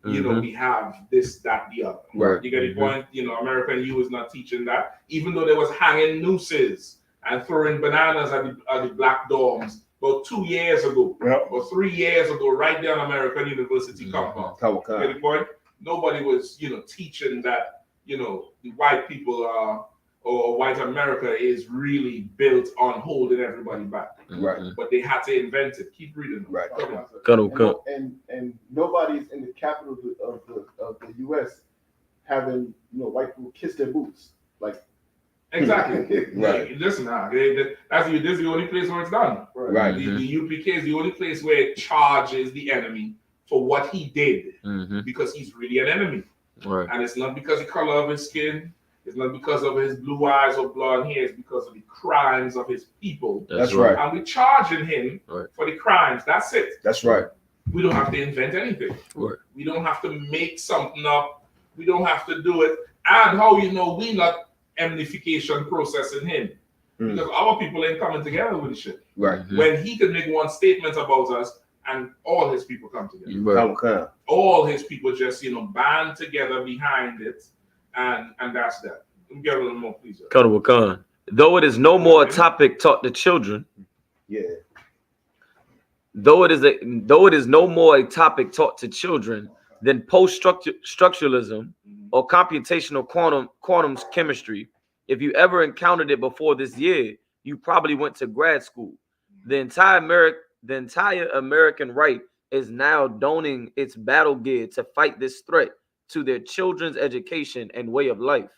we have this, that, the other. Right. You get the point? American U is not teaching that, even though they was hanging nooses and throwing bananas at the black dorms about 2 years ago or 3 years ago, right there on American University compound. You get the point? Nobody was, teaching that, the white people are, or white America is really built on holding everybody back. Right. But they had to invent it. Keep reading. Right. And nobody's in the capital of the U.S. having white people kiss their boots. Like exactly. Right. Listen, this is the only place where it's done. Right. The UPK is the only place where it charges the enemy for what he did because he's really an enemy. Right. And it's not because of the color of his skin. It's not because of his blue eyes or blonde hair. It's because of the crimes of his people. That's right. And we're charging him for the crimes. That's it. That's right. We don't have to invent anything. Right. We don't have to make something up. We don't have to do it. And how we not amplification processing him. Because our people ain't coming together with the shit. Right. When he could make one statement about us and all his people come together. Right. All his people just, band together behind it. And that's that. Let me get a little more, please. Though it is no more a topic taught to children. Yeah. Though it is no more a topic taught to children than post-structuralism or computational quantum chemistry. If you ever encountered it before this year, you probably went to grad school. The entire American right is now donning its battle gear to fight this threat to their children's education and way of life.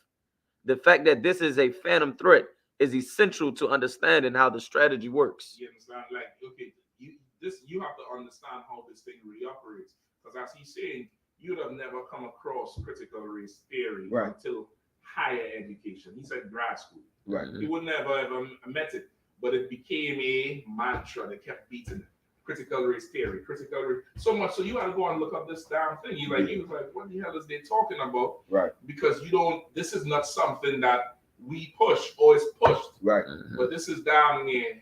The fact that this is a phantom threat is essential to understanding how the strategy works. You understand? Like, okay, you have to understand how this thing really operates. Because as he's saying, you'd have never come across critical race theory until higher education. He said grad school. Right. He would never ever met it, but it became a mantra. They kept beating it. Critical race theory, so much so you had to go and look up this damn thing. He was like, what the hell is they talking about? Right. Because this is not something that we push or is pushed. Right. But this is down near,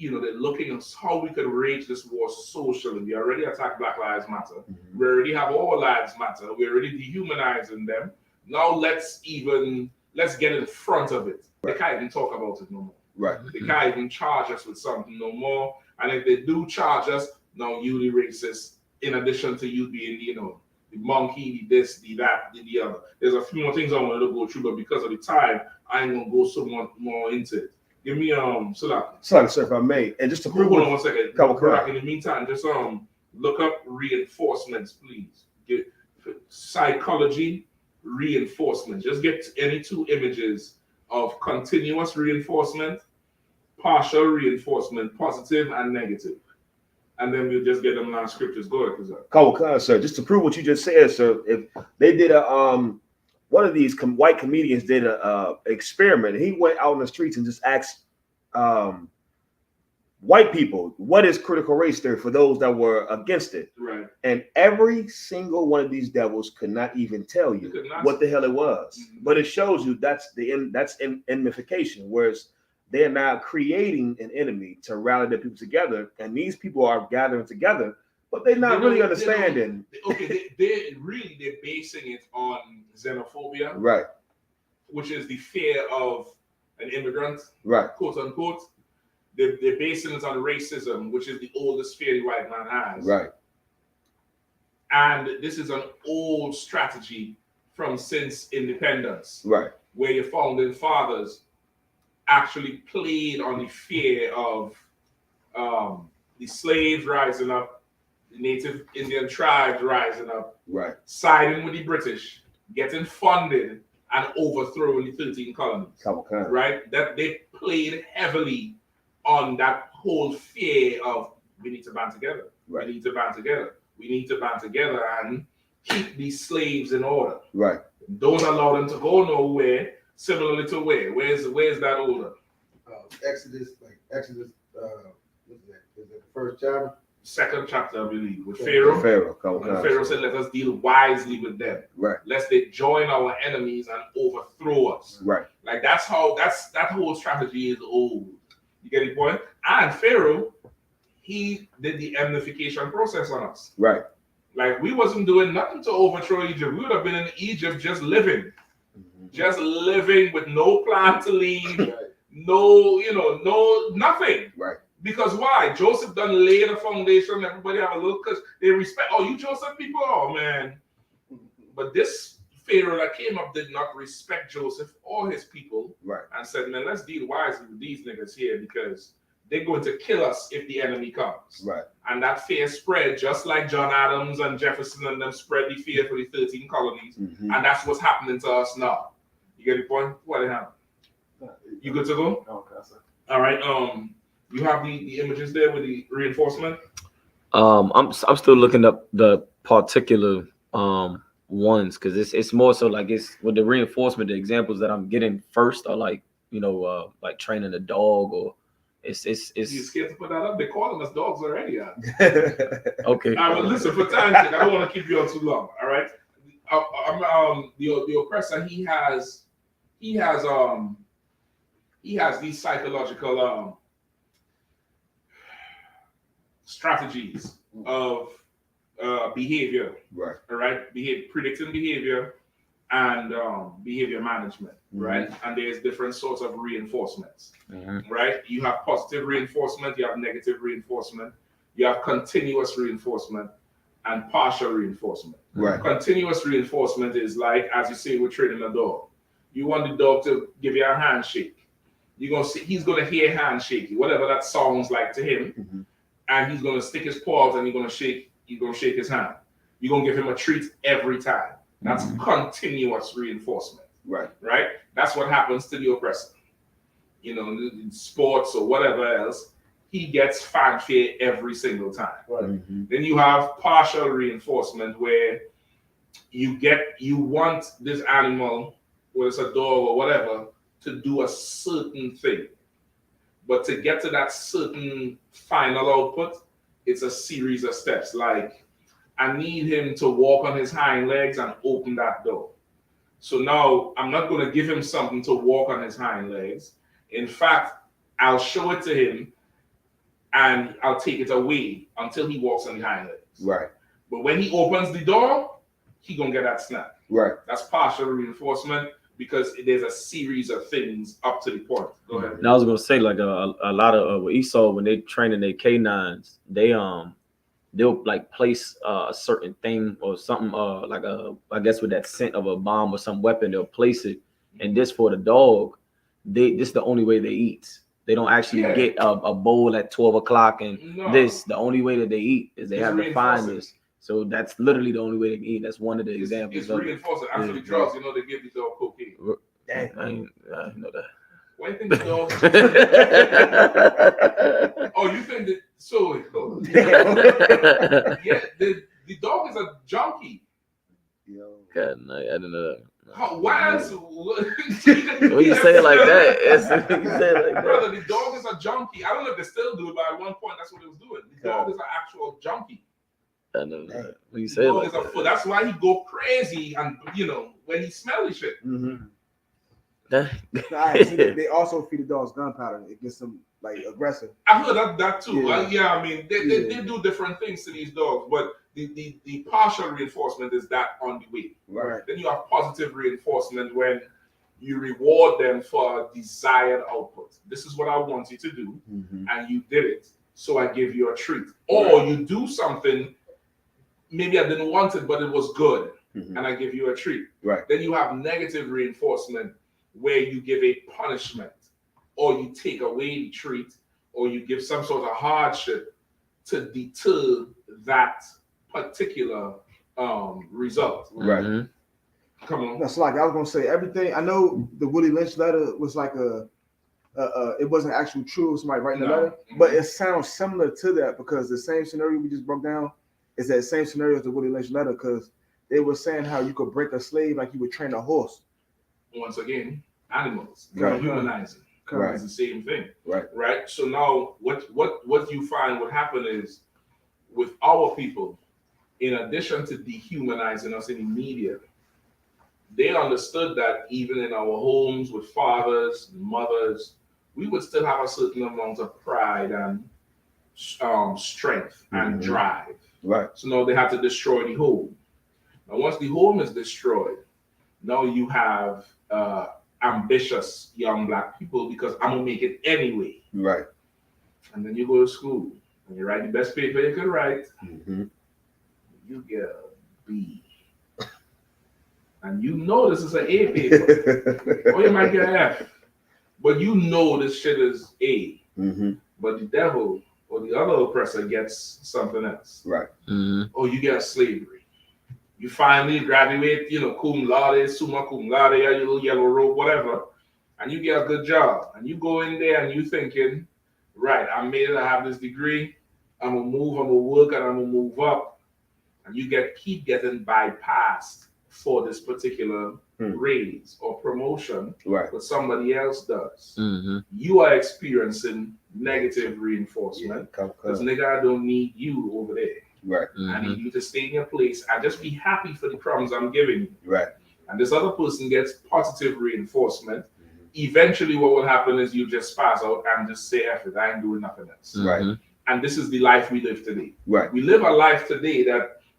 they're looking at how we could wage this war socially. We already attacked Black Lives Matter. We already have all lives matter. We're already dehumanizing them. Now let's get in front of it. They can't even talk about it no more. Right. They can't even charge us with something no more. And if they do charge us, now you the racist, in addition to you being, the monkey, the this, the that, the other. There's a few more things I wanted to go through, but because of the time, I ain't gonna go so much more into it. Give me Salaki, sir, if I may, and just to prove hold on 1 second. Correct. In the meantime, just look up reinforcements, please. Get psychology reinforcement. Just get any two images of continuous reinforcement, partial reinforcement, positive and negative. And then we'll just get them last scriptures. Go ahead, sir. Just to prove what you just said, sir, if they did one of these white comedians did a experiment. He went out in the streets and just asked white people, what is critical race theory, for those that were against it. Right. And every single one of these devils could not even tell you what the hell it was. But it shows you that's enmification, whereas they're now creating an enemy to rally their people together, and these people are gathering together, but they're not really understanding. They're basing it on xenophobia, right? Which is the fear of an immigrant, right? Quote unquote. They're basing it on racism, which is the oldest fear the white man has, right? And this is an old strategy from since independence, right? Where your founding fathers actually played on the fear of the slaves rising up, the native Indian tribes rising up, right, siding with the British, getting funded and overthrowing the 13 colonies, right? That they played heavily on that whole fear of we need to band together, right. We need to band together, we need to band together and keep these slaves in order, right? Don't allow them to go nowhere. Similarly to where? Where's that order? Exodus, what's that? Is it the first chapter? 2nd chapter, I believe, with Pharaoh. And Pharaoh said, let us deal wisely with them. Right. Lest they join our enemies and overthrow us. Right. Like that whole strategy is old. You get the point? And Pharaoh, he did the amnification process on us. Right. Like we wasn't doing nothing to overthrow Egypt. We would have been in Egypt just living. Just living with no plan to leave. No, nothing. Right. Because why? Joseph done lay the foundation. Everybody have a little, because they respect. Oh, you Joseph people? Oh, man. But this Pharaoh that came up did not respect Joseph or his people. Right. And said, man, let's deal wisely with these niggas here because they're going to kill us if the enemy comes. Right. And that fear spread just like John Adams and Jefferson and them spread the fear for the 13 colonies. Mm-hmm. And that's what's happening to us now. You get the point? What happened? You good to go? Okay, sir. All right. You have the images there with the reinforcement. I'm still looking up the particular ones because it's more so like it's with the reinforcement. The examples that I'm getting first are like like training a dog or it's. You scared to put that up? They're calling us dogs already. Yeah. Okay. All right, but listen, for time's sake, I don't want to keep you on too long. All right. The oppressor, he has these psychological strategies of behavior. Right. All right. Predicting behavior and behavior management. Right. And there's different sorts of reinforcements. Right. You have positive reinforcement. You have negative reinforcement. You have continuous reinforcement and partial reinforcement. Right. Continuous reinforcement is like, as you say, we're training a dog. You want the dog to give you a handshake. You're gonna see he's gonna hear handshake, whatever that sounds like to him, and he's gonna stick his paws and you're gonna shake his hand. You're gonna give him a treat every time. That's continuous reinforcement. Right. Right? That's what happens to the oppressor. In sports or whatever else, he gets fanfare every single time. Right. Then you have partial reinforcement where you want this animal, whether it's a dog or whatever, to do a certain thing. But to get to that certain final output, it's a series of steps. Like, I need him to walk on his hind legs and open that door. So now I'm not going to give him something to walk on his hind legs. In fact, I'll show it to him and I'll take it away until he walks on the hind legs. Right. But when he opens the door, he gonna get that snap. Right. That's partial reinforcement because there's a series of things up to the point. Go ahead. And I was gonna say like a lot of what Esau when they training their canines, they'll like place a certain thing or something like I guess with that scent of a bomb or some weapon, they'll place it. And this for the dog, this is the only way they eat. They don't actually get a bowl at 12 o'clock and the only way that they eat is they have to find this. So that's literally the only way they can eat. That's one of the examples. It's reinforcing. After the drugs, they give the dog cocaine. Dang, I didn't know that. Why do you think the dog? Oh, you think that? So, yeah, the dog is a junkie. God, no, I didn't know that. Why else? When you say it like that, you say it like that. Brother, the dog is a junkie. I don't know if they still do it, but at one point that's what it was doing. The dog is an actual junkie. I know that. When you say it like that. That's why he go crazy and when he smell the shit. They also feed the dogs gunpowder. It gets them like aggressive. I heard that too. I mean, they do different things to these dogs, but the partial reinforcement is that on the way. Right. Then you have positive reinforcement when you reward them for a desired output. This is what I want you to do, and you did it, so I give you a treat. Or you do something, maybe I didn't want it, but it was good, and I give you a treat. Right. Then you have negative reinforcement where you give a punishment, or you take away the treat, or you give some sort of hardship to deter that particular result. Right. Come on. That's like I was gonna say everything. I know the Willie Lynch letter was like it wasn't actually true. Somebody writing the letter, but it sounds similar to that because the same scenario we just broke down is that same scenario as the Willie Lynch letter because they were saying how you could break a slave like you would train a horse. Once again, animals, Right. humanizing. Right. It's the same thing. Right. Right. So now what you find what happened is with our people, in addition to dehumanizing us in the media, they understood that even in our homes with fathers and mothers, we would still have a certain amount of pride and strength and drive. Right. So now they had to destroy the home. Now, once the home is destroyed, now you have ambitious young black people because I'm gonna make it anyway. Right. And then you go to school and you write the best paper you could write. You get a B. And you know this is an A paper. Or you might get an F. But you know this shit is A. But the devil or the other oppressor gets something else. Right. Or you get slavery. You finally graduate, cum laude, summa cum laude, your little yellow robe, whatever, and you get a good job. And you go in there and you thinking, right, I made it, I have this degree, I'm gonna move, I'm gonna work, and I'm gonna move up. And you keep getting bypassed for this particular raise or promotion, but somebody else does. You are experiencing negative reinforcement because nigga, I don't need you over there. Right. I need you to stay in your place and just be happy for the crumbs I'm giving you. Right. And this other person gets positive reinforcement. Eventually, what will happen is you just pass out and just say, F it, I ain't doing nothing else. Right. And this is the life we live today. Right. We live a life today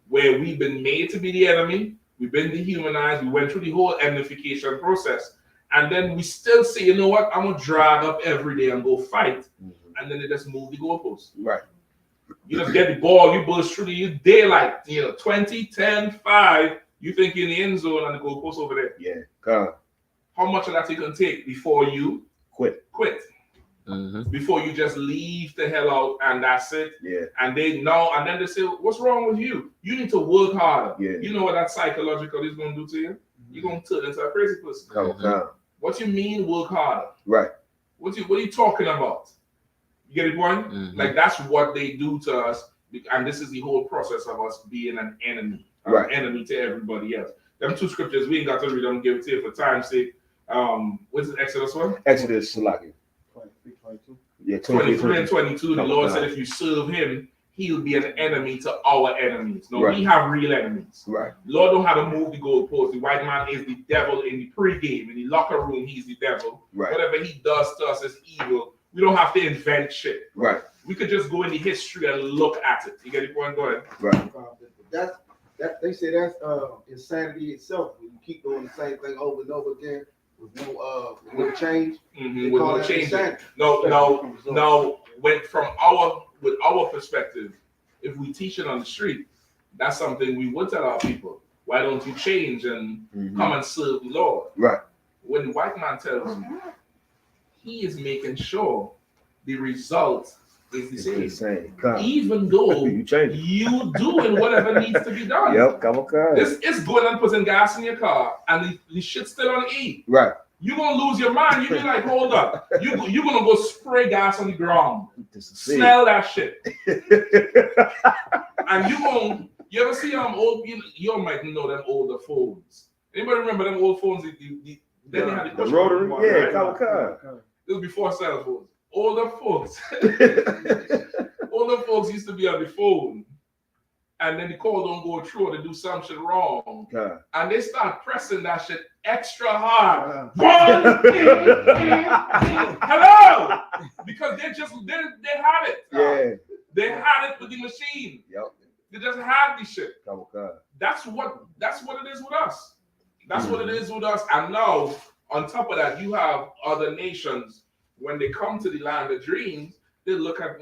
where we've been made to be the enemy, we've been dehumanized, we went through the whole amplification process, and then we still say, you know what, I'm gonna drag up every day and go fight, and then they just move the goalposts. Right. You just get the ball, you burst through the daylight, 20, 10, 5, you think you're in the end zone and the goalpost over there. Yeah. How much of that you can take before you quit? Before you just leave the hell out and that's it. Yeah. And then they say, what's wrong with you? You need to work harder. Yeah. You know what that psychological is going to do to you? You're going to turn into a crazy person. What you mean work harder? Right. What are you talking about? You get the point? Like that's what they do to us, and this is the whole process of us being an enemy, an enemy to everybody else. Them two scriptures we ain't got to read them, give it to you for time's sake. What's the Exodus one? Exodus, Salaki. 23, 22. Yeah, 23 and 22. The Lord said, if you serve Him, He'll be an enemy to our enemies. No, we have real enemies. Right. Lord don't have to move the goalpost. The white man is the devil in the pregame, in the locker room. He's the devil. Right. Whatever he does to us is evil. We don't have to invent shit. Right. We could just go in the history and look at it. You get the point? Go ahead. Right. That they say that's insanity itself. When you keep doing the same thing over and over again with no change. With no change. No. With our perspective, if we teach it on the street, that's something we would tell our people. Why don't you change and come and serve the Lord? Right. When the white man tells you, he is making sure the result is the same. Even though you doing whatever needs to be done. It's going and putting gas in your car and the shit's still on E. Right. You're gonna lose your mind. You be like, hold up. You're gonna go spray gas on the ground. Smell that shit. And you ever see old, you might know them older phones. Anybody remember them old phones? Then they had the rotary? Yeah, It was before cell phones. Older folks used to be on the phone, and then the call don't go through, or they do some shit wrong, and they start pressing that shit extra hard. Hello, because they had it. They had it with the machine. They just had the shit. That's what it is with us. That's what it is with us. And now, on top of that, you have other nations. When they come to the land of dreams, they look at,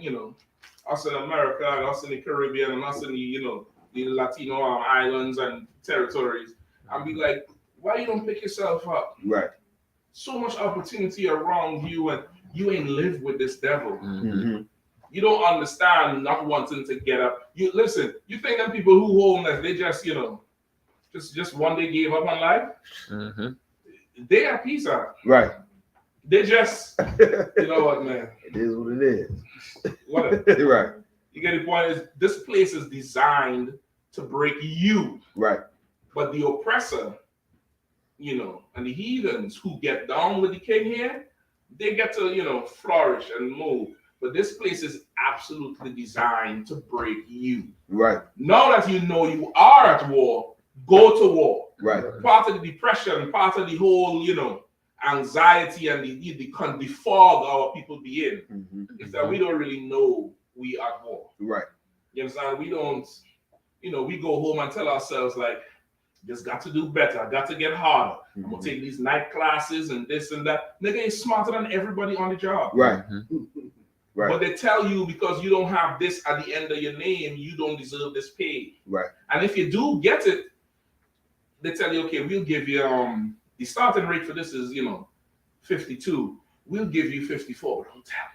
us in America and us in the Caribbean and us in the Latino islands and territories and be like, why you don't pick yourself up? Right. So much opportunity around you and you ain't live with this devil. You don't understand not wanting to get up. You think that people who homeless, they just, just one day gave up on life? They are peace out. Right. They just, you know what, man? It is what it is. Whatever. Right. You get the point? Is this place is designed to break you. Right. But the oppressor, and the heathens who get down with the king here, they get to, flourish and move. But this place is absolutely designed to break you. Right. Now that you know you are at war, go to war. Right. Part of the depression, part of the whole, anxiety and the fog our people be in is that we don't really know we are at war. Right. You understand? We don't, we go home and tell ourselves like, just got to do better. I got to get harder. I'm gonna take these night classes and this and that. Nigga is smarter than everybody on the job. Right. Right. But they tell you because you don't have this at the end of your name, you don't deserve this pay. Right. And if you do get it, they tell you, okay, we'll give you the starting rate for this is 52. We'll give you 54. Don't tell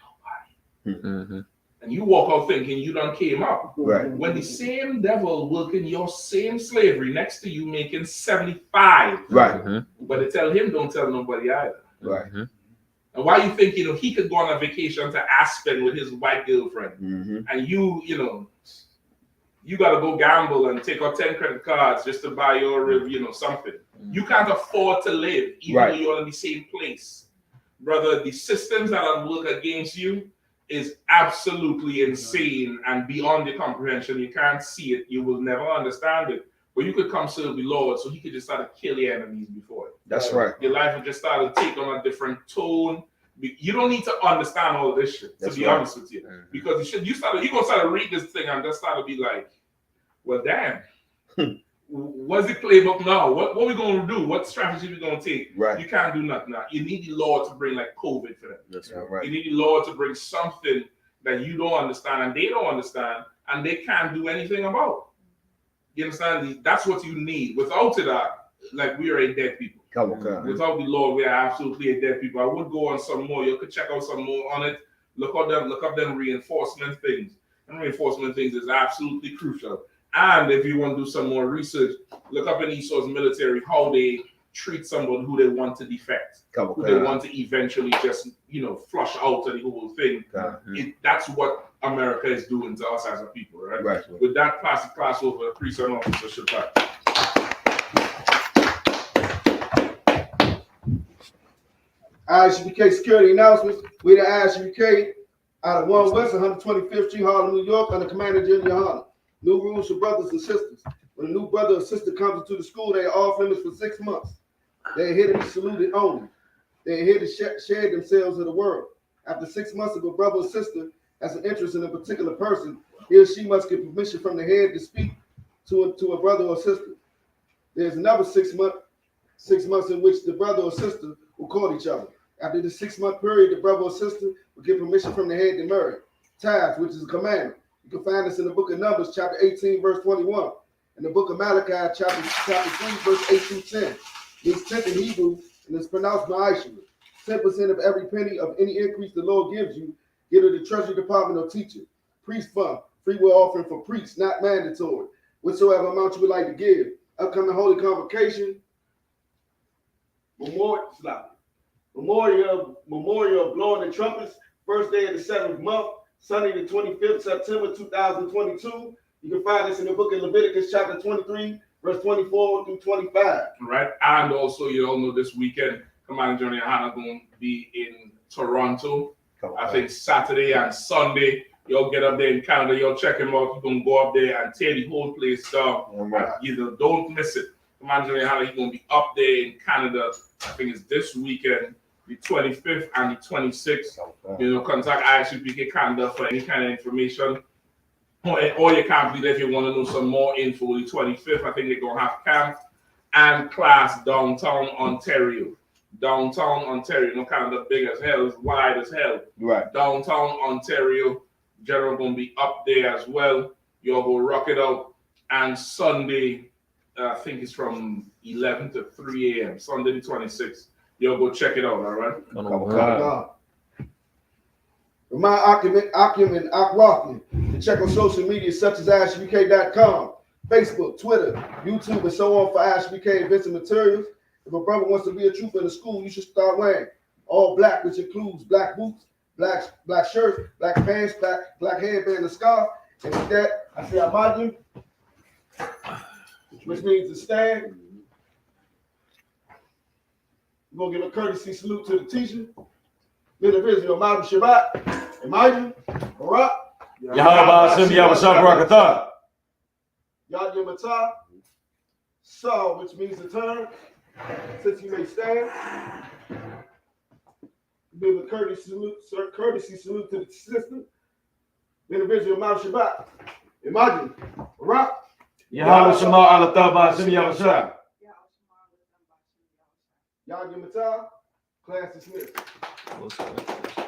nobody. And you walk out thinking you done came up. Right. When the same devil working your same slavery next to you making 75. Right. But they tell him don't tell nobody either. Right. And why you think he could go on a vacation to Aspen with his white girlfriend, and you got to go gamble and take out 10 credit cards just to buy your something. You can't afford to live even though you're in the same place, brother. The systems that are work against you is absolutely insane and beyond your comprehension. You can't see it. You will never understand it. But you could come serve the Lord so he could just start to kill your enemies before it. That's right. Your life will just start to take on a different tone. You don't need to understand all of this shit, to be honest with you. Because you're gonna start to read this thing and just start to be like, well, damn. What's the playbook now? What we gonna do? What strategy we gonna take? Right. You can't do nothing now. You need the Lord to bring like COVID for them. That's right. You need the Lord to bring something that you don't understand and they don't understand and they can't do anything about. You understand? That's what you need. Without it, like we are a dead people. Without the Lord, we are absolutely a dead people. I would go on some more. You could check out some more on it. Look up them reinforcement things. And reinforcement things is absolutely crucial. And if you want to do some more research, look up in Esau's military how they treat someone who they want to defect, who they want to eventually just flush out of the whole thing. That's what America is doing to us as a people, right? With that, pass the class over, priest and officer Shabbat. I.S.U.P.K security announcements. We the I.S.U.P.K out of 1 West 125th Street, Harlem, New York, under Commander General Yahanna. New rules for brothers and sisters. When a new brother or sister comes into the school, they are off limits for 6 months. They are here to be saluted only. They are here to share themselves with the world. After 6 months, if a brother or sister has an interest in a particular person, he or she must get permission from the head to speak to a brother or sister. There's another 6 months in which the brother or sister will court each other. After the 6 month period, the brother or sister will get permission from the head to marry. Tithes, which is a commandment. You can find this in the book of Numbers, chapter 18, verse 21. In the book of Malachi, chapter 3, verse 8 through 10. It's 10th in Hebrew, and it's pronounced ma'ashra. 10% of every penny of any increase the Lord gives you, give to the treasury department or teacher. Priest fund, free will offering for priests, not mandatory. Whatsoever amount you would like to give. Upcoming holy convocation, memorial of blowing the trumpets, first day of the 7th month, Sunday the 25th September 2022. You can find this in the book of Leviticus chapter 23, verse 24 through 25. Right, and also you all know this weekend, Commander General Yahanna going to be in Toronto. I think Saturday and Sunday. Y'all get up there in Canada, y'all check him out. You're going to go up there and tear the whole place down. Don't miss it. Commander General Yahanna, he's going to be up there in Canada. I think it's this weekend, the 25th and the 26th. Contact I.S.U.P.K Canada for any kind of information. Or you can't be there if you want to know some more info. The 25th, I think they're going to have camp and class downtown Ontario. Downtown Ontario, Canada big as hell, it's wide as hell. Right. Downtown Ontario, General going to be up there as well. Y'all go rock it out. And Sunday, I think it's from 11 to 3 a.m. Sunday the 26th. Y'all go check it out, all right? Remind Akim and Akwafin to check on social media such as ISUPK.com, Facebook, Twitter, YouTube, and so on for ISUPK events and materials. If a brother wants to be a trooper in the school, you should start wearing all black, which includes black boots, black shirts, black pants, black headband, and scarf. And with that, I say Amadim, which means to stand. We're going to give a courtesy salute to the teacher. Men of Israel, Amadim Shabbat. Imagine, Barak, Yahweh Hashem Yahweh Shabrakatah. Yad Yamatah, Saw, which means to turn, since you may stand. Give a courtesy salute to the system. Individual Mount Shabbat. Imagine, Barak, Yahweh Shema Alatah Hashem Yahweh Shah. Yad Yamatah, class dismissed.